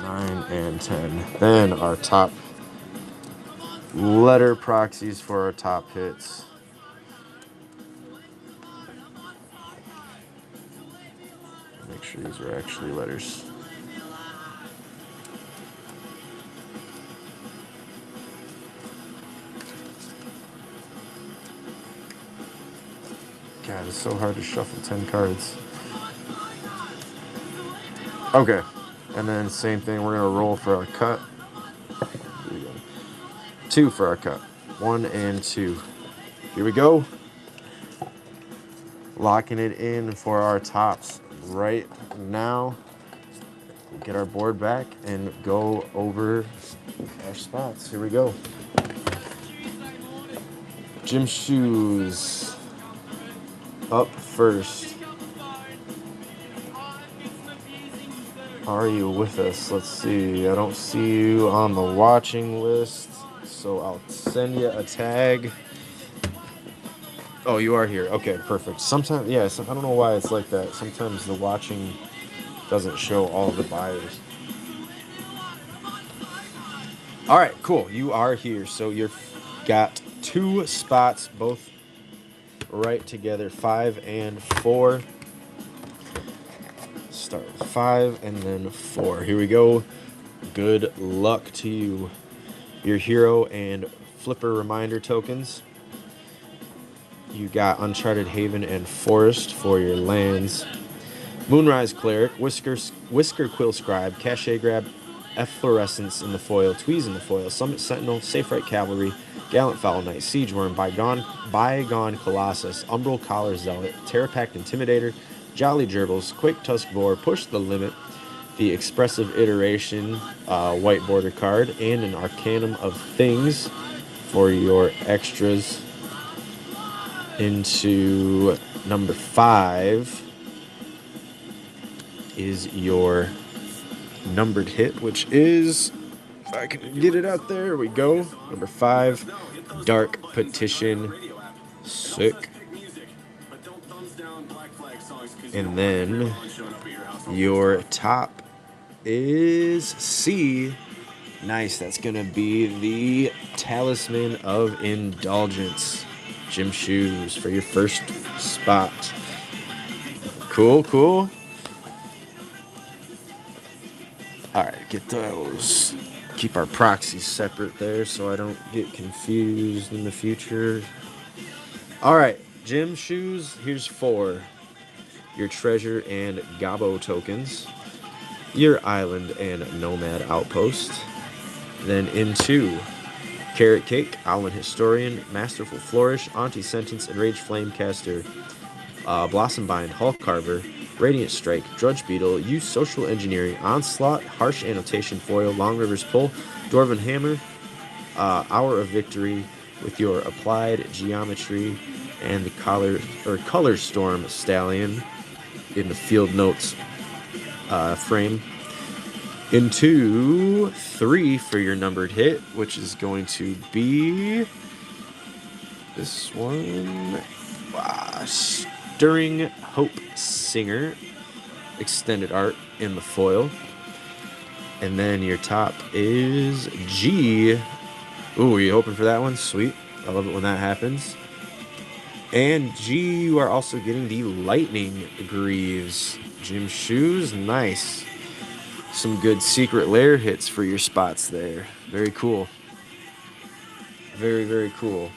9, and 10. Then our top letter proxies for our top hits. Make sure these are actually letters. God, it's so hard to shuffle 10 cards. Okay, and then same thing, we're gonna roll for our cut. 2 for our cut. 1 and 2. Here we go. Locking it in for our tops right now. Get our board back and go over our spots. Here we go. Gym shoes up first. Are you with us? Let's see. I don't see you on the watching list, so I'll send you a tag. Oh, you are here. Okay, perfect. Sometimes, yeah, I don't know why it's like that. Sometimes the watching doesn't show all the buyers. All right, cool. You are here. So you've got 2 spots, both right together, 5 and 4. Start with 5 and then 4. Here we go. Good luck to you. Your hero and flipper reminder tokens. You got Uncharted Haven and Forest for your lands. Moonrise Cleric, Whisker Quill Scribe, Cachet Grab, Efflorescence in the foil, Tweeze in the foil, Summit Sentinel, Safe Right Cavalry, Gallant Foul Knight, Siege Worm, Bygone Colossus, Umbral Collar Zealot, Terrapact Intimidator, Jolly Gerbils, Quick Tusk Boar, Push the Limit, the Expressive Iteration white border card, and an Arcanum of Things for your extras. Into number 5 is your numbered hit, which is, if I can get it out there, we go. Number 5, Dark Petition. Sick. And then your top is C. Nice, that's gonna be the Talisman of Indulgence. Gym shoes for your first spot. Cool, cool. All right, get those. Keep our proxies separate there so I don't get confused in the future. All right, gym shoes, here's 4. Your treasure and Gabo tokens. Your island and nomad outpost. Then into Carrot Cake, Owlin Historian, Masterful Flourish, Anti-Sentence, Enraged Flamecaster, Blossombind, Hull Carver, Radiant Strike, Drudge Beetle, Use Social Engineering, Onslaught, Harsh Annotation Foil, Long River's Pull, Dwarven Hammer, Hour of Victory with your Applied Geometry, and the Color Storm Stallion in the Field Notes frame. Into 3 for your numbered hit, which is going to be this one. Stirring Hope Singer, extended art in the foil. And then your top is G. Ooh, you hoping for that one? Sweet. I love it when that happens. And G, you are also getting the Lightning Greaves. Gym shoes, nice. Some good secret lair hits for your spots there. Very cool. Very, very cool.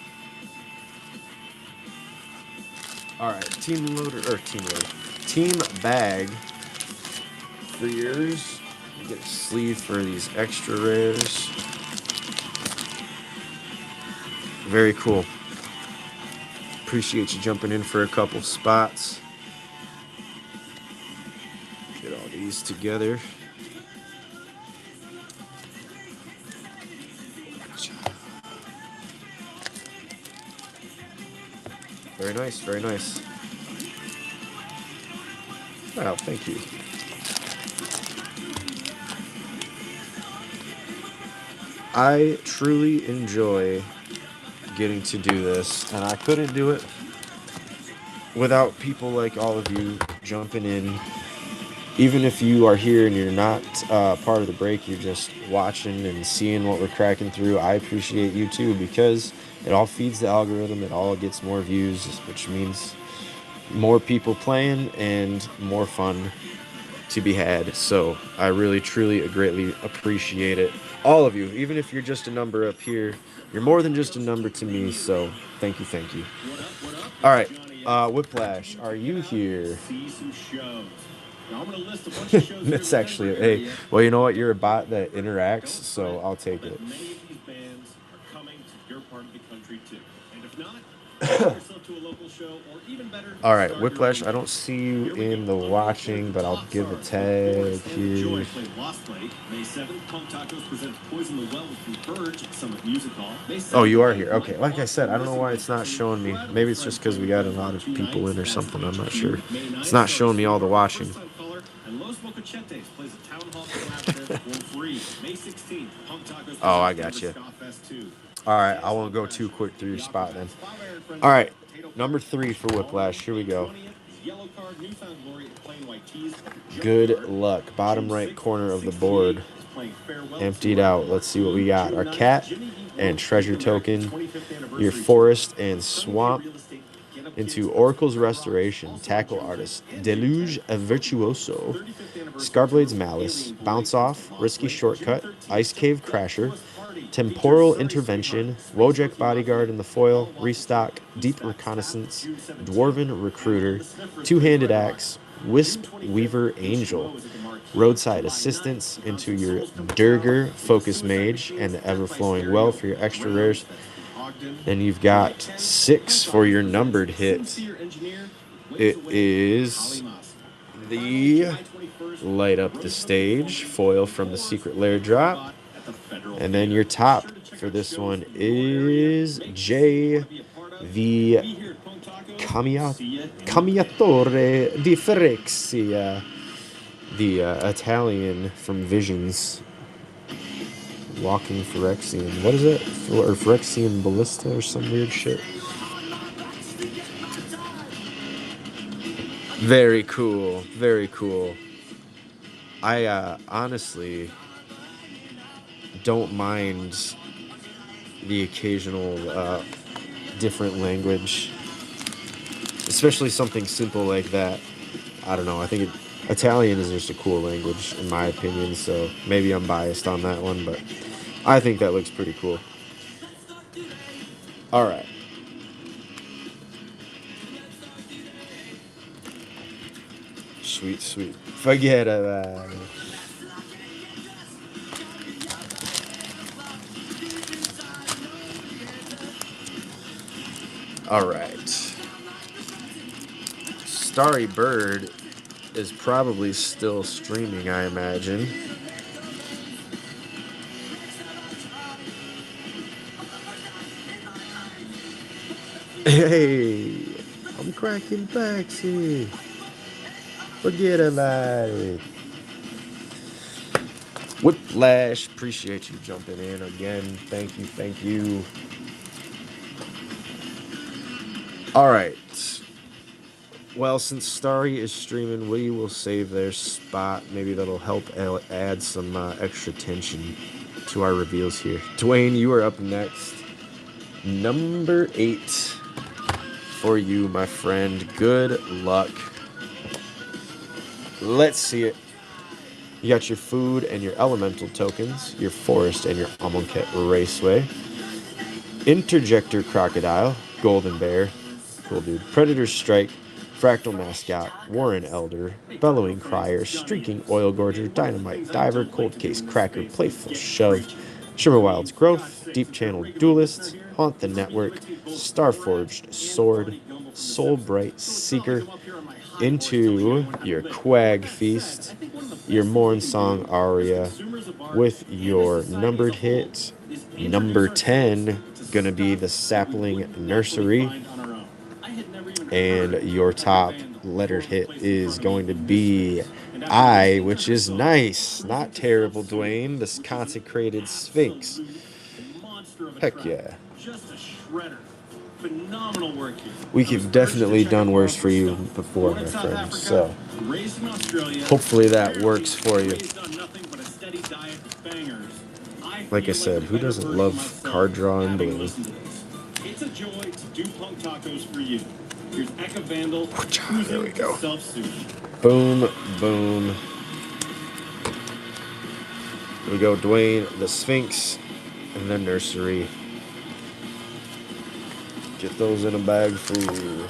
Alright, team bag for yours. You get a sleeve for these extra rares. Very cool. Appreciate you jumping in for a couple spots. Get all these together. Very nice, very nice. Wow, thank you. I truly enjoy getting to do this, and I couldn't do it without people like all of you jumping in. Even if you are here and you're not part of the break, you're just watching and seeing what we're cracking through, I appreciate you too, because it all feeds the algorithm. It all gets more views, which means more people playing and more fun to be had. So I really, truly, greatly appreciate it. All of you, even if you're just a number up here, you're more than just a number to me. So thank you, thank you. All right, Whiplash, are you here? See some shows. Now I'm going to list a bunch of shows That's here in the actually, Denver hey, area. well, you know what? You're a bot that interacts, so I'll take it. Many of these bands are coming to your part of the country too. And if not, take yourself to a local show, or even better, All right, start your Whiplash, own I don't band. see you Here we in go. the Local watching, play but I'll Pop give a Stars, tag Forest, and Joy here. play Lost Lake. May 7th, Punk Tacos presents Poison the Well with Converge at Summit Music Hall. May 7th, Oh, you are here. Okay, like I said, I don't know why it's not showing me. Maybe it's just because we got a lot of people in or something. I'm not sure. It's not showing me all the watching. And Los Mocachetes plays a town hall collab event for free. May 16th, Punk Tacos Oh, I presents got you. Denver Ska Fest 2. All right, I won't go too quick through your spot then. All right, number 3 for Whiplash. Here we go. Good luck. Bottom right corner of the board. Emptied out. Let's see what we got. Our cat and treasure token. Your forest and swamp. Into Oracle's Restoration. Tackle artist. Deluge Virtuoso. Scarblade's Malice. Bounce Off. Risky Shortcut. Ice Cave Crasher. Temporal Intervention, Wojek Bodyguard in the foil, Restock, Deep Reconnaissance, Dwarven Recruiter, Two-Handed Axe, Wisp Weaver Angel, Roadside Assistance into your Durger Focus Mage and the Ever-Flowing Well for your extra rares. Then you've got 6 for your numbered hit. It is the Light Up the Stage, foil from the Secret Lair drop. And then your top for this one is J. the Camminatore di Phyrexia, the Italian from Visions. Walking Phyrexian. What is it? Or Phyrexian Ballista or some weird shit. Very cool. Very cool. I honestly don't mind the occasional different language, especially something simple like that. I don't know. I think Italian is just a cool language in my opinion, so maybe I'm biased on that one, but I think that looks pretty cool. All right. Sweet, sweet. Forget about it. All right. Starry Bird is probably still streaming, I imagine. Hey, I'm cracking backs here. Forget about it. Whiplash, appreciate you jumping in again. Thank you, thank you. All right. Well, since Starry is streaming, we will save their spot. Maybe that'll help add some extra tension to our reveals here. Dwayne, you are up next. Number 8 for you, my friend. Good luck. Let's see it. You got your food and your elemental tokens, your forest and your Amonkhet Raceway, Interjector Crocodile, Golden Bear, cool dude, Predator Strike, Fractal Mascot, Warren Elder, Bellowing Crier, Streaking Oil Gorger, Dynamite Diver, Cold Case Cracker, Playful Shove, Shimmerwild's Growth, Deep Channel Duelist, Haunt the Network, Starforged Sword, Soul Bright Seeker into your Quag Feast, your Morn Song Aria, with your numbered hit, number 10, gonna be the Sapling Nursery, and your top lettered hit is going to be I, which is nice, not terrible, Dwayne, this Consecrated Sphinx. Heck yeah. Just a shredder. Phenomenal work here. We've definitely done worse for you before, my friend. So hopefully that works for you. Like I said, who doesn't love card draw and bling? It's a joy to do punk tacos for you. Here's Eka Vandal. There we go. Self-sushi. Boom, boom. Here we go, Dwayne, the Sphinx, and the Nursery. Get those in a bag for you.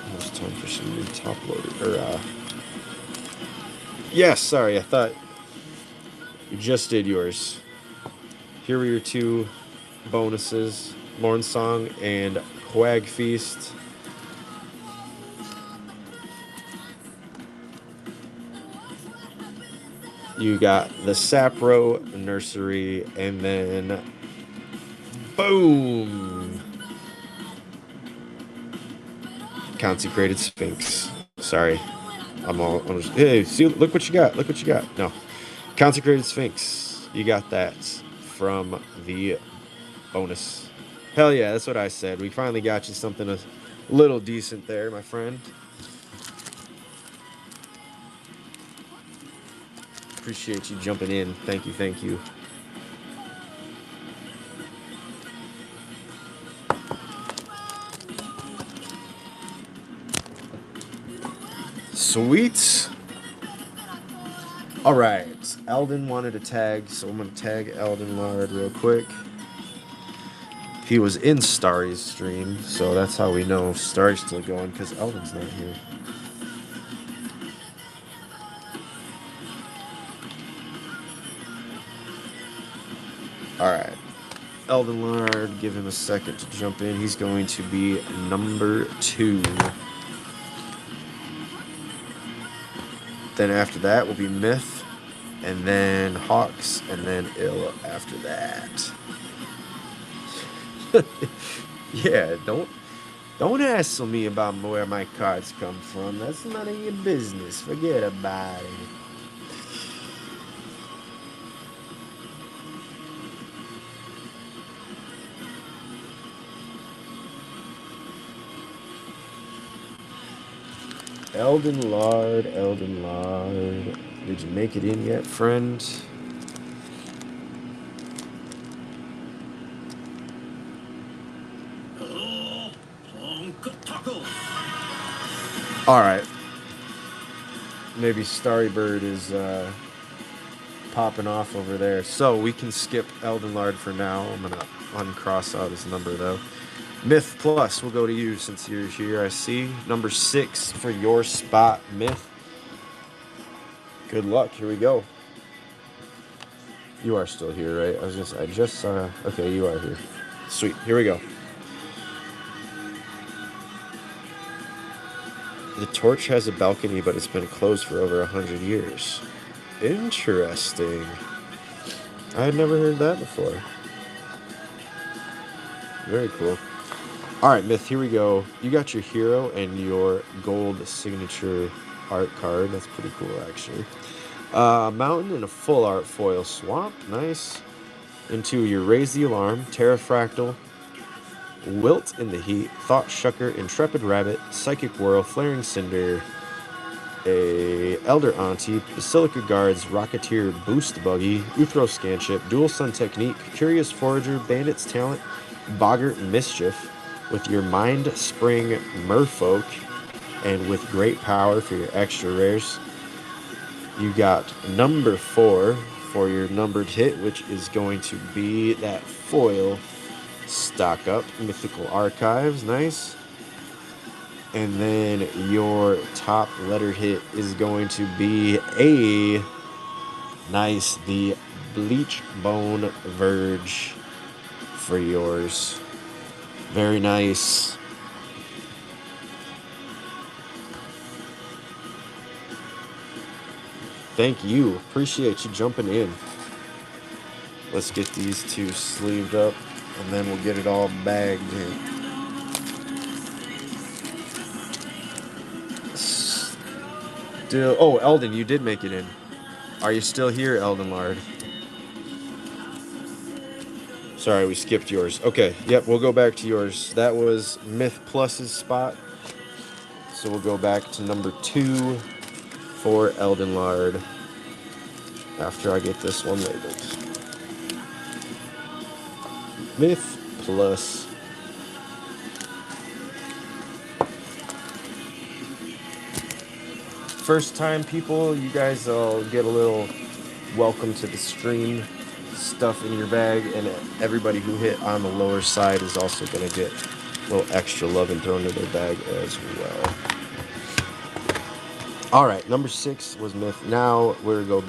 Almost time for some new top loader. Yes, sorry, I thought you just did yours. Here were your two bonuses, Morn Song and Quag Feast. You got the Sapro Nursery, and then boom, Consecrated Sphinx. Sorry, I'm just, hey, see, look what you got. Look what you got. No, Consecrated Sphinx. You got that from the bonus. Hell yeah, that's what I said. We finally got you something a little decent there, my friend. Appreciate you jumping in. Thank you, thank you. Sweet. All right. Eldon wanted a tag, so I'm going to tag Eldon Lard real quick. He was in Starry's stream, so that's how we know Starry's still going, because Eldon's not here. All right. Eldon Lard, give him a second to jump in. He's going to be number 2. Then after that will be Myth, and then Hawks, and then Ill after that. Yeah, don't hassle me about where my cards come from. That's none of your business. Forget about it. Eldon Lard, Eldon Lard. Did you make it in yet, friend? All right. Maybe Starry Bird is popping off over there. So we can skip Eldon Lard for now. I'm going to uncross out his number, though. Myth Plus, we'll go to you since you're here, I see. Number 6 for your spot, Myth. Good luck. Here we go. You are still here, right? I was going to say, I just saw... Okay, you are here. Sweet. Here we go. The Torch has a balcony, but it's been closed for over 100 years. Interesting. I had never heard that before. Very cool. All right, Myth, here we go. You got your hero and your gold signature art card. That's pretty cool, actually. Mountain and a full art foil swamp. Nice. Into your Raise the Alarm, Terrafractal, Wilt in the Heat, Thought Shucker, Intrepid Rabbit, Psychic Whirl, Flaring Cinder, a Elder Auntie, Basilica Guards, Rocketeer Boost Buggy, Uthro Scanship, Dual Sun Technique, Curious Forager, Bandit's Talent, Boggart Mischief, with your Mind Spring Merfolk, and with Great Power for your extra rares. You got number 4 for your numbered hit, which is going to be that foil stock up, Mythical Archives, nice. And then your top letter hit is going to be a nice, the Bleach Bone Verge for yours. Very nice. Thank you. Appreciate you jumping in. Let's get these two sleeved up, and then we'll get it all bagged in. Still, oh, Eldon, you did make it in. Are you still here, Eldon Lard? Sorry, we skipped yours. Okay, yep, we'll go back to yours. That was Myth Plus's spot. So we'll go back to number 2 for Eldon Lard after I get this one labeled. Myth Plus. First time people, you guys all get a little welcome to the stream stuff in your bag, and everybody who hit on the lower side is also going to get a little extra love and thrown into their bag as well. All right, number 6 was Myth. Now we will go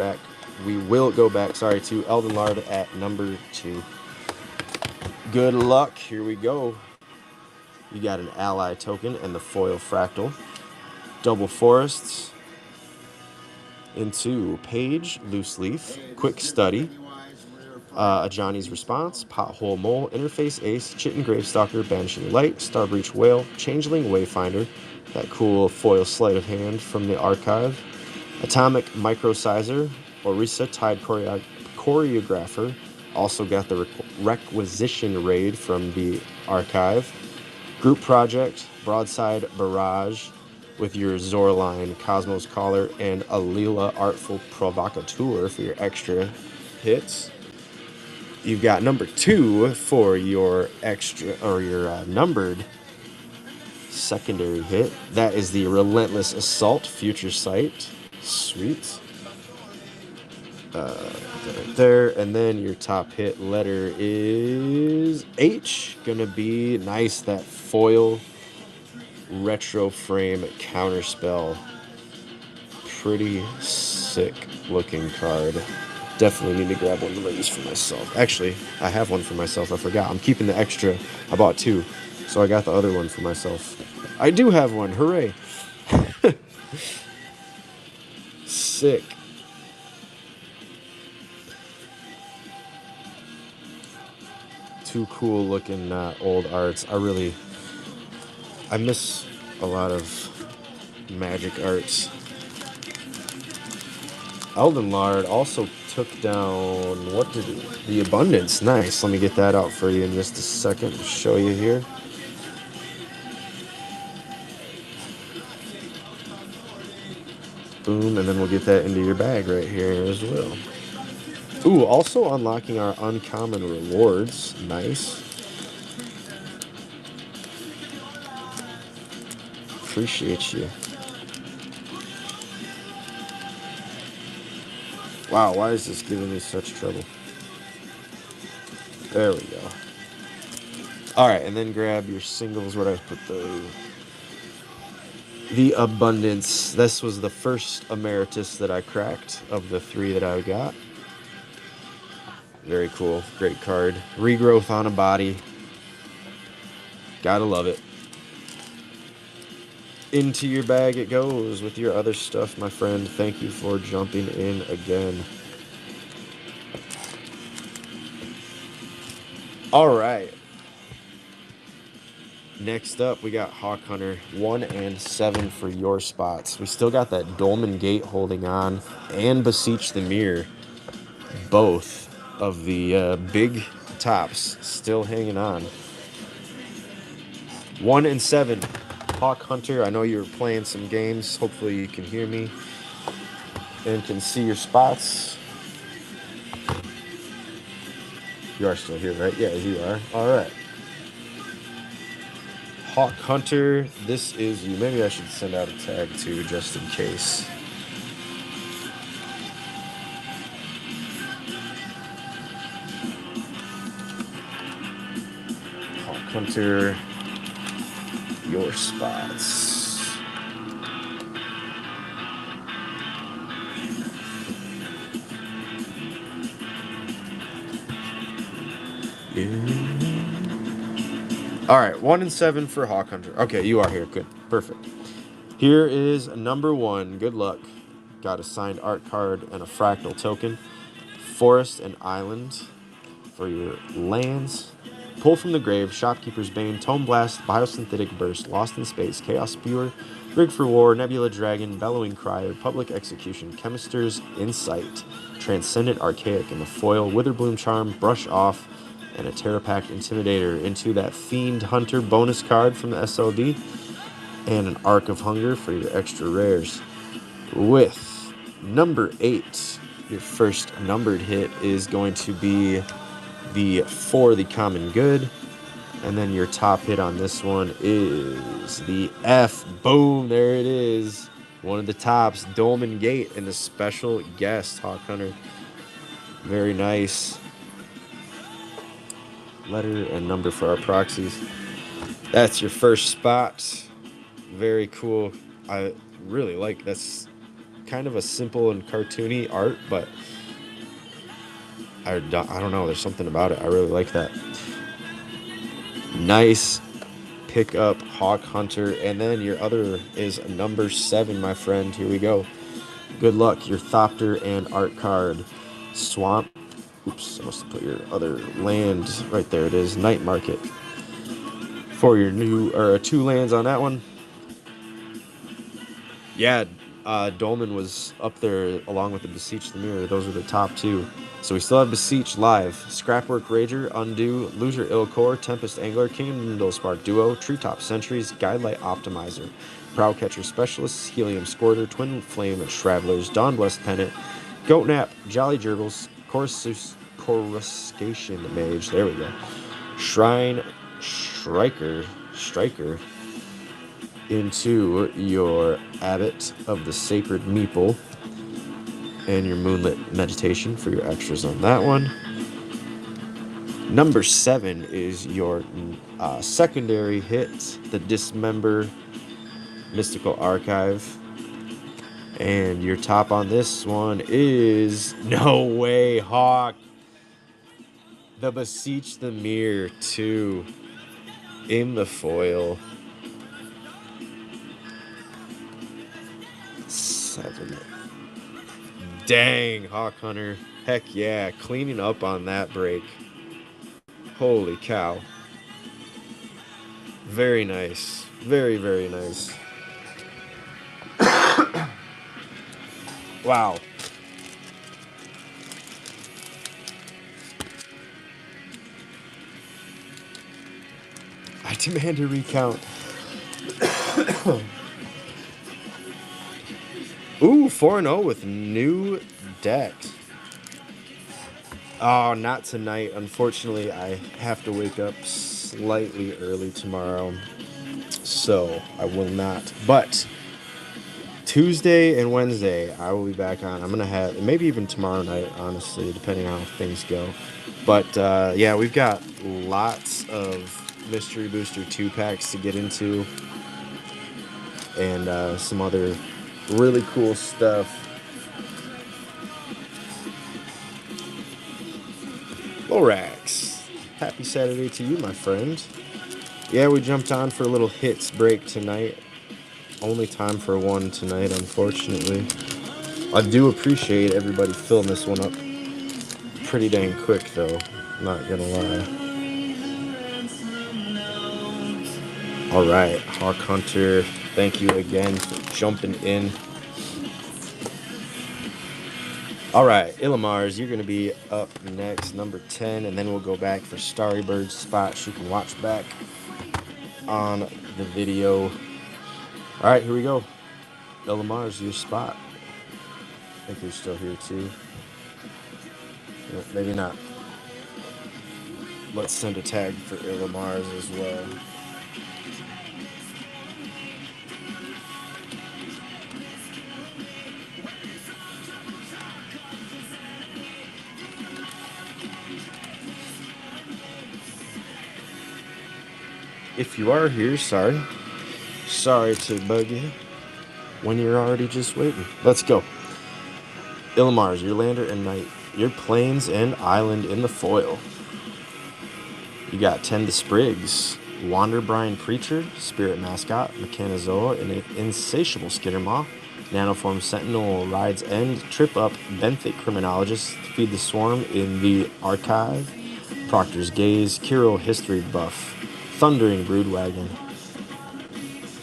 back, to Eldon Lard at number 2. Good luck. Here we go. You got an ally token and the foil fractal. Double forests into page, loose leaf, quick study, a Johnny's response, pothole mole, interface ace, chitin gravestalker, banishing light, starbreach whale, changeling wayfinder, that cool foil sleight of hand from the archive, atomic microsizer, Orisa tide choreographer, also got the requisition raid from the archive, group project, broadside barrage, with your Zorline, Cosmos Collar, and Alila Artful Provocateur for your extra hits. You've got number 2 for your extra, or your numbered secondary hit. That is the Relentless Assault Future Sight. Sweet. Right there. And then your top hit letter is H. Gonna be nice, that foil retro frame counterspell. Pretty sick looking card. Definitely need to grab one of these for myself. Actually, I have one for myself. I forgot. I'm keeping the extra. I bought 2, so I got the other one for myself. I do have one. Hooray. Sick. Two cool looking old arts. I miss a lot of Magic arts. Eldon Lard also took down, the Abundance. Nice. Let me get that out for you in just a second to show you here. Boom, and then we'll get that into your bag right here as well. Ooh, also unlocking our uncommon rewards. Nice. Appreciate you. Wow, why is this giving me such trouble? There we go. All right, and then grab your singles. Where did I put the Abundance? This was the first Emeritus that I cracked of the 3 that I got. Very cool. Great card. Regrowth on a body. Gotta love it. Into your bag it goes with your other stuff, my friend. Thank you for jumping in again. All right. Next up, we got Hawk Hunter 1 and 7 for your spots. We still got that Dolmen Gate holding on, and Beseech the Mirror. Both of the big tops still hanging on. 1 and 7. Hawk Hunter, I know you were playing some games. Hopefully you can hear me and can see your spots. You are still here, right? Yeah, you are. All right. Hawk Hunter, this is you. Maybe I should send out a tag too, just in case. Hawk Hunter, your spots. Yeah. All right, 1 and 7 for Hawk Hunter. Okay, you are here. Good. Perfect. Here is number 1. Good luck. Got a signed art card and a fractal token. Forest and Island for your lands. Pull from the Grave, Shopkeeper's Bane, Tome Blast, Biosynthetic Burst, Lost in Space, Chaos Spewer, Rig for War, Nebula Dragon, Bellowing Crier, Public Execution, Chemister's Insight, Transcendent Archaic in the foil, Witherbloom Charm, Brush Off, and a Terrapact Intimidator into that Fiend Hunter bonus card from the SLD, and an Arc of Hunger for your extra rares. With number 8, your first numbered hit is going to be the For the Common Good. And then your top hit on this one is the F. Boom, there it is. One of the tops, Dolmen Gate, and the special guest, Hawk Hunter. Very nice. Letter and number for our proxies. That's your first spot. Very cool. I really like that's kind of a simple and cartoony art, but I don't know. There's something about it. I really like that. Nice pick up, Hawk Hunter. And then your other is number 7, my friend. Here we go. Good luck. Your Thopter and art card. Swamp. Oops, I must have put your other land right there. It is Night Market. For your new, or 2 lands on that one. Yeah, Dolmen was up there along with the Beseech the Mirror. Those are the top 2. So we still have Beseech live. Scrapwork Rager, Undo, Loser Ilcore, Tempest Angler, Kingdom Spark Duo, Treetop Sentries, Guidelight Optimizer, Prowcatcher Specialists, Helium Squirter, Twin Flame Shravelers, Dawnblessed Pennant, Goatnap, Jolly Gerbils, Coruscation Mage, there we go, Shrine Striker, into your Abbot of the Sacred Meeple, and your Moonlit Meditation for your extras on that one. Number 7 is your secondary hit, the Dismember Mystical Archive. And your top on this one is, no way, Hawk, the Beseech the Mirror 2 in the foil. 7. Dang, Hawk Hunter. Heck yeah, cleaning up on that break. Holy cow. Very nice. Very, very nice. Wow. I demand a recount. Ooh, 4-0 with new decks. Oh, not tonight. Unfortunately, I have to wake up slightly early tomorrow, so I will not. But Tuesday and Wednesday, I will be back on. I'm going to have, maybe even tomorrow night, honestly, depending on how things go. But, yeah, we've got lots of Mystery Booster 2-packs to get into, and some other really cool stuff. Lorax, happy Saturday to you, my friend. Yeah, we jumped on for a little hits break tonight. Only time for one tonight, unfortunately. I do appreciate everybody filling this one up pretty dang quick, though. Not gonna lie. Alright, Hawk Hunter, thank you again for jumping in. Alright, Illimars, you're going to be up next, number 10, and then we'll go back for Starry Bird's spots you can watch back on the video. Alright, here we go. Illimars, your spot. I think you're still here too. Yeah, maybe not. Let's send a tag for Illimars as well. If you are here, sorry. Sorry to bug you when you're already just waiting. Let's go. Illimars, your lander and knight, your plains and island in the foil. You got Tend the Sprigs, Wanderbrine Preacher, Spirit Mascot, Mechanizoa, and an Insatiable Skittermaw. Nanoform Sentinel Rides End, Trip Up, Benthic Criminologist, Feed the Swarm in the Archive, Proctor's Gaze, Kiro History Buff, Thundering Broodwagon.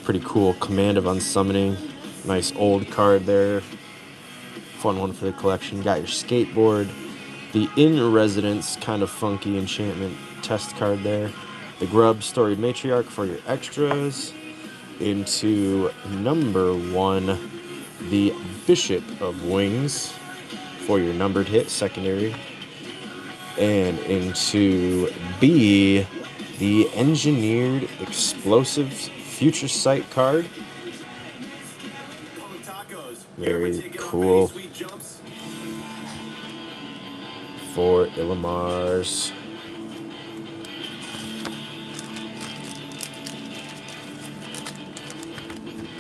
Pretty cool. Command of Unsummoning, nice old card there. Fun one for the collection. Got your Skateboard, the In Residence, kind of funky enchantment test card there. The Grub Storied Matriarch for your extras. Into number 1, the Bishop of Wings for your numbered hit, secondary. And into B, the Engineered Explosive Future Sight card. Very cool. For Illimar's.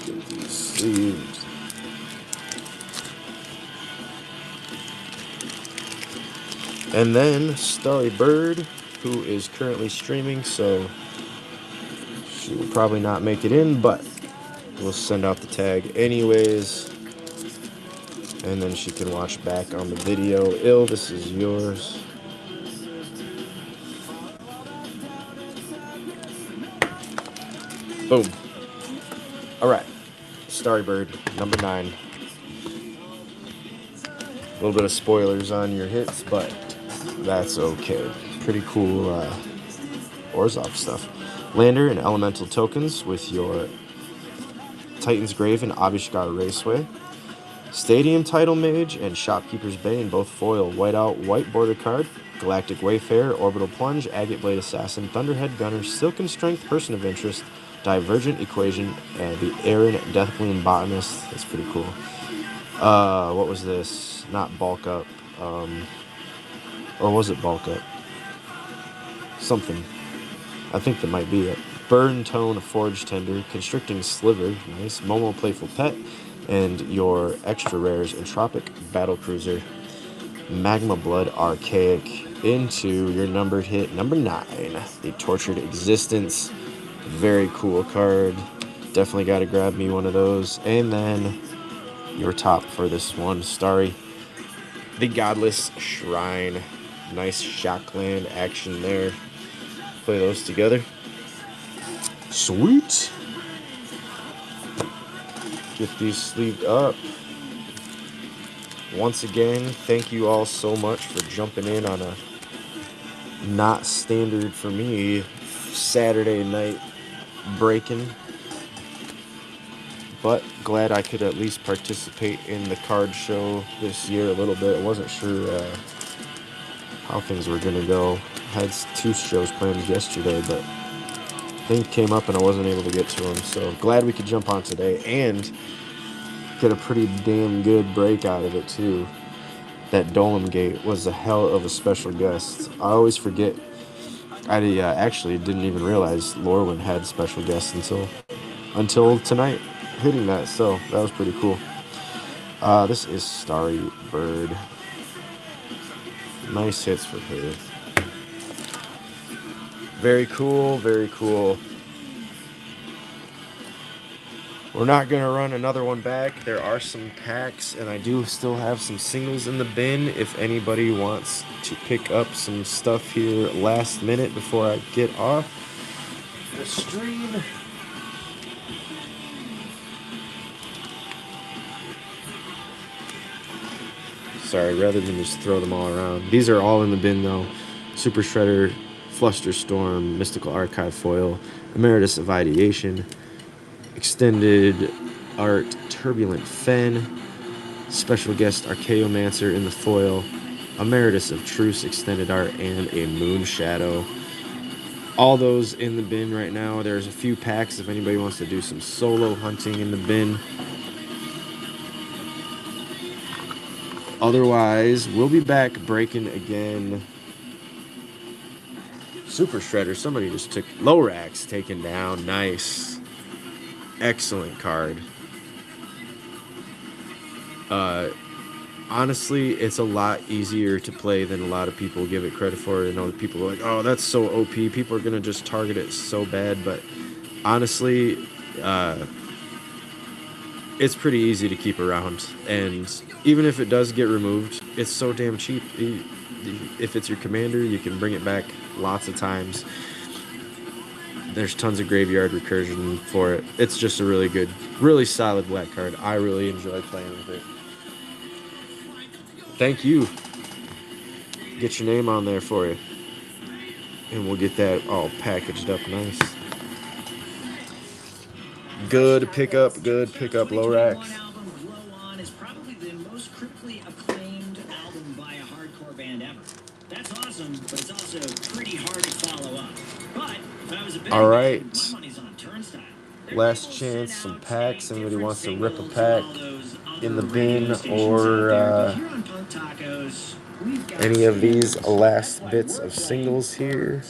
Get these sleeves. And then Starry Bird, who is currently streaming, so she will probably not make it in, but we'll send out the tag anyways. And then she can watch back on the video. This is yours. Boom. All right. Starry Bird, number 9. A little bit of spoilers on your hits, but that's okay. Pretty cool Orzhov stuff. Lander and Elemental tokens with your Titan's Grave and Abishgar Raceway. Stadium Title Mage and Shopkeeper's Bane, both foil. Whiteout, white border card. Galactic Wayfarer, Orbital Plunge, Agate Blade Assassin, Thunderhead Gunner, Silken Strength, Person of Interest, Divergent Equation, and the Aaron Deathbloom Botanist. That's pretty cool. What was this? Not Bulk Up. Or was it Bulk Up? Something. I think that might be it. Burn Tone Forge Tender, Constricting Sliver, nice. Momo Playful Pet, and your extra rares, Entropic Battlecruiser, Magma Blood Archaic, into your numbered hit, number 9, the Tortured Existence. Very cool card. Definitely got to grab me one of those. And then your top for this one, Starry, the Godless Shrine. Nice Shockland action there. Play those together. Sweet. Get these sleeved up. Once again, thank you all so much for jumping in on a not standard for me Saturday night breaking. But glad I could at least participate in the card show this year a little bit. I wasn't sure how things were going to go. I had 2 shows planned yesterday, but things came up and I wasn't able to get to them. So glad we could jump on today and get a pretty damn good break out of it too. That Dolem Gate was a hell of a special guest. I always forget. I actually didn't even realize Lorwyn had special guests until tonight hitting that. So that was pretty cool. This is Starry Bird. Nice hits for her. Very cool, very cool. We're not going to run another one back. There are some packs, and I do still have some singles in the bin if anybody wants to pick up some stuff here last minute before I get off the stream. Sorry, rather than just throw them all around. These are all in the bin, though. Super Shredder, Flusterstorm, Mystical Archive Foil, Emeritus of Ideation, Extended Art Turbulent Fen, Special Guest Archaeomancer in the foil, Emeritus of Truce Extended Art, and a Moon Shadow. All those in the bin right now. There's a few packs if anybody wants to do some solo hunting in the bin. Otherwise, we'll be back breaking again. Super Shredder, somebody just took Lorax taken down. Nice. Excellent card. honestly, it's a lot easier to play than a lot of people give it credit for. You know, people are like, oh, that's so OP. People are going to just target it so bad. But honestly, it's pretty easy to keep around. And even if it does get removed, it's so damn cheap. If it's your commander, you can bring it back lots of times. There's tons of graveyard recursion for it. It's just a really good, really solid black card. I really enjoy playing with it. Thank you. Get your name on there for you. And we'll get that all packaged up nice. Good pickup, Lorax. Album, Glow On, is probably the most critically acclaimed album by a hardcore band ever. That's awesome, but it's also pretty hard to follow up. But when I was a bit All right. my money's on Turnstile. Last chance, some packs. Somebody wants to rip a pack in the bin or any of these last bits of singles here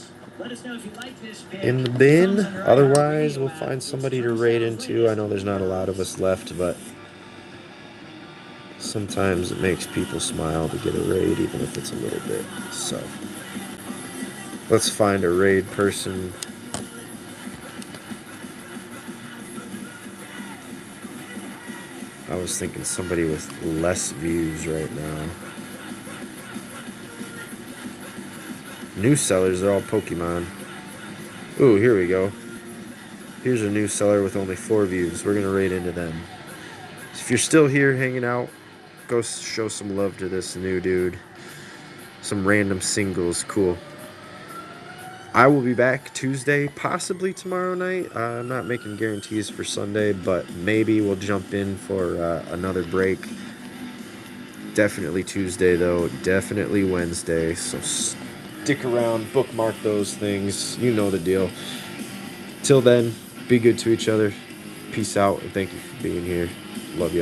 in the bin. Otherwise, we'll find somebody to raid into. I know there's not a lot of us left, but sometimes it makes people smile to get a raid, even if it's a little bit. So let's find a raid person. I was thinking somebody with less views right now. New sellers are all Pokemon. Ooh, here we go. Here's a new seller with only 4 views. We're going to raid into them. So if you're still here hanging out, go show some love to this new dude. Some random singles. Cool. I will be back Tuesday, possibly tomorrow night. I'm not making guarantees for Sunday, but maybe we'll jump in for another break. Definitely Tuesday, though. Definitely Wednesday. So stick around, bookmark those things. You know the deal. Till then, be good to each other. Peace out, and thank you for being here. Love y'all.